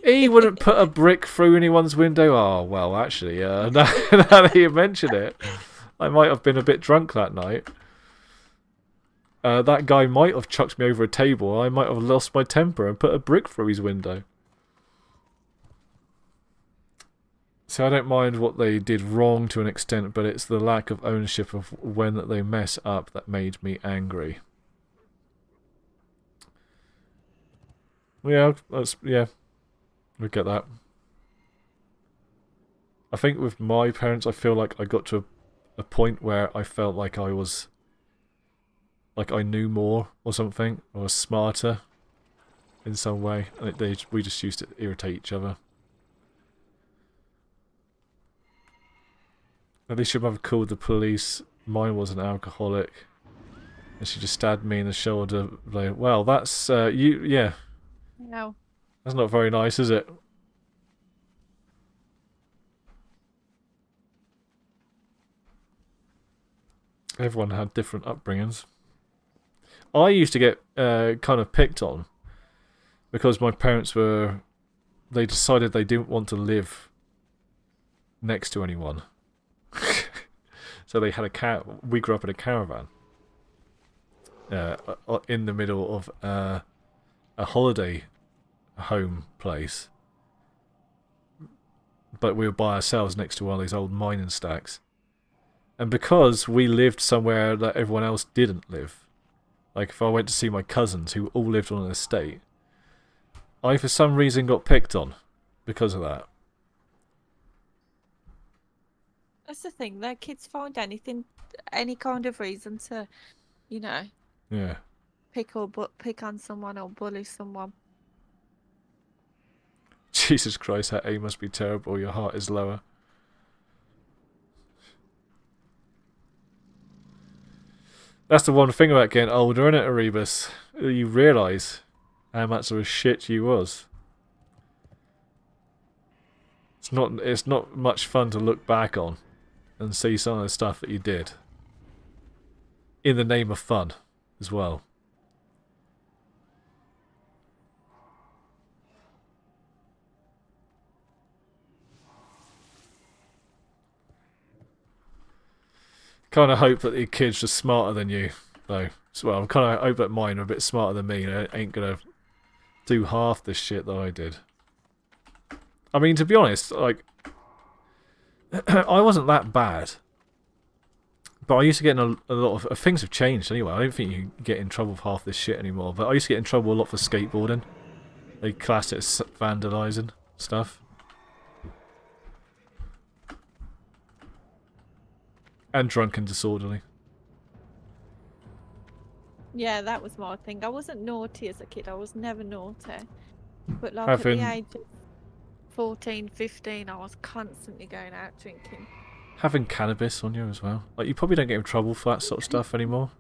A: He wouldn't put a brick through anyone's window. Oh, well, actually, now that you mention it, I might have been a bit drunk that night. That guy might have chucked me over a table. I might have lost my temper and put a brick through his window. So I don't mind what they did wrong to an extent, but it's the lack of ownership of when they mess up that made me angry. Yeah, we get that. I think with my parents, I feel like I got to a point where I felt like I was, like I knew more or something, or was smarter in some way, and we just used to irritate each other. At least your mother called the police. Mine was an alcoholic, and she just stabbed me in the shoulder. Like, well, that's yeah.
H: No.
A: That's not very nice, is it? Everyone had different upbringings. I used to get kind of picked on because my parents they decided they didn't want to live next to anyone. So they had we grew up in a caravan in the middle of a holiday home place. But we were by ourselves next to one of these old mining stacks. And because we lived somewhere that everyone else didn't live, like if I went to see my cousins who all lived on an estate, I for some reason got picked on because of that.
H: That's the thing. Their kids find any kind of reason to,
A: Yeah.
H: pick on someone or bully someone.
A: Jesus Christ, that aim must be terrible. Your heart is lower. That's the one thing about getting older, isn't it, Erebus? You realise how much of a shit you was. It's not much fun to look back on and see some of the stuff that you did. In the name of fun, as well. Kind of hope that the kids are smarter than you, though. Well, I'm kind of hope that mine are a bit smarter than me. And ain't gonna do half the shit that I did. I mean, to be honest, like I wasn't that bad, but I used to get in a lot of things have changed anyway. I don't think you get in trouble for half this shit anymore. But I used to get in trouble a lot for skateboarding. They classed it as vandalising stuff. And drunk and disorderly.
H: Yeah, that was my thing. I wasn't naughty as a kid. I was never naughty. But like at the age of 14, 15, I was constantly going out drinking.
A: Having cannabis on you as well. Like, you probably don't get in trouble for that sort of stuff anymore.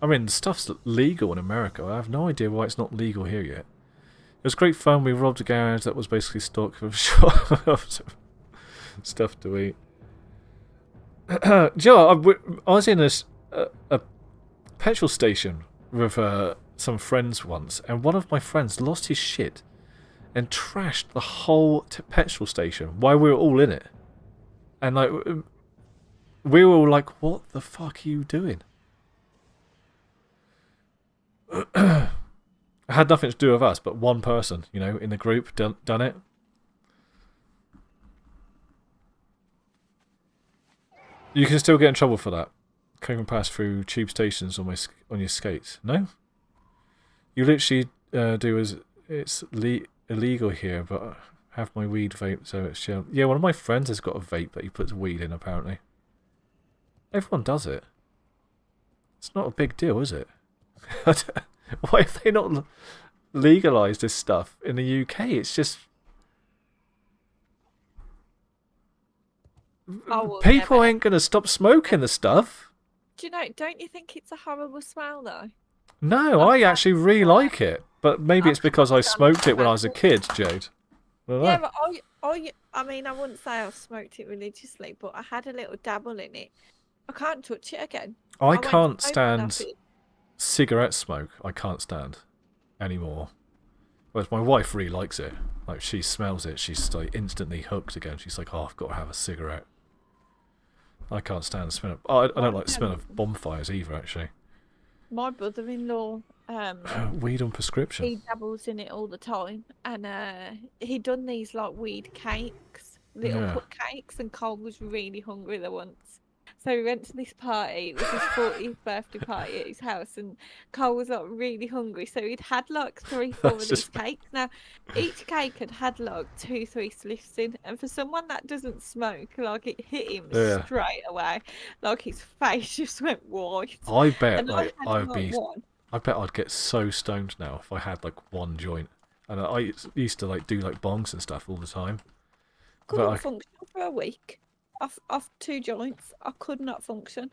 A: I mean, the stuff's legal in America. I have no idea why it's not legal here yet. It was great fun. We robbed a garage that was basically stocked with stuff to eat. Do you know, I was in a petrol station with some friends once, and one of my friends lost his shit and trashed the whole petrol station while we were all in it. And like, we were all like, "What the fuck are you doing?" It had nothing to do with us, but one person, in the group done it. You can still get in trouble for that. Can't even pass through tube stations on your skates. No? You literally do as it's illegal here, but I have my weed vape, so it's chill. Yeah, one of my friends has got a vape that he puts weed in, apparently. Everyone does it. It's not a big deal, is it? Why have they not legalised this stuff in the UK? It's just... people ain't going to stop smoking the stuff.
H: Do you know, don't you think it's a horrible smell, though?
A: No, I actually really like it. But maybe it's because I smoked it when I was a kid, Jade.
H: Yeah, but I mean, I wouldn't say I smoked it religiously, but I had a little dabble in it. I can't touch it again.
A: I can't stand cigarette smoke. I can't stand anymore. Whereas my wife really likes it. Like, she smells it, she's like instantly hooked again. She's like, "Oh, I've got to have a cigarette." I can't stand the smell of... I don't like the smell of bonfires either, actually.
H: My brother-in-law,
A: weed on prescription.
H: he dabbles in it all the time, and he done these like weed cakes, little cut cakes, and Cole was really hungry there once. So we went to this party. It was his 40th birthday party at his house, and Cole was like really hungry. So he'd had like 3-4 of these cakes. Now, each cake had like 2-3 sniffs in, and for someone that doesn't smoke, like it hit him straight away. Like his face just went white.
A: I bet I bet I'd get so stoned now if I had like one joint. And I used to like do like bongs and stuff all the time.
H: Couldn't function for a week. off 2 joints. I could not function.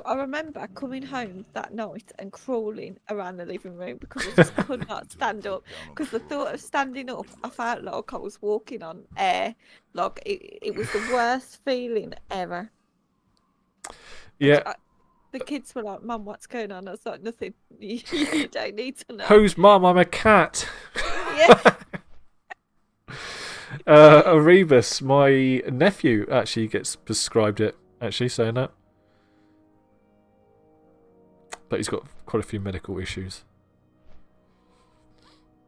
H: I remember coming home that night and crawling around the living room because I just could not stand up. Because the thought of standing up, I felt like I was walking on air. Like it was the worst feeling ever.
A: Yeah.
H: The kids were like, "Mum, what's going on?" I was like, "Nothing. You don't need to know."
A: Who's mum? I'm a cat.
H: Yeah.
A: Erebus, my nephew, actually gets prescribed it, actually, saying that. But he's got quite a few medical issues.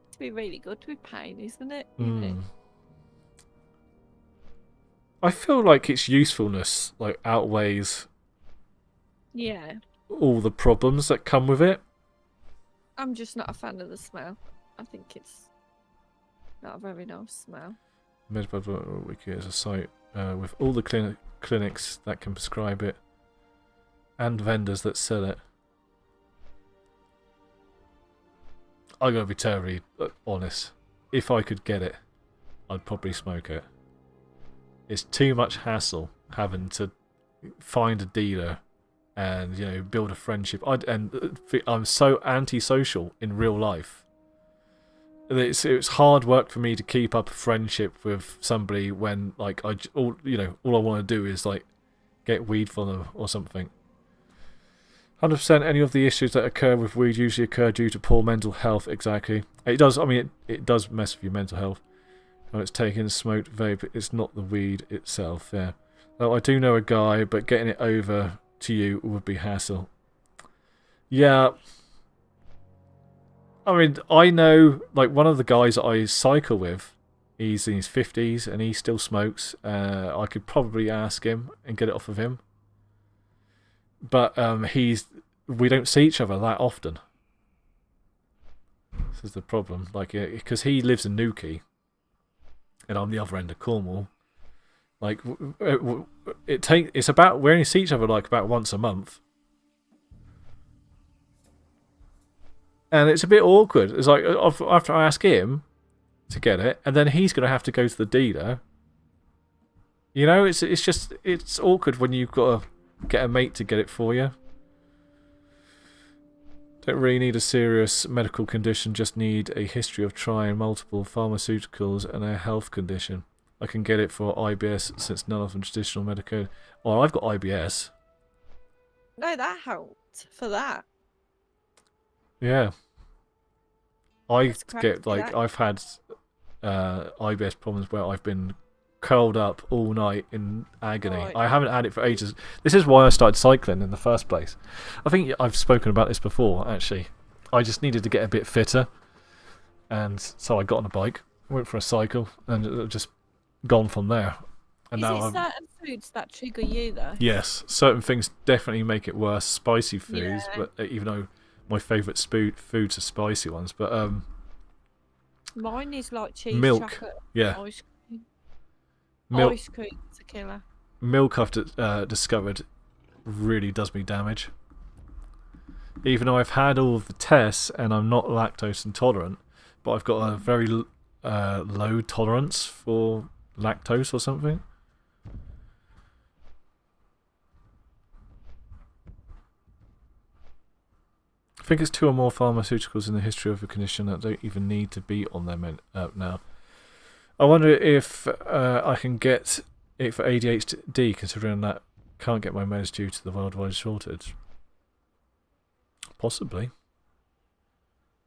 H: It's be really good with pain, isn't it?
A: I feel like its usefulness outweighs all the problems that come with it.
H: I'm just not a fan of the smell. I think it's not a very nice smell.
A: MedBud Wiki is a site with all the clinics that can prescribe it and vendors that sell it. I gotta be terribly honest. If I could get it, I'd probably smoke it. It's too much hassle having to find a dealer and build a friendship. I'm so antisocial in real life. It's hard work for me to keep up a friendship with somebody when all I want to do is get weed from them or something. 100% any of the issues that occur with weed usually occur due to poor mental health. Exactly. It does. I mean, it does mess with your mental health. When it's taken, smoked, vape, it's not the weed itself. Yeah. Well, I do know a guy, but getting it over to you would be hassle. Yeah. I mean, I know, one of the guys that I cycle with, he's in his 50s and he still smokes. I could probably ask him and get it off of him. But we don't see each other that often. This is the problem. Because he lives in Newquay and I'm the other end of Cornwall. It's about, we only see each other about once a month. And it's a bit awkward. It's after I ask him to get it, and then he's going to have to go to the dealer. It's awkward when you've got to get a mate to get it for you. Don't really need a serious medical condition, just need a history of trying multiple pharmaceuticals and a health condition. I can get it for IBS since none of them traditional medical. Oh, I've got IBS.
H: No, that helped for that.
A: Yeah. I've had IBS problems where I've been curled up all night in agony.
H: Right.
A: I haven't had it for ages. This is why I started cycling in the first place. I think I've spoken about this before, actually. I just needed to get a bit fitter. And so I got on a bike, went for a cycle, and just gone from there. And
H: Is
A: now
H: it certain foods that trigger you, though?
A: Yes, certain things definitely make it worse. Spicy foods,
H: Yeah.
A: but even though my favourite foods are spicy ones, but
H: Mine is cheese,
A: milk,
H: chocolate,
A: yeah,
H: ice cream.
A: milk.
H: Ice cream's a killer.
A: Milk I've discovered really does me damage. Even though I've had all of the tests and I'm not lactose intolerant, but I've got a very low tolerance for lactose or something. I think it's 2 or more pharmaceuticals in the history of a condition that don't even need to be on them now. I wonder if I can get it for ADHD, considering that can't get my meds due to the worldwide shortage. Possibly.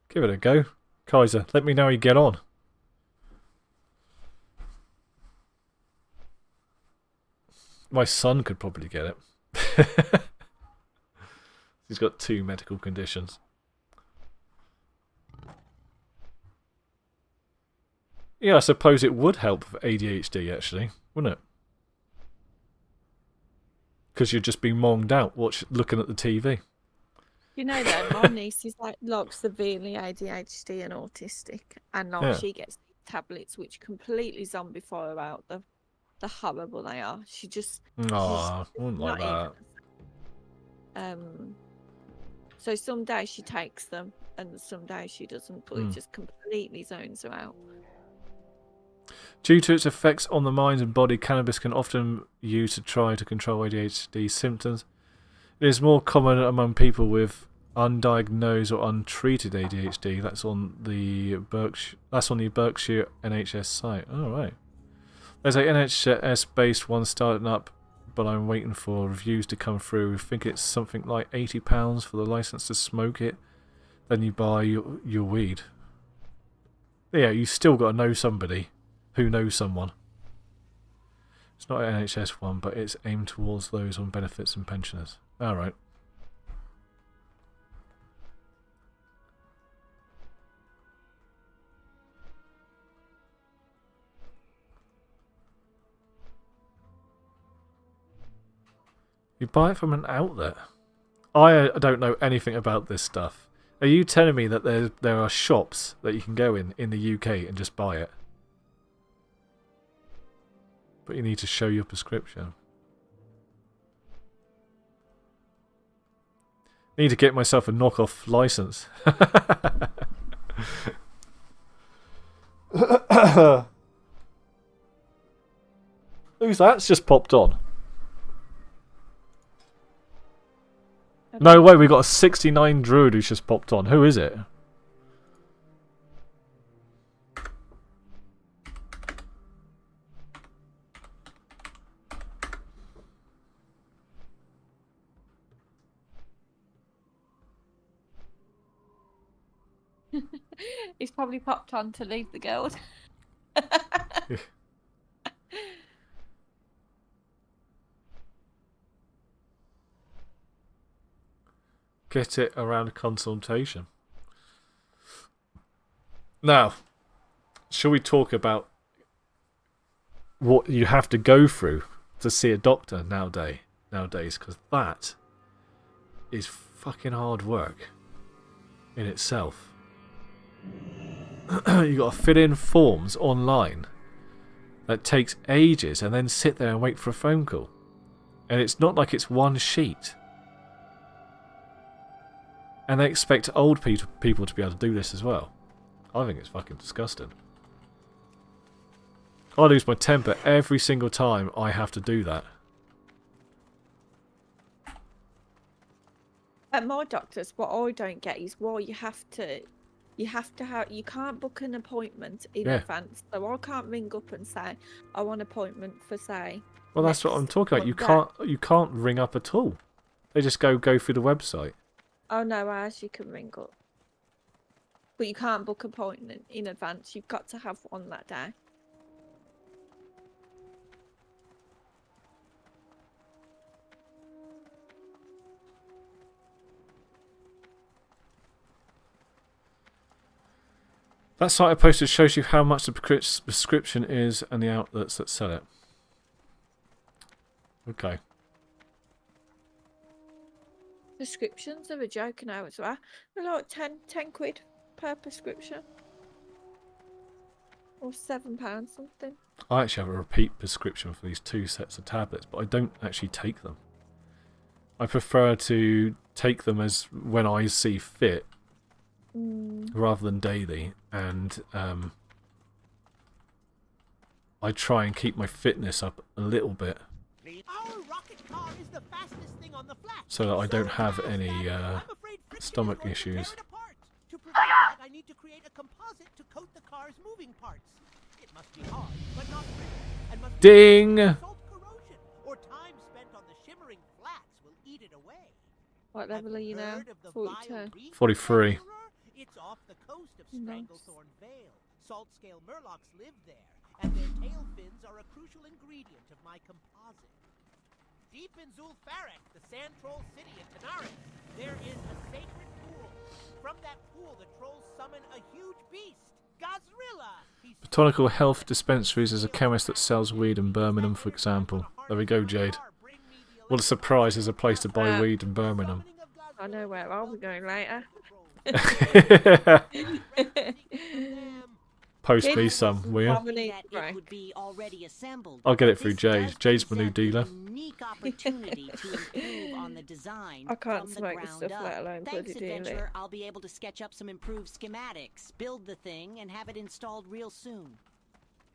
A: Give it a go. Kaiser, let me know how you get on. My son could probably get it. He's got 2 medical conditions. Yeah, I suppose it would help with ADHD, actually, wouldn't it? Because you're just being monged out looking at the TV.
H: You know that my niece is severely ADHD and autistic, and she gets tablets which completely zombify her out the horrible they are. She just
A: I wouldn't like that.
H: So some days she takes them and some days she doesn't, but it just completely zones her out.
A: Due to its effects on the mind and body, cannabis can often be used to try to control ADHD symptoms. It is more common among people with undiagnosed or untreated ADHD. That's on the Berkshire NHS site. Oh, right. There's a NHS-based one starting up, but I'm waiting for reviews to come through. I think it's something like £80 for the license to smoke it. Then you buy your weed. Yeah, you still got to know somebody who knows someone. It's not an NHS one, but it's aimed towards those on benefits and pensioners. Alright. You buy it from an outlet. I don't know anything about this stuff. Are you telling me that there are shops that you can go in the UK and just buy it? But you need to show your prescription. I need to get myself a knockoff license. Who's that's just popped on? No way, we got a 69 druid who's just popped on. Who is it?
H: He's probably popped on to leave the guild.
A: Get it around a consultation. Now, shall we talk about what you have to go through to see a doctor nowadays? Because that is fucking hard work in itself. You got to fill in forms online that takes ages and then sit there and wait for a phone call. And it's not like it's one sheet. And they expect old people to be able to do this as well. I think it's fucking disgusting. I lose my temper every single time I have to do that.
H: At my doctor's, what I don't get is why you can't book an appointment in advance. So I can't ring up and say I want an appointment for, say.
A: Well, that's what I'm talking about. You can't ring up at all. They just go through the website.
H: Oh no, ours you can ring up. But you can't book an appointment in advance. You've got to have one that day.
A: That site I posted shows you how much the prescription is and the outlets that sell it. Okay.
H: Prescriptions are a joke now as well. They're like 10 quid per prescription. Or £7 something.
A: I actually have a repeat prescription for these 2 sets of tablets, but I don't actually take them. I prefer to take them as when I see fit, rather than daily, and I try and keep my fitness up a little bit.
E: Our rocket car is the fastest thing on the flat.
A: So that I don't have any stomach issues.
E: To prevent that, I need to create a composite to coat the car's moving parts. It must be hard, but not brittle, and must
A: Ding!
E: salt corrosion, or time spent on the shimmering flats will eat it away.
H: What level are you now? 42.
A: 43.
E: It's off the coast of Stranglethorn Vale. Salt-scale murlocs live there, and their tail fins are a crucial ingredient of my composite. Deep in Zul'Farrak, the sand troll city of Tanaris, there is a sacred pool. From that pool, the trolls summon a huge beast, Gazrilla.
A: Botanical Health Dispensaries is a chemist that sells weed in Birmingham, for example. There we go, Jade. What a surprise, there's a place to buy weed in Birmingham.
H: I know where I'll be going later.
A: Post me some, will you?
B: It would be already assembled.
A: I'll get it through
B: This
A: Jade.
B: does
A: Jade's my new
B: present
A: dealer.
B: a unique opportunity to improve on the design
H: I can't
B: from the
H: smoke the
B: ground
H: stuff,
B: up.
H: let alone
B: Thanks,
H: bloody deal it.
B: adventurer, I'll be able to sketch up some improved schematics, build the thing, and have it installed real soon.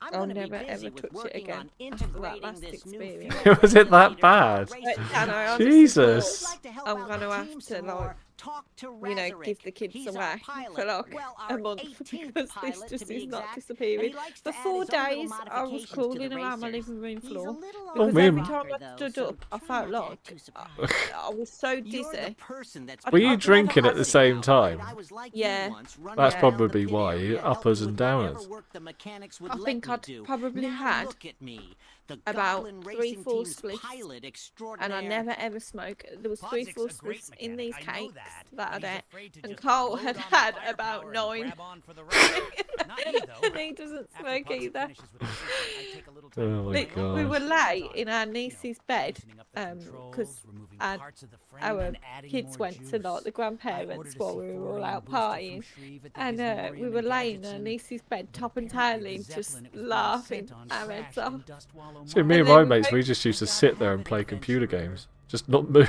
B: I'm
H: I'll
B: gonna
H: never
B: be busy
H: ever
B: with
H: touch it
B: working
H: again
B: on
H: after that
B: integrating
H: last
B: this new
H: experience.
B: fuel
A: Was it that
B: regulator
A: bad?
B: into
H: But
B: racing
H: can I
B: cars.
H: honestly
A: Jesus.
B: I'd like to help
H: I'm
B: out
H: gonna
B: the
H: have
B: team
H: to,
B: some
H: like,
B: more. Talk to Razorek.
H: give the kids
B: He's our
H: away for
B: pilot.
H: like
B: Well,
H: a
B: our
H: month
B: 18th
H: because this
B: pilot, to
H: just
B: be
H: is not
B: exact. And
H: disappearing.
B: he likes
H: For
B: to add
H: 4
B: his own little
H: days, I was
B: modifications to
H: crawling
B: the
H: around my
B: racers.
H: living room
B: He's a
H: floor
B: little
A: Oh,
H: because
A: man.
H: every
B: rocker,
H: time I
B: though,
H: stood
B: so
H: up, I
B: try
H: felt
B: not to
H: like
B: act too surprised.
H: I was so
B: You're the
H: dizzy.
B: person that's
A: Were you
H: I've never
A: drinking
H: had
A: at the
H: it.
A: same time?
B: I was like
H: Yeah.
B: you once, running
A: That's
B: around the
A: probably
B: pit
A: why,
B: area,
A: uppers
B: helping
A: and
B: with whatever
A: downers.
B: work the mechanics would
H: I
B: let
H: think
B: me
H: I'd
B: do.
H: probably
B: Now
H: had
B: look at me, the
H: about
B: Goblin
H: 3,
B: Racing
H: 4
B: Team's
H: spliffs,
B: pilot
H: and
B: extraordinaire.
H: I never ever smoke. There was 3, 4
E: Podsick's a great
H: spliffs in these
E: mechanic, I know
H: cakes
E: that,
H: that
E: but
H: I
E: he's
H: ate,
E: afraid to
H: and
E: just
H: Carl
E: load
H: had
E: on the
H: had
E: firepower
H: about
E: and
H: 9.
E: grab on for the ride. Not me, though.
H: And he doesn't
E: After
H: smoke
E: Podsick
H: either.
E: finishes with the system, I take a little time
A: Oh
E: to
A: my
E: put
H: Like,
E: my own
H: we
A: God.
H: were
E: restrictions
H: late
E: on
H: in
E: it.
H: our niece's bed
E: Loosening up the controls,
H: because
E: removing
H: our
E: parts of the frame, and adding
H: kids
E: more
H: went to like
E: juice.
H: the
E: I
H: grandparents
E: ordered a
H: while we were all
E: C4
H: out
E: booster from
H: partying,
E: Shreve at the
H: and we
E: Gizmorium
H: were
E: in
H: laying in our
E: Gadgetson,
H: niece's bed,
E: but
H: top and
E: apparently the
H: tailing, just
E: Zeppelin it was being
H: laughing
E: sent on
H: our heads
E: crashed
H: off.
E: in Dust Wallow
A: See, me
H: And
A: and
H: then
A: my
H: we
A: mates,
H: woke
A: we just used to
E: Gotta
A: sit there
E: have
A: and
E: an
A: play computer
E: adventurer.
A: games. Just not move.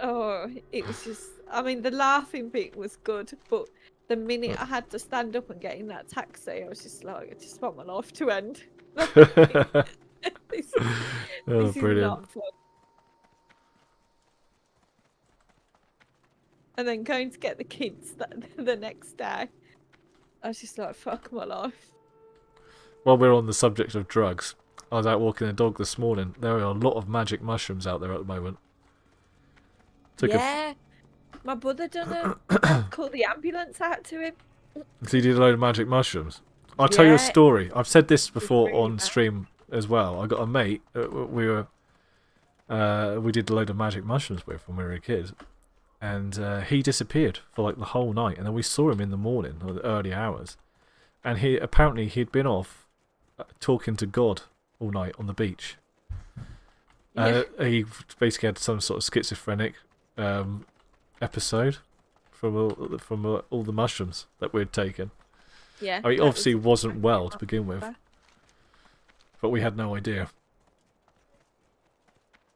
H: Oh, it was just, I mean, the laughing bit was good, but the minute I had to stand up and get in that taxi, I was just like, I just want my life to end. This,
A: Oh,
H: this is
A: brilliant.
H: not fun. And then going to get the kids the next day, I was just like, fuck my life.
A: While we're on the subject of drugs, I was out walking the dog this morning. There are a lot of magic mushrooms out there at the moment.
H: Yeah, my brother done a called the ambulance out to him.
A: So you did a load of magic mushrooms. I'll tell you a
H: Yeah.
A: story. I've said this before
H: really
A: on
H: bad.
A: stream as well. I got a mate. We did a load of magic mushrooms with when we were a kid, and he disappeared for like the whole night. And then we saw him in the morning or the early hours, and he'd been off talking to God all night on the beach. He basically had some sort of schizophrenic episode from all the mushrooms that we'd taken.
H: Yeah.
A: I mean,
H: that
A: obviously
H: was
A: wasn't well to
H: exactly
A: begin
H: what
A: with,
H: happened.
A: but we had no idea.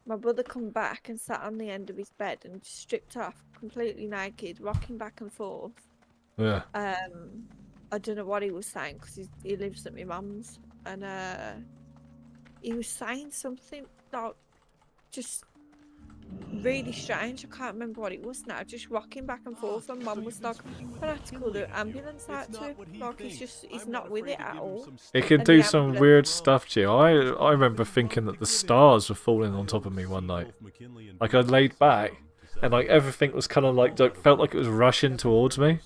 H: My brother come back and sat on the end of his bed and stripped off, completely naked, rocking back and forth.
A: Yeah.
H: I don't know what he was saying because he lives at my mum's, and he was saying something like just really strange. I can't remember what it was now. Just rocking back and forth, and mum was like, "I have to call the ambulance out to him." Like he's not with it at all.
A: It can
H: And
A: do
H: the
A: some
H: ambulance-
A: weird stuff to you. I remember thinking that the stars were falling on top of me one night. Like I laid back, and like everything was kind of like felt like it was rushing towards me.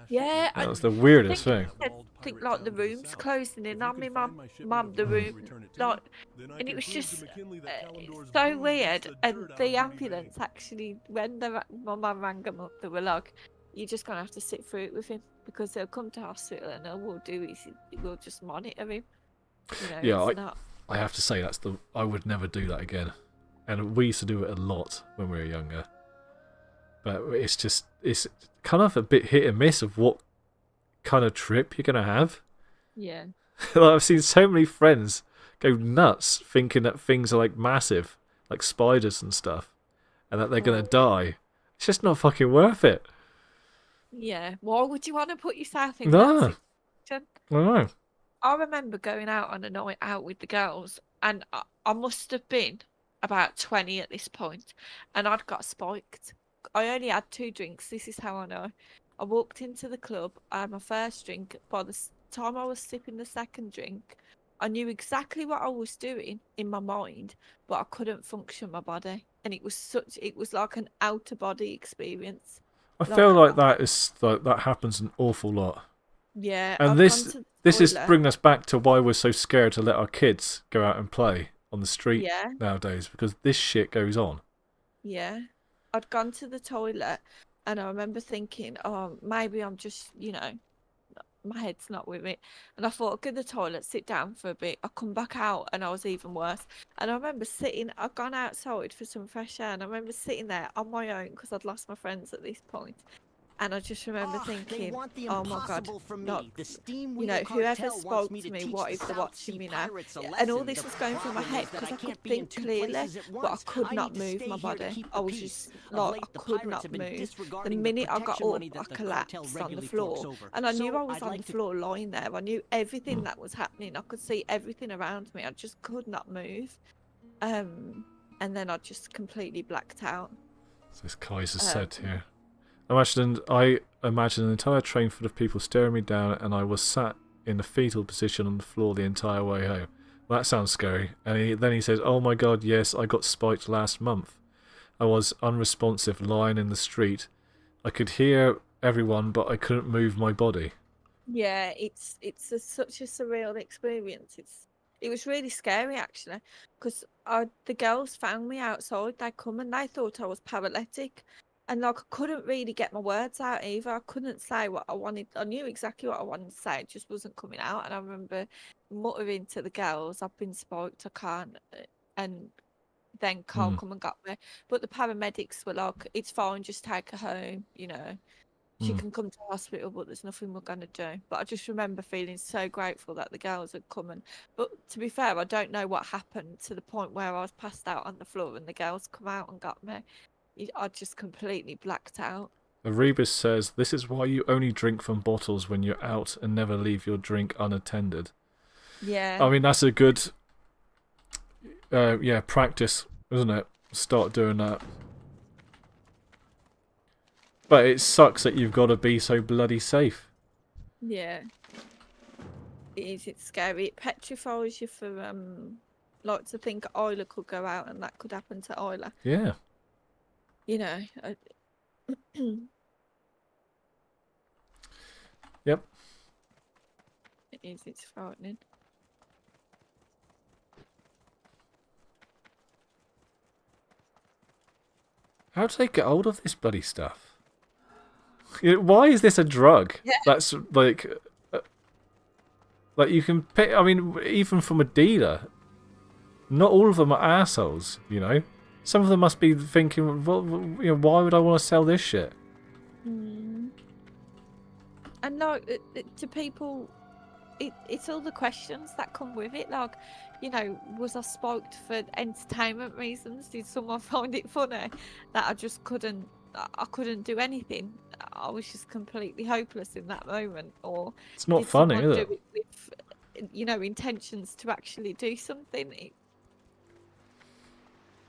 H: Yeah,
A: That was the weirdest thing.
H: I think like the room's closing in on me, mum, the room, like, and it was just so weird. And the ambulance actually, when my mum rang them up, they were like, "You're just gonna have to sit through it with him because they'll come to hospital and all we'll do is we'll just monitor him." You know,
A: Yeah,
H: it's not.
A: I have to say I would never do that again. And we used to do it a lot when we were younger. But it's kind of a bit hit and miss of what kind of trip you're gonna have.
H: Yeah.
A: Like, I've seen so many friends go nuts thinking that things are like massive, like spiders and stuff, and that they're gonna die. It's just not fucking worth it.
H: Yeah. Why would you want to put yourself in
A: No.
H: that situation?
A: No.
H: I remember going out on a night out with the girls, and I must have been about 20 at this point, and I'd got spiked. I only had 2 drinks. This is how I know. I walked into the club. I had my first drink. By the time I was sipping the second drink, I knew exactly what I was doing in my mind, but I couldn't function my body, and it was like an outer body experience.
A: I feel like that happens an awful lot.
H: Yeah.
A: And
H: I've
A: this
H: gone to the
A: is
H: toilet.
A: bringing us back to why we're so scared to let our kids go out and play on the street
H: Yeah.
A: nowadays, because this shit goes on.
H: Yeah. I'd gone to the toilet and I remember thinking, oh, maybe I'm just, my head's not with it. And I thought, I'll go to the toilet, sit down for a bit. I come back out and I was even worse. And I remember I'd gone outside for some fresh air, and I remember sitting there on my own because I'd lost my friends at this point. And I just remember
B: They
H: thinking,
B: want the
H: oh my god,
B: impossible from
H: not,
B: me. The steam
H: you
B: wheel
H: know, whoever
B: cartel wants
H: spoke
B: me
H: to
B: to
H: me,
B: teach
H: what
B: the
H: if they're
B: South
H: watching
B: Sea
H: me now?
B: pirates a
H: And all
B: lesson.
H: this
B: The
H: was going through my
B: problem
H: head
B: is that
H: because I could
B: can't be in
H: think
B: two
H: clearly,
B: places at
H: but I
B: once.
H: could
B: I
H: not
B: need to
H: move
B: stay
H: my
B: here to
H: body.
B: keep
H: I
B: the
H: was
B: peace.
H: just
B: Of
H: like,
B: late,
H: I
B: the
H: could
B: pirates
H: not
B: have been
H: move. The
B: disregarding
H: minute I got
B: protection money
H: up, I
B: that the cartel
H: collapsed on the
B: regularly forks
H: floor,
B: over.
H: and I knew
B: So
H: I was
B: I'd
H: on
B: like
H: the
B: to
H: floor lying there. I knew everything that was happening. I could see everything around me. I just could not move. And then I just completely blacked out.
A: So this Kaiser said here. I imagined an entire train full of people staring me down, and I was sat in a fetal position on the floor the entire way home. Well, that sounds scary. And then he says, "Oh my god, yes, I got spiked last month. I was unresponsive, lying in the street. I could hear everyone, but I couldn't move my body."
H: Yeah, such a surreal experience. It was really scary actually, because the girls found me outside. They come and they thought I was paralytic, and like I couldn't really get my words out either. I couldn't say what I wanted. I knew exactly what I wanted to say, it just wasn't coming out. And I remember muttering to the girls, "I've been spiked, I can't." And then Carl
A: Mm.
H: come and got me, but the paramedics were like, "It's fine, just take her home, you know. She can come to hospital, but there's nothing we're going to do." But I just remember feeling so grateful that the girls had come. But to be fair, I don't know what happened to the point where I was passed out on the floor and the girls come out and got me. I just completely blacked out.
A: Erebus says, "This is why you only drink from bottles when you're out and never leave your drink unattended."
H: Yeah.
A: I mean, that's a good practice, isn't it? Start doing that. But it sucks that you've got to be so bloody safe.
H: Yeah. It is. It's scary. It petrifies you for like to think Isla could go out and that could happen to Isla.
A: Yeah.
H: You know.
A: Yep.
H: It is. It's frightening.
A: How do they get hold of this bloody stuff? Why is this a drug?
H: Yeah.
A: That's like you can pick. I mean, even from a dealer, not all of them are assholes. You know, some of them must be thinking, well, you know, why would I want to sell this shit?
H: And like to people, it's all the questions that come with it. Like, you know, was I spiked for entertainment reasons? Did someone find it funny that I just couldn't? I couldn't do anything. I was just completely hopeless in that moment. Or
A: It's not
H: did
A: funny,
H: someone
A: is
H: do
A: it?
H: it with, you know, intentions to actually do something?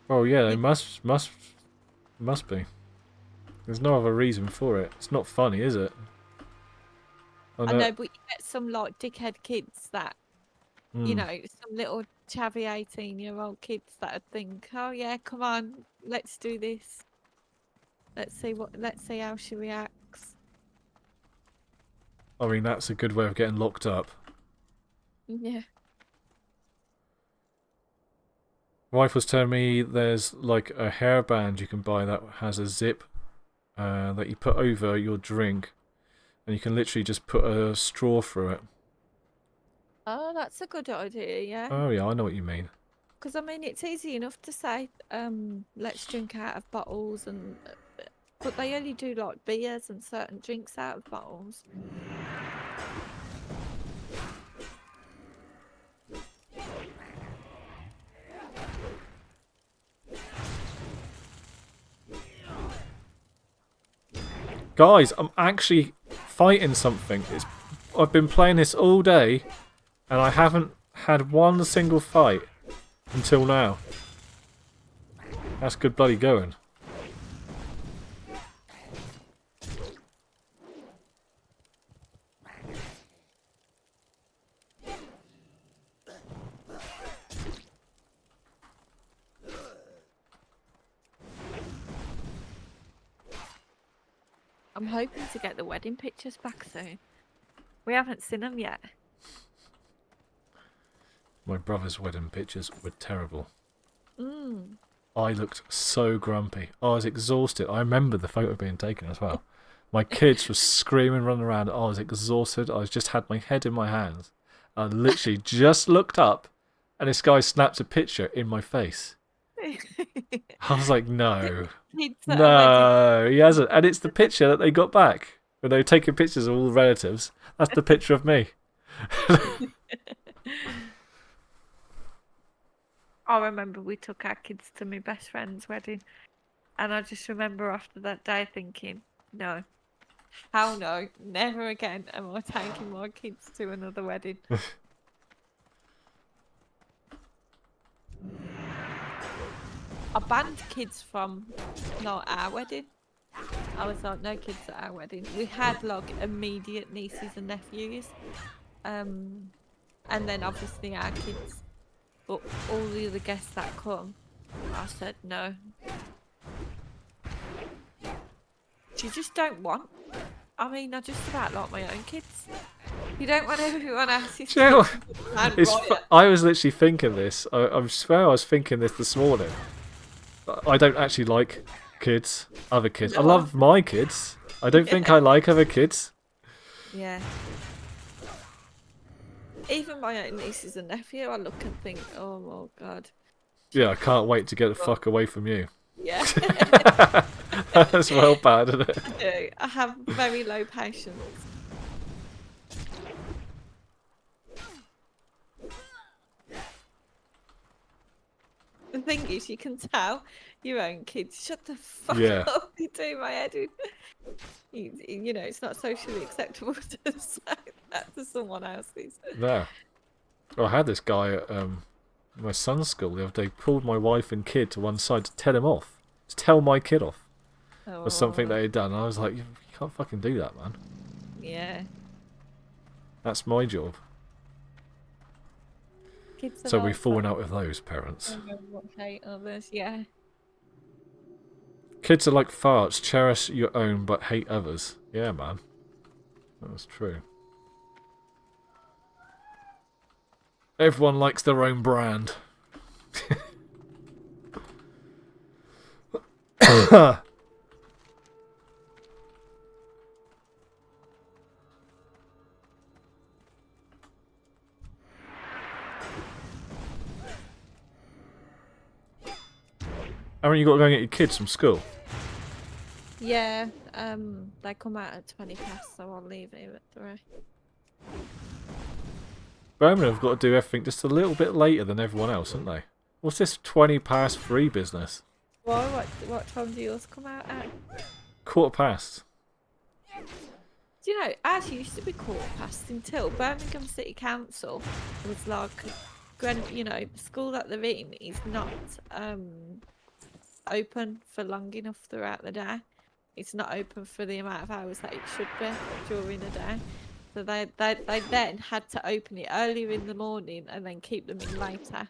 A: Oh yeah, they must be. There's no other reason for it. It's not funny, is it?
H: I know, but you get some like dickhead kids that, you know, some little chavvy 18-year-old kids that would think, "Oh yeah, come on, let's do this. Let's see how she reacts."
A: I mean, that's a good way of getting locked up.
H: Yeah.
A: Wife was telling me there's like a hairband you can buy that has a zip that you put over your drink, and you can literally just put a straw through it.
H: Oh, that's a good idea, yeah.
A: Oh yeah, I know what you mean.
H: Because I mean, it's easy enough to say, let's drink out of bottles, but they only do like beers and certain drinks out of bottles.
A: Guys, I'm actually fighting something. I've been playing this all day, and I haven't had one single fight until now. That's good bloody going.
H: I'm hoping to get the wedding pictures back soon. We haven't seen them yet.
A: My brother's wedding pictures were terrible.
H: Mm.
A: I looked so grumpy. I was exhausted. I remember the photo being taken as well. My kids were screaming, running around. I was exhausted. I just had my head in my hands. I literally just looked up, and this guy snapped a picture in my face. I was like, no.
H: Kids at a wedding.
A: No, he hasn't. And it's the picture that they got back. When they were taking pictures of all the relatives. That's the picture of me.
H: I remember we took our kids to my best friend's wedding, and I just remember after that day thinking, no, hell no, never again am I taking my kids to another wedding. I banned kids from not our wedding. I was like, no kids at our wedding. We had like immediate nieces and nephews, and then obviously our kids. But all the other guests that come, I said no. You just don't want. I mean, I just about like my own kids. You don't want everyone else's.
A: Do you know
H: kids.
A: what? I was literally thinking this. I swear I was thinking this morning. I don't actually like kids, other kids. I love my kids. I don't think I like other kids.
H: Yeah. Even my own nieces and nephew, I look and think, oh my god.
A: Yeah, I can't wait to get the fuck away from you.
H: Yeah.
A: That's well bad, isn't it?
H: I do. I have very low patience. The thing is, you can tell your own kids. Shut the fuck up! You do my head in. You know, it's not socially acceptable to say that to someone else's.
A: No. I had this guy at my son's school the other day. Pulled my wife and kid to one side to tell him off. To tell my kid off. For something they had done. I was like, you can't fucking do that, man.
H: Yeah.
A: That's my job.
H: Kids are
A: So we've
H: like
A: fallen out with those parents.
H: what hate others, yeah.
A: Kids are like farts. Cherish your own but hate others. Yeah, man. That was true. Everyone likes their own brand. Haven't you got to go and get your kids from school?
H: Yeah, they come out at 20 past, so I'll leave it at 3.
A: Birmingham have got to do everything just a little bit later than everyone else, haven't they? What's this 20 past 3 business?
H: Why? What time do yours come out at?
A: Quarter past.
H: Do you know, it actually used to be quarter past until Birmingham City Council was like, you know, the school that they're in is not open for long enough throughout the day. It's not open for the amount of hours that it should be during the day. So they then had to open it earlier in the morning and then keep them in later.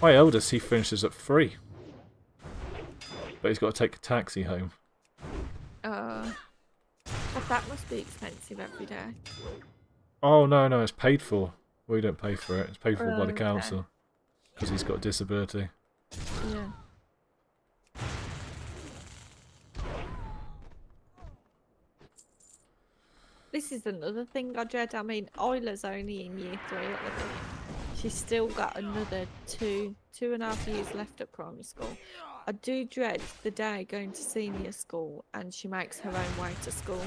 A: My eldest, he finishes at 3. But he's got to take a taxi home.
H: But that must be expensive every day.
A: Oh, no, it's paid for. We don't pay for it. It's paid for by the
H: Okay.
A: council. Because he's got a disability.
H: Yeah. This is another thing I dread. I mean, Isla's only in year 3 at the minute. She's still got another 2.5 years left at primary school. I do dread the day going to senior school and she makes her own way to school.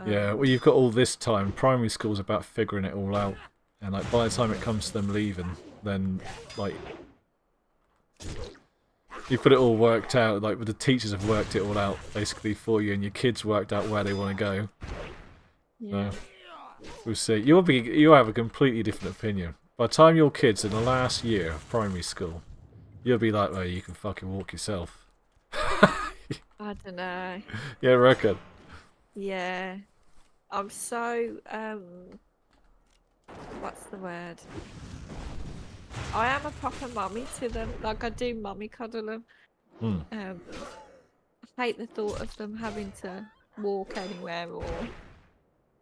A: Yeah, well, you've got all this time. Primary school's about figuring it all out. And, like, by the time it comes to them leaving, then, like, you put it all worked out. Like, the teachers have worked it all out, basically, for you, and your kids worked out where they want to go.
H: Yeah.
A: So, we'll see. You'll have a completely different opinion. By the time your kid's in the last year of primary school, you'll be like, well, you can fucking walk yourself.
H: I don't know.
A: Yeah, I reckon.
H: Yeah. I'm so, what's the word? I am a proper mummy to them. Like, I do mummy cuddle them. I hate the thought of them having to walk anywhere or...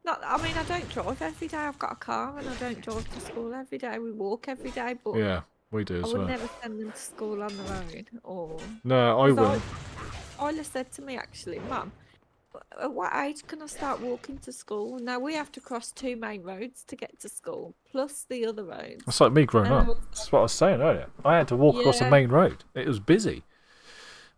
H: Not, I mean, I don't drive every day. I've got a car and I don't drive to school every day. We walk every day, but
A: Yeah, we do
H: I
A: as
H: would
A: well.
H: never send them to school on their own. Or
A: No, I
H: 'cause
A: wouldn't.
H: Isla said to me, actually, Mum, At what age can I start walking to school? Now we have to cross 2 main roads to get to school, plus the other roads.
A: It's like me growing
H: And I
A: up.
H: was
A: That's what I was saying earlier. I had to walk across the
H: Yeah.
A: main road. It was busy.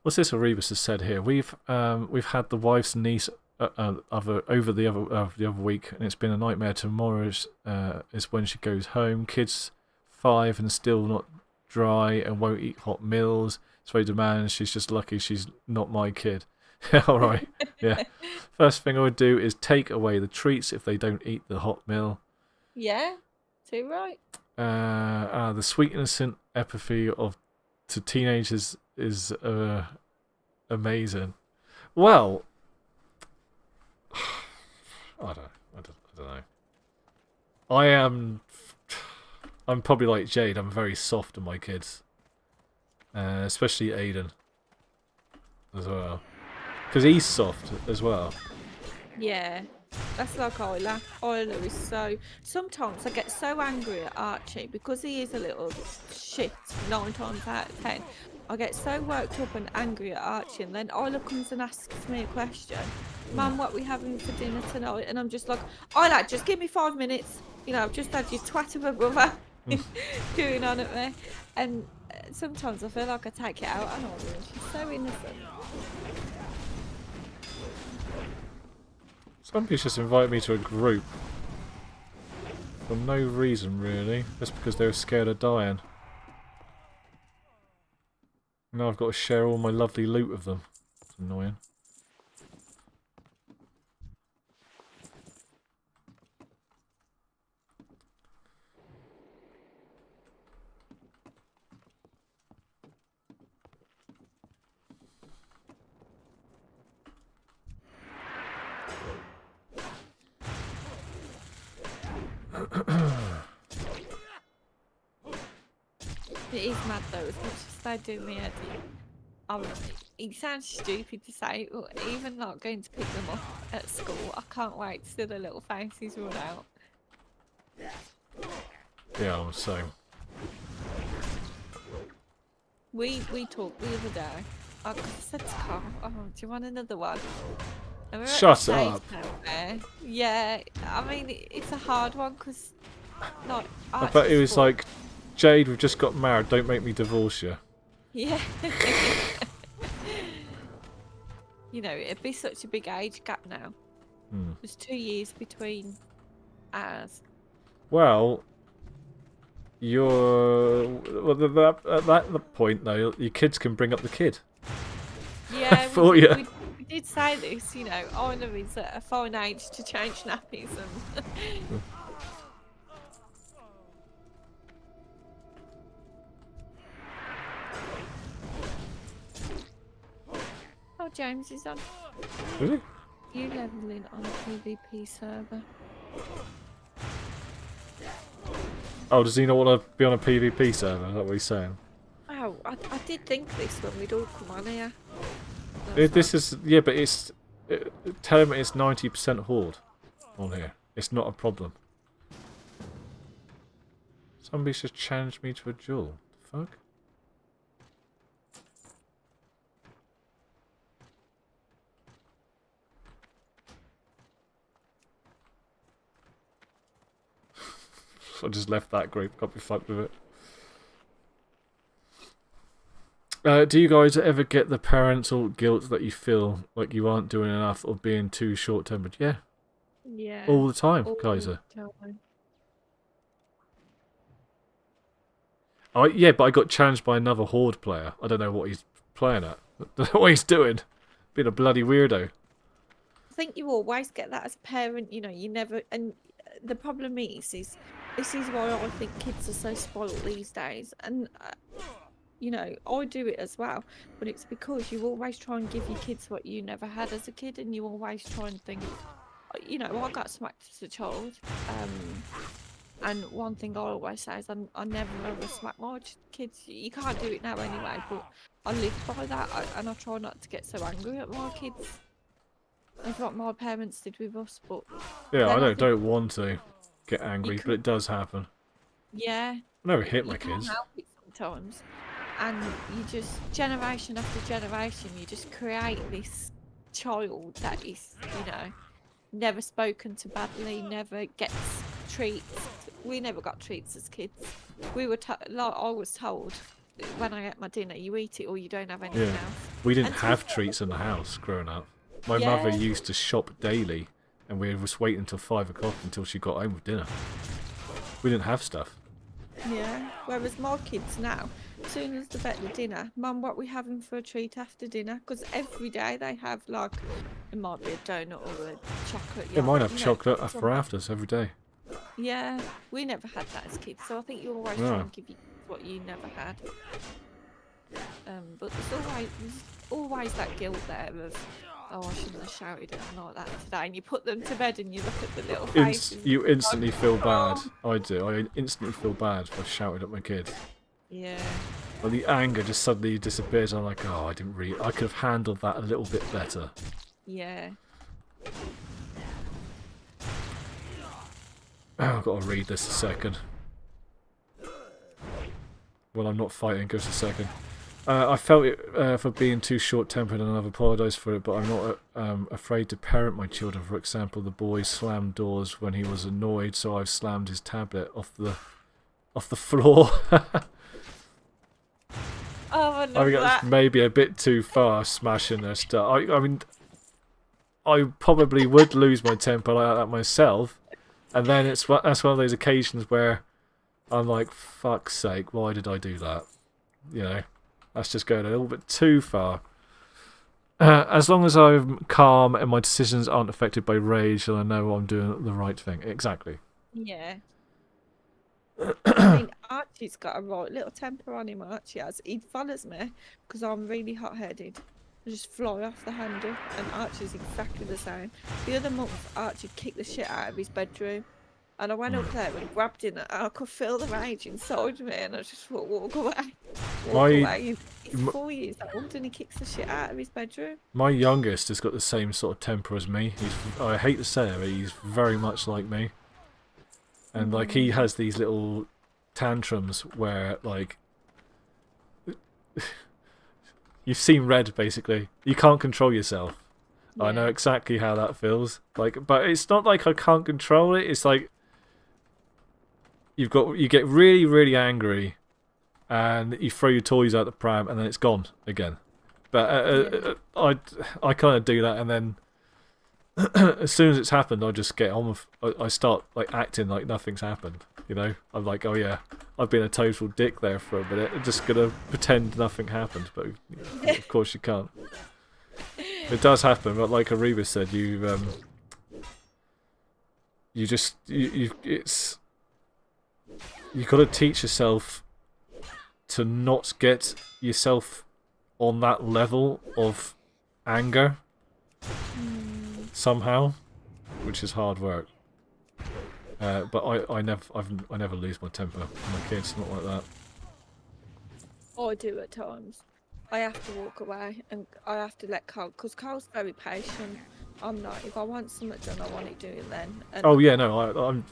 A: What's this? Erebus has said here. We've had the wife's niece over the other week, and it's been a nightmare. Tomorrow is when she goes home. Kids 5 and still not dry and won't eat hot meals. It's very demanding. She's just lucky she's not my kid. All right. Yeah. First thing I would do is take away the treats if they don't eat the hot meal.
H: Yeah, too right.
A: The sweet innocent apathy to teenagers is amazing. Well, I don't know. I'm probably like Jade. I'm very soft on my kids, especially Aiden as well, because he's soft as well.
H: Yeah, that's like Isla. Isla is so. Sometimes I get so angry at Archie because he is a little shit 9 times out of 10. I get so worked up and angry at Archie, and then Isla comes and asks me a question. Mum, what are we having for dinner tonight? And I'm just like, Isla, just give me 5 minutes. You know, I've just had your twat of a brother doing on at me. And sometimes I feel like I take it out on her. She's so innocent.
A: Somebody's just invited me to a group for no reason, really, just because they were scared of dying. Now I've got to share all my lovely loot with them. It's annoying.
H: It is mad though, as much as they do me head in. It sounds stupid to say, but even like going to pick them up at school, I can't wait to see the little faces run out.
A: Yeah, I'm the same.
H: We talked the other day. I said to Carl, "Oh, do you want another one?" And we were at
A: Shut
H: the stage
A: up.
H: now where- Yeah, I mean it's a hard one because not.
A: I bet it was like, Jade, we've just got married. Don't make me divorce you.
H: Yeah. You know, it'd be such a big age gap now. There's 2 years between ours.
A: Well, at that point though, your kids can bring up the kid.
H: Yeah,
A: For
H: we,
A: you.
H: we did say this, you know, Honor is at a fine age to change nappies and... Oh, James is on.
A: Really?
H: You leveling on a PvP server.
A: Oh, does he not want to be on a PvP server? Is that what he's saying?
H: Oh, I did think this when we'd all come on here.
A: This is but it's tell him it's 90% horde on here. It's not a problem. Somebody's just challenged me to a duel. The fuck? I just left that group. Can't be fucked with it. Do you guys ever get the parental guilt that you feel like you aren't doing enough or being too short-tempered? Yeah.
H: Yeah.
A: All the time,
H: all
A: Kaiser.
H: the time.
A: Yeah, but I got challenged by another Horde player. I don't know what he's playing at. I don't know what he's doing. Being a bloody weirdo.
H: I think you always get that as a parent, you know, you never... And the problem is this is why I think kids are so spoiled these days. And... you know, I do it as well, but it's because you always try and give your kids what you never had as a kid, and you always try and think, you know, I got smacked as a child, and one thing I always say is I never ever smack my kids. You can't do it now anyway, but I live by that, and I try not to get so angry at my kids. That's what my parents did with us, but...
A: Yeah, I don't want to get angry, but it does happen.
H: Yeah.
A: I never hit my
H: You can't
A: kids.
H: help it sometimes. And you just, generation after generation, you just create this child that is, never spoken to badly, never gets treats. We never got treats as kids. We were like I was told when I ate my dinner, you eat it or you don't have anything else.
A: We didn't
H: And
A: have treats in the house growing up. My
H: Yeah.
A: mother used to shop daily, and we was waiting until 5 o'clock until she got home with dinner. We didn't have stuff.
H: Yeah. Whereas my kids now, as soon as they've had the dinner, Mum, what we having for a treat after dinner? Because every day they have like, it might be a donut or a chocolate.
A: They might have
H: you know,
A: chocolate for
H: something.
A: afters every day.
H: Yeah, we never had that as kids, so I think you always
A: No.
H: try and give you what you never had. But there's always that guilt there of, oh, I shouldn't have shouted at them like that today. And you put them to bed and you look at the little faces.
A: You instantly feel bad.
H: Oh.
A: I do. I instantly feel bad if I shouted at my kids.
H: Yeah.
A: Well, the anger just suddenly disappears. I'm like, oh, I could have handled that a little bit better.
H: Yeah.
A: Oh, I've got to read this a second. Well, I'm not fighting, just a second. I felt it for being too short-tempered and I've apologised for it, but I'm not afraid to parent my children. For example, the boy slammed doors when he was annoyed, so I've slammed his tablet off the floor.
H: Oh, I love
A: I think
H: that.
A: that's maybe a bit too far, smashing their stuff. I mean, I probably would lose my temper like that myself, and then that's one of those occasions where I'm like, fuck's sake, why did I do that? You know, that's just going a little bit too far. As long as I'm calm and my decisions aren't affected by rage, then I know I'm doing the right thing. Exactly.
H: Yeah. I mean, Archie's got a right little temper on him, Archie has. He follows me because I'm really hot-headed. I just fly off the handle, and Archie's exactly the same. The other month, Archie kicked the shit out of his bedroom, and I went up there and grabbed him, and I could feel the rage inside me, and I just thought, walk away. Walk away. He's 4 years old, and he kicks the shit out of his bedroom.
A: My youngest has got the same sort of temper as me. I hate to say it, but he's very much like me. And like he has these little tantrums where like you've seen red basically. You can't control yourself. Yeah. I know exactly how that feels. Like, but it's not like I can't control it. It's like you get really, really angry, and you throw your toys out the pram, and then it's gone again. But I kind of do that, and then as soon as it's happened, I just get on with. I start like acting like nothing's happened. You know, I'm like, oh yeah, I've been a total dick there for a minute. I'm just gonna pretend nothing happened, but of course you can't. It does happen, but like Ariba said, you've got to teach yourself to not get yourself on that level of anger. Somehow, which is hard work. But I never lose my temper with my kids, not like that.
H: I do at times. I have to walk away and I have to let Carl, because Carl's very patient. I'm not. If I want something done, I want it doing then. And
A: Oh yeah, no, I'm.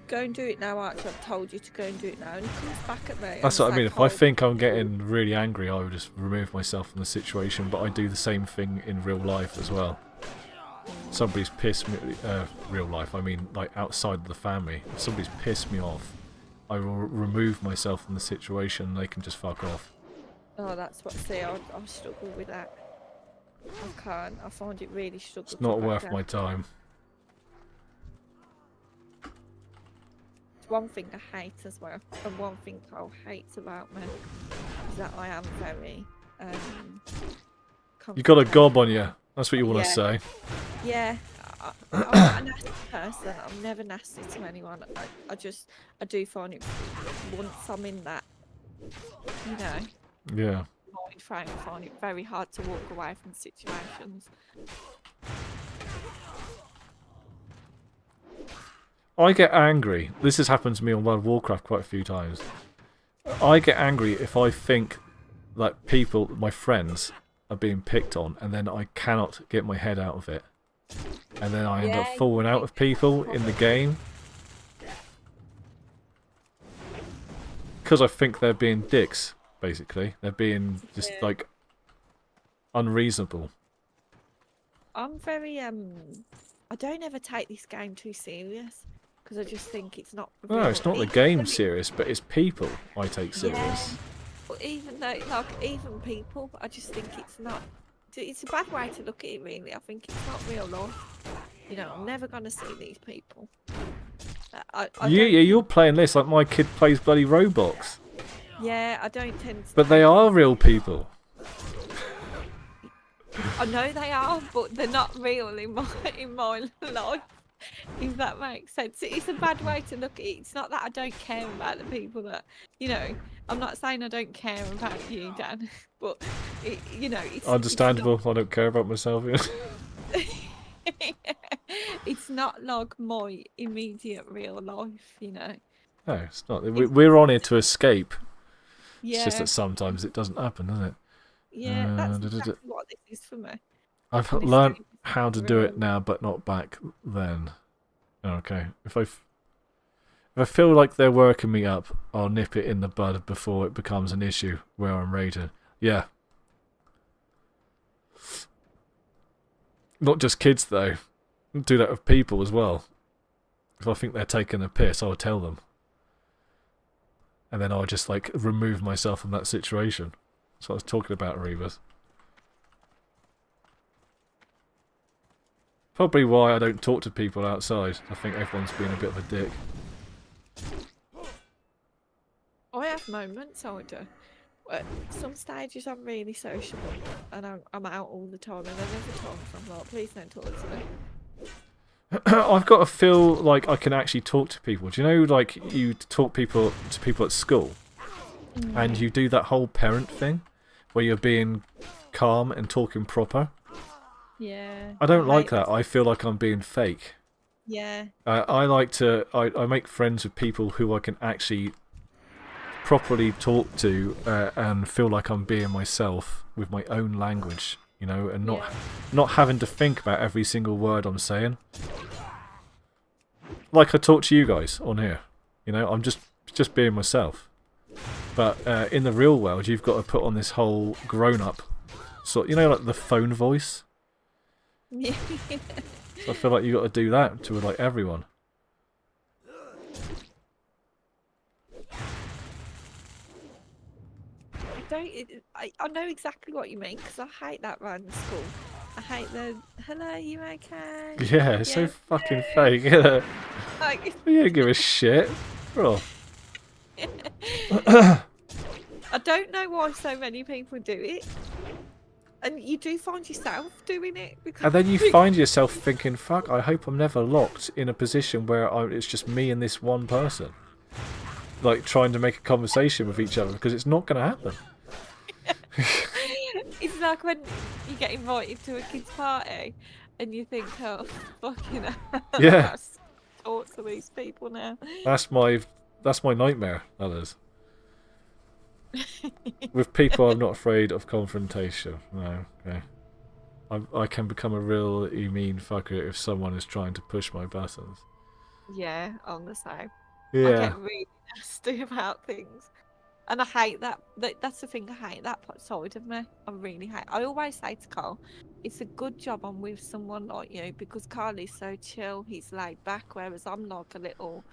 H: Go and do it now, Archie. I've told you to go and do it now, and he comes back at me.
A: That's what I mean. If I think I'm getting really angry, I would just remove myself from the situation. But I do the same thing in real life as well. Somebody's pissed me. Real life, I mean, like outside of the family. If somebody's pissed me off, I will remove myself from the situation. And they can just fuck off.
H: Oh, that's what. See, I struggle with that. I can't. I find it really struggle.
A: It's not worth my time.
H: One thing I hate as well, and one thing Carl hates about me, is that I am very
A: You got a gob on you. That's what you want to say.
H: Yeah, I'm a nasty person. I'm never nasty to anyone. I do find it, once I'm in that,
A: Yeah.
H: mind frame, I find it very hard to walk away from situations.
A: I get angry. This has happened to me on World of Warcraft quite a few times. I get angry if I think that people, my friends, are being picked on, and then I cannot get my head out of it. And then I end up falling out with people in the game. Because I think they're being dicks, basically. They're being just, like, unreasonable.
H: I'm very I don't ever take this game too serious because I just think it's not.
A: No, it's not the game serious, but it's people I take serious.
H: But even though, like, even people, I just think it's not. It's a bad way to look at it, really. I think it's not real life. You know, I'm never gonna see these people.
A: You're playing this like my kid plays bloody Roblox.
H: Yeah, I don't tend to.
A: But they are real people.
H: I know they are, but they're not real in my life. If that makes sense, it's a bad way to look at it. It's not that I don't care about the people that, you know. I'm not saying I don't care about you, Dan, but you know, it's
A: understandable. I don't care about myself.
H: It's not like my immediate real life, you know.
A: No, it's not. We're on here to escape.
H: Yeah.
A: It's just that sometimes it doesn't happen, doesn't it?
H: Yeah, that's exactly what this is for me.
A: I've learned how to do it now, but not back then. Okay, if I feel like they're working me up, I'll nip it in the bud before it becomes an issue where I'm raging. Yeah. Not just kids though. Do that with people as well. If I think they're taking a piss, I'll tell them. And then I'll just like remove myself from that situation. That's what I was talking about, Rebus. Probably why I don't talk to people outside. I think everyone's being a bit of a dick.
H: I have moments, I do. At some stages I'm really sociable and I'm out all the time, and then there's a time I'm like, please don't talk to me.
A: I've got to feel like I can actually talk to people. Do you know, like, you talk to people at school, and you do that whole parent thing, where you're being calm and talking proper?
H: Yeah.
A: I don't like that. I feel like I'm being fake.
H: Yeah.
A: I like to... I make friends with people who I can actually properly talk to and feel like I'm being myself with my own language, you know, and not having to think about every single word I'm saying. Like I talk to you guys on here, you know, I'm just being myself. But in the real world, you've got to put on this whole grown-up sort, you know, like the phone voice.
H: Yeah.
A: So I feel like you got to do that to like everyone.
H: I know exactly what you mean, because I hate that around school. I hate the hello, you okay?
A: Yeah, it's so fucking fake, isn't it?
H: Like,
A: You don't give a shit. Bro.
H: I don't know why so many people do it. And you do find yourself doing it. Because
A: And then you find yourself thinking, fuck, I hope I'm never locked in a position where it's just me and this one person. Like, trying to make a conversation with each other, because it's not going to happen.
H: It's like when you get invited to a kid's party and you think, oh, fucking hell.
A: Yeah.
H: Talk to these people now.
A: That's my nightmare, that is. With people, I'm not afraid of confrontation. No, okay. I can become a really mean fucker if someone is trying to push my buttons.
H: Yeah, I'm the same.
A: Yeah.
H: I get really nasty about things. And I hate that. That's the thing, I hate that side of me. I really hate. I always say to Carl, it's a good job I'm with someone like you, because Carl is so chill, he's laid back, whereas I'm like a little,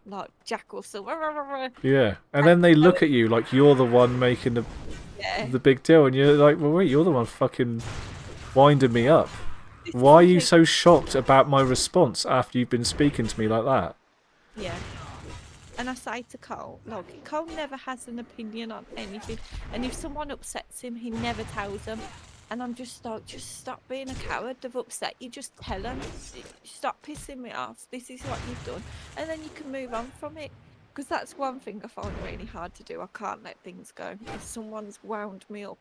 H: like, jackal. So
A: Yeah, and then they look at you like you're the one making the big deal, and you're like, well, wait, you're the one fucking winding me up. Why are you so shocked about my response after you've been speaking to me like that?
H: Yeah. And I say to Cole, like, Cole never has an opinion on anything. And if someone upsets him, he never tells them. And I'm just like, just stop being a coward. They've upset you, just tell them. Stop pissing me off. This is what you've done. And then you can move on from it. Because that's one thing I find really hard to do. I can't let things go. If someone's wound me up,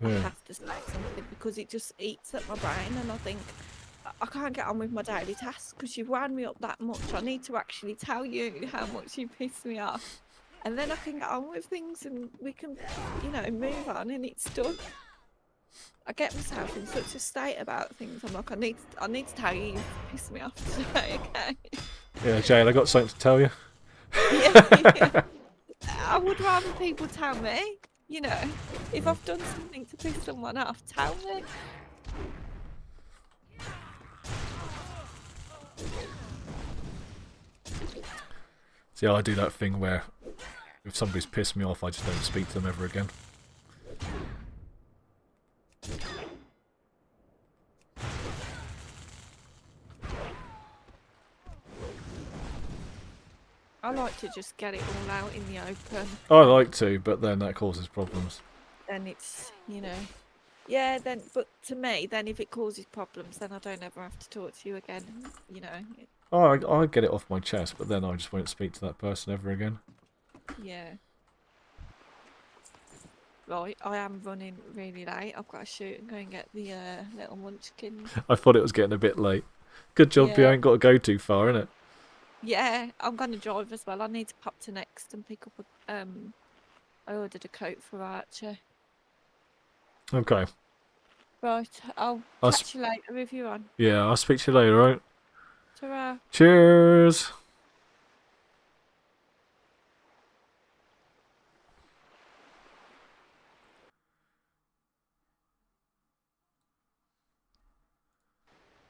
H: I have to say something, because it just eats at my brain. And I think, I can't get on with my daily tasks because you've wound me up that much. I need to actually tell you how much you piss me off, and then I can get on with things and we can, you know, move on, and it's done. I get myself in such a state about things. I'm like, I need to tell you pissed me off today, okay?
A: Yeah, Jane, I got something to tell you.
H: Yeah. I would rather people tell me, you know, if I've done something to piss someone off, tell me.
A: See, I do that thing where if somebody's pissed me off, I just don't speak to them ever again.
H: I like to just get it all out in the open.
A: I like to, but then that causes problems.
H: Then it's, you know. Yeah, then, but to me, then if it causes problems, then I don't ever have to talk to you again, you know.
A: I get it off my chest, but then I just won't speak to that person ever again.
H: Yeah. Right, I am running really late. I've got to shoot and go and get the little munchkins.
A: I thought it was getting a bit late. Good job you
H: Yeah.
A: ain't got to go too far, innit?
H: Yeah, I'm going to drive as well. I need to pop to Next and pick up a, I ordered a coat for Archer.
A: Okay.
H: Right, I'll
A: I'll
H: catch you later if you're on.
A: Yeah, I'll speak to you later, right?
H: Ta-ra.
A: Cheers!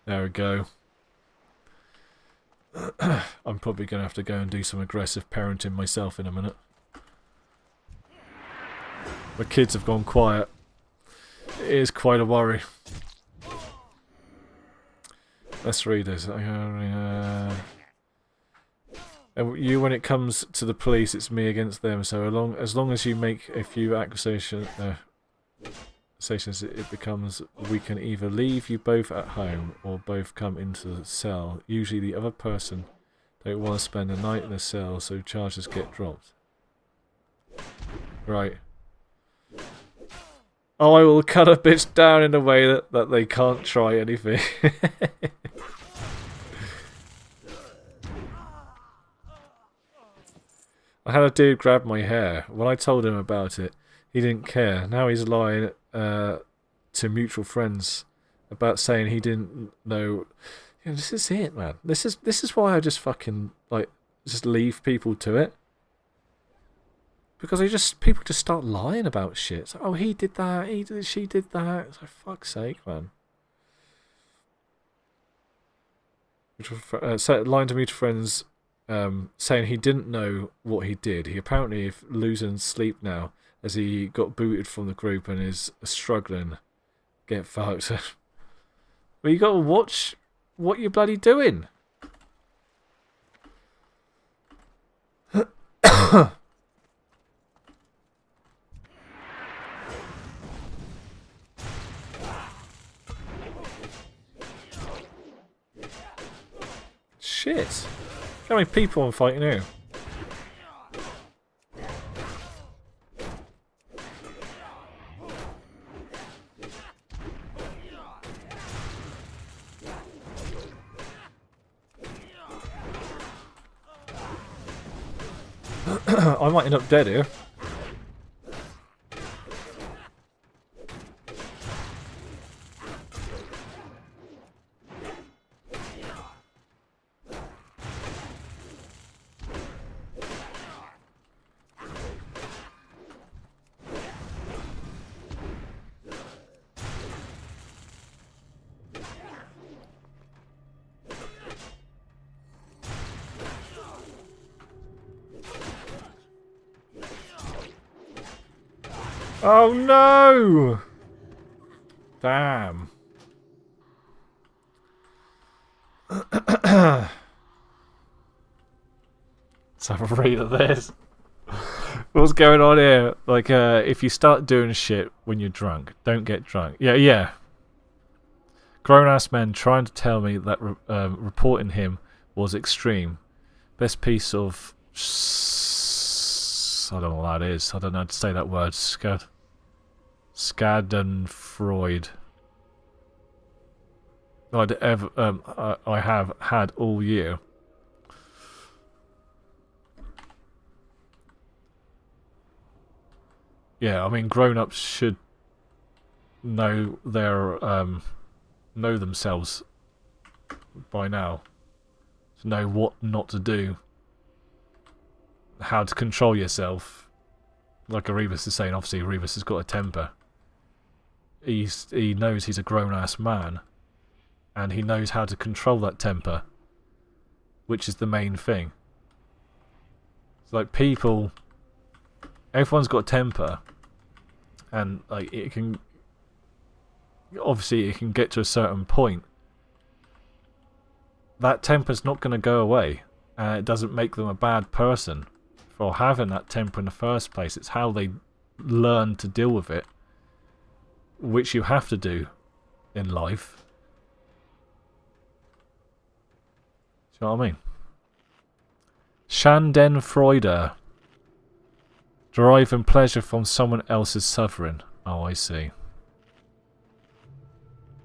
A: There we go. I'm probably going to have to go and do some aggressive parenting myself in a minute. My kids have gone quiet. It is quite a worry. Let's read this. And you, when it comes to the police, it's me against them. So as long as you make a few accusations, it becomes we can either leave you both at home or both come into the cell. Usually the other person don't want to spend the night in the cell, so charges get dropped. Right. Oh, I will cut a bitch down in a way that they can't try anything. I had a dude grab my hair. When I told him about it, he didn't care. Now he's lying to mutual friends about saying he didn't know. You know, this is it, man. This is why I just fucking just leave people to it. Because people just start lying about shit. It's like, oh, he did that, she did that. It's like, fuck's sake, man. Lying to mutual friends, saying he didn't know what he did. He apparently is losing sleep now as he got booted from the group and is struggling. Get fucked. But you got to watch what you're bloody doing. Shit. How many people I'm fighting here? I might end up dead here. Oh no! Damn. Let's have a read of this. What's going on here? Like, if you start doing shit when you're drunk, don't get drunk. Yeah. Grown-ass men trying to tell me that reporting him was extreme. Best piece of... I don't know what that is. I don't know how to say that word. Schadenfreude. I have had all year. Yeah, I mean, grown-ups should know their know themselves by now, to know what not to do, how to control yourself. Like Erebus is saying, obviously Erebus has got a temper. He knows he's a grown-ass man, and he knows how to control that temper, which is the main thing. It's like people, everyone's got a temper, and like it can, obviously it can get to a certain point. That temper's not going to go away, and it doesn't make them a bad person for having that temper in the first place. It's how they learn to deal with it, which you have to do in life. Do you know what I mean? Schadenfreude. Deriving pleasure from someone else's suffering. Oh, I see.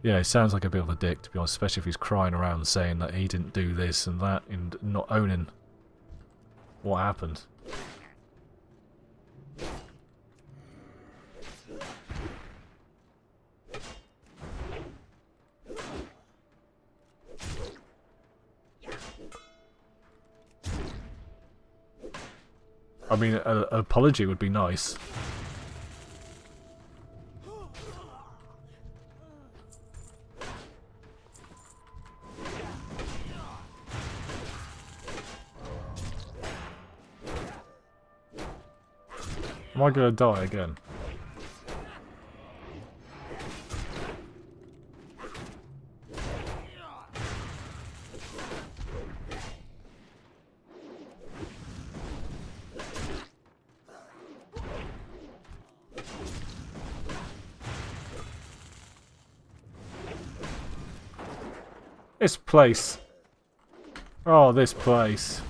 A: Yeah, he sounds like a bit of a dick, to be honest, especially if he's crying around saying that he didn't do this and that and not owning what happened. I mean, an apology would be nice. Am I gonna die again? This place. Oh, this place.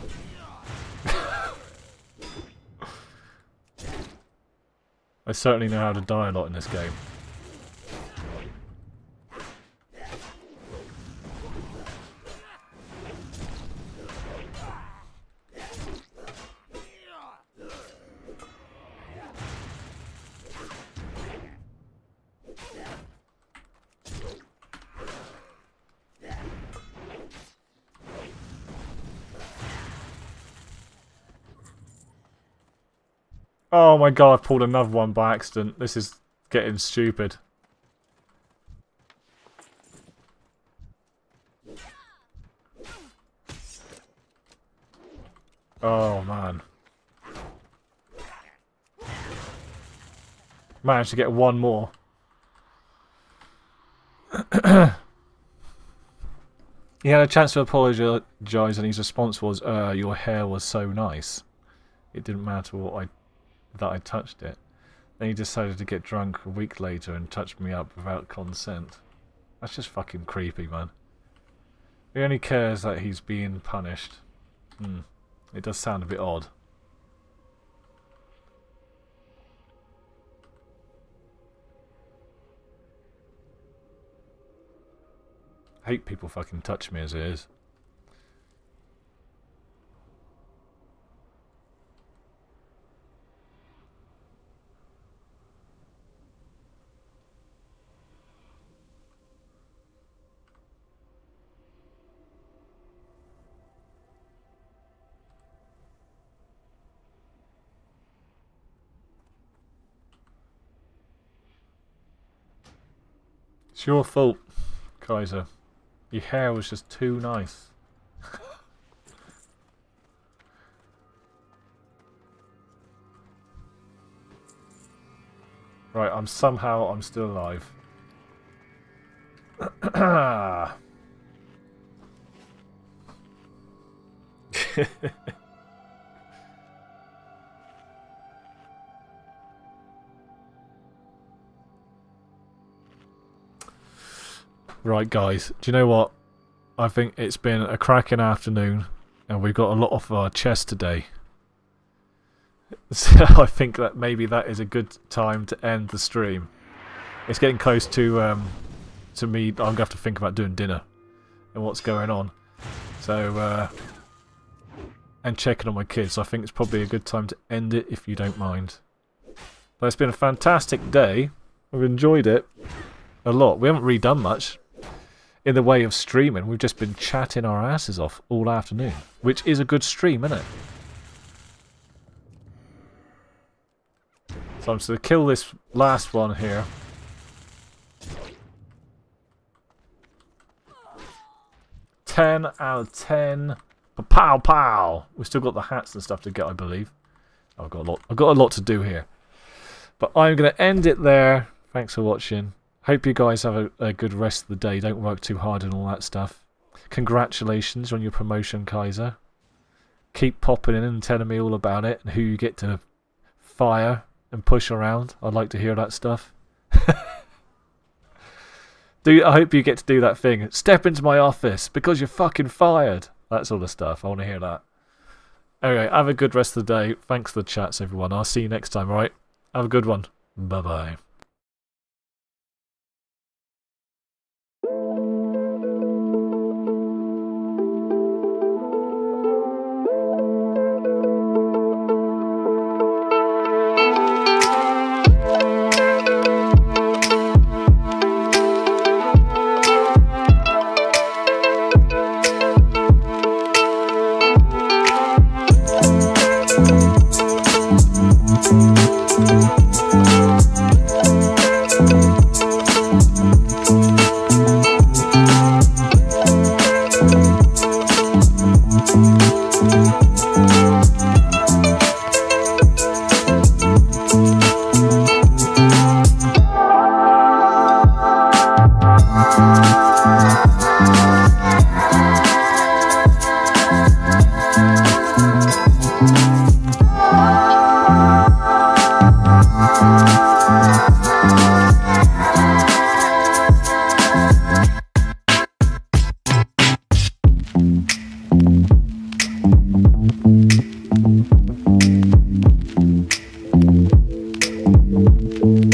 A: I certainly know how to die a lot in this game. Oh my god, I've pulled another one by accident. This is getting stupid. Oh man. Managed to get one more. He had a chance to apologise and his response was, your hair was so nice. It didn't matter that I touched it. Then he decided to get drunk a week later and touched me up without consent. That's just fucking creepy, man. He only cares that he's being punished. It does sound a bit odd. I hate people fucking touch me as it is. It's your fault, Kaiser. Your hair was just too nice. Right, I'm still alive. Right, guys, do you know what? I think it's been a cracking afternoon, and we've got a lot off our chest today. So I think that maybe that is a good time to end the stream. It's getting close to me. I'm going to have to think about doing dinner and what's going on. So, and checking on my kids. So I think it's probably a good time to end it, if you don't mind. But it's been a fantastic day. I've enjoyed it a lot. We haven't really done much in the way of streaming. We've just been chatting our asses off all afternoon, which is a good stream, isn't it? So I'm just going to kill this last one here. "10 out of 10. Pow pow! We've still got the hats and stuff to get, I believe. I've got a lot to do here. But I'm going to end it there. Thanks for watching. Hope you guys have a good rest of the day. Don't work too hard and all that stuff. Congratulations on your promotion, Kaiser. Keep popping in and telling me all about it and who you get to fire and push around. I'd like to hear that stuff. I hope you get to do that thing. Step into my office because you're fucking fired. That sort of stuff. I want to hear that. Anyway, have a good rest of the day. Thanks for the chats, everyone. I'll see you next time, alright? Have a good one. Bye-bye.
I: Thank you.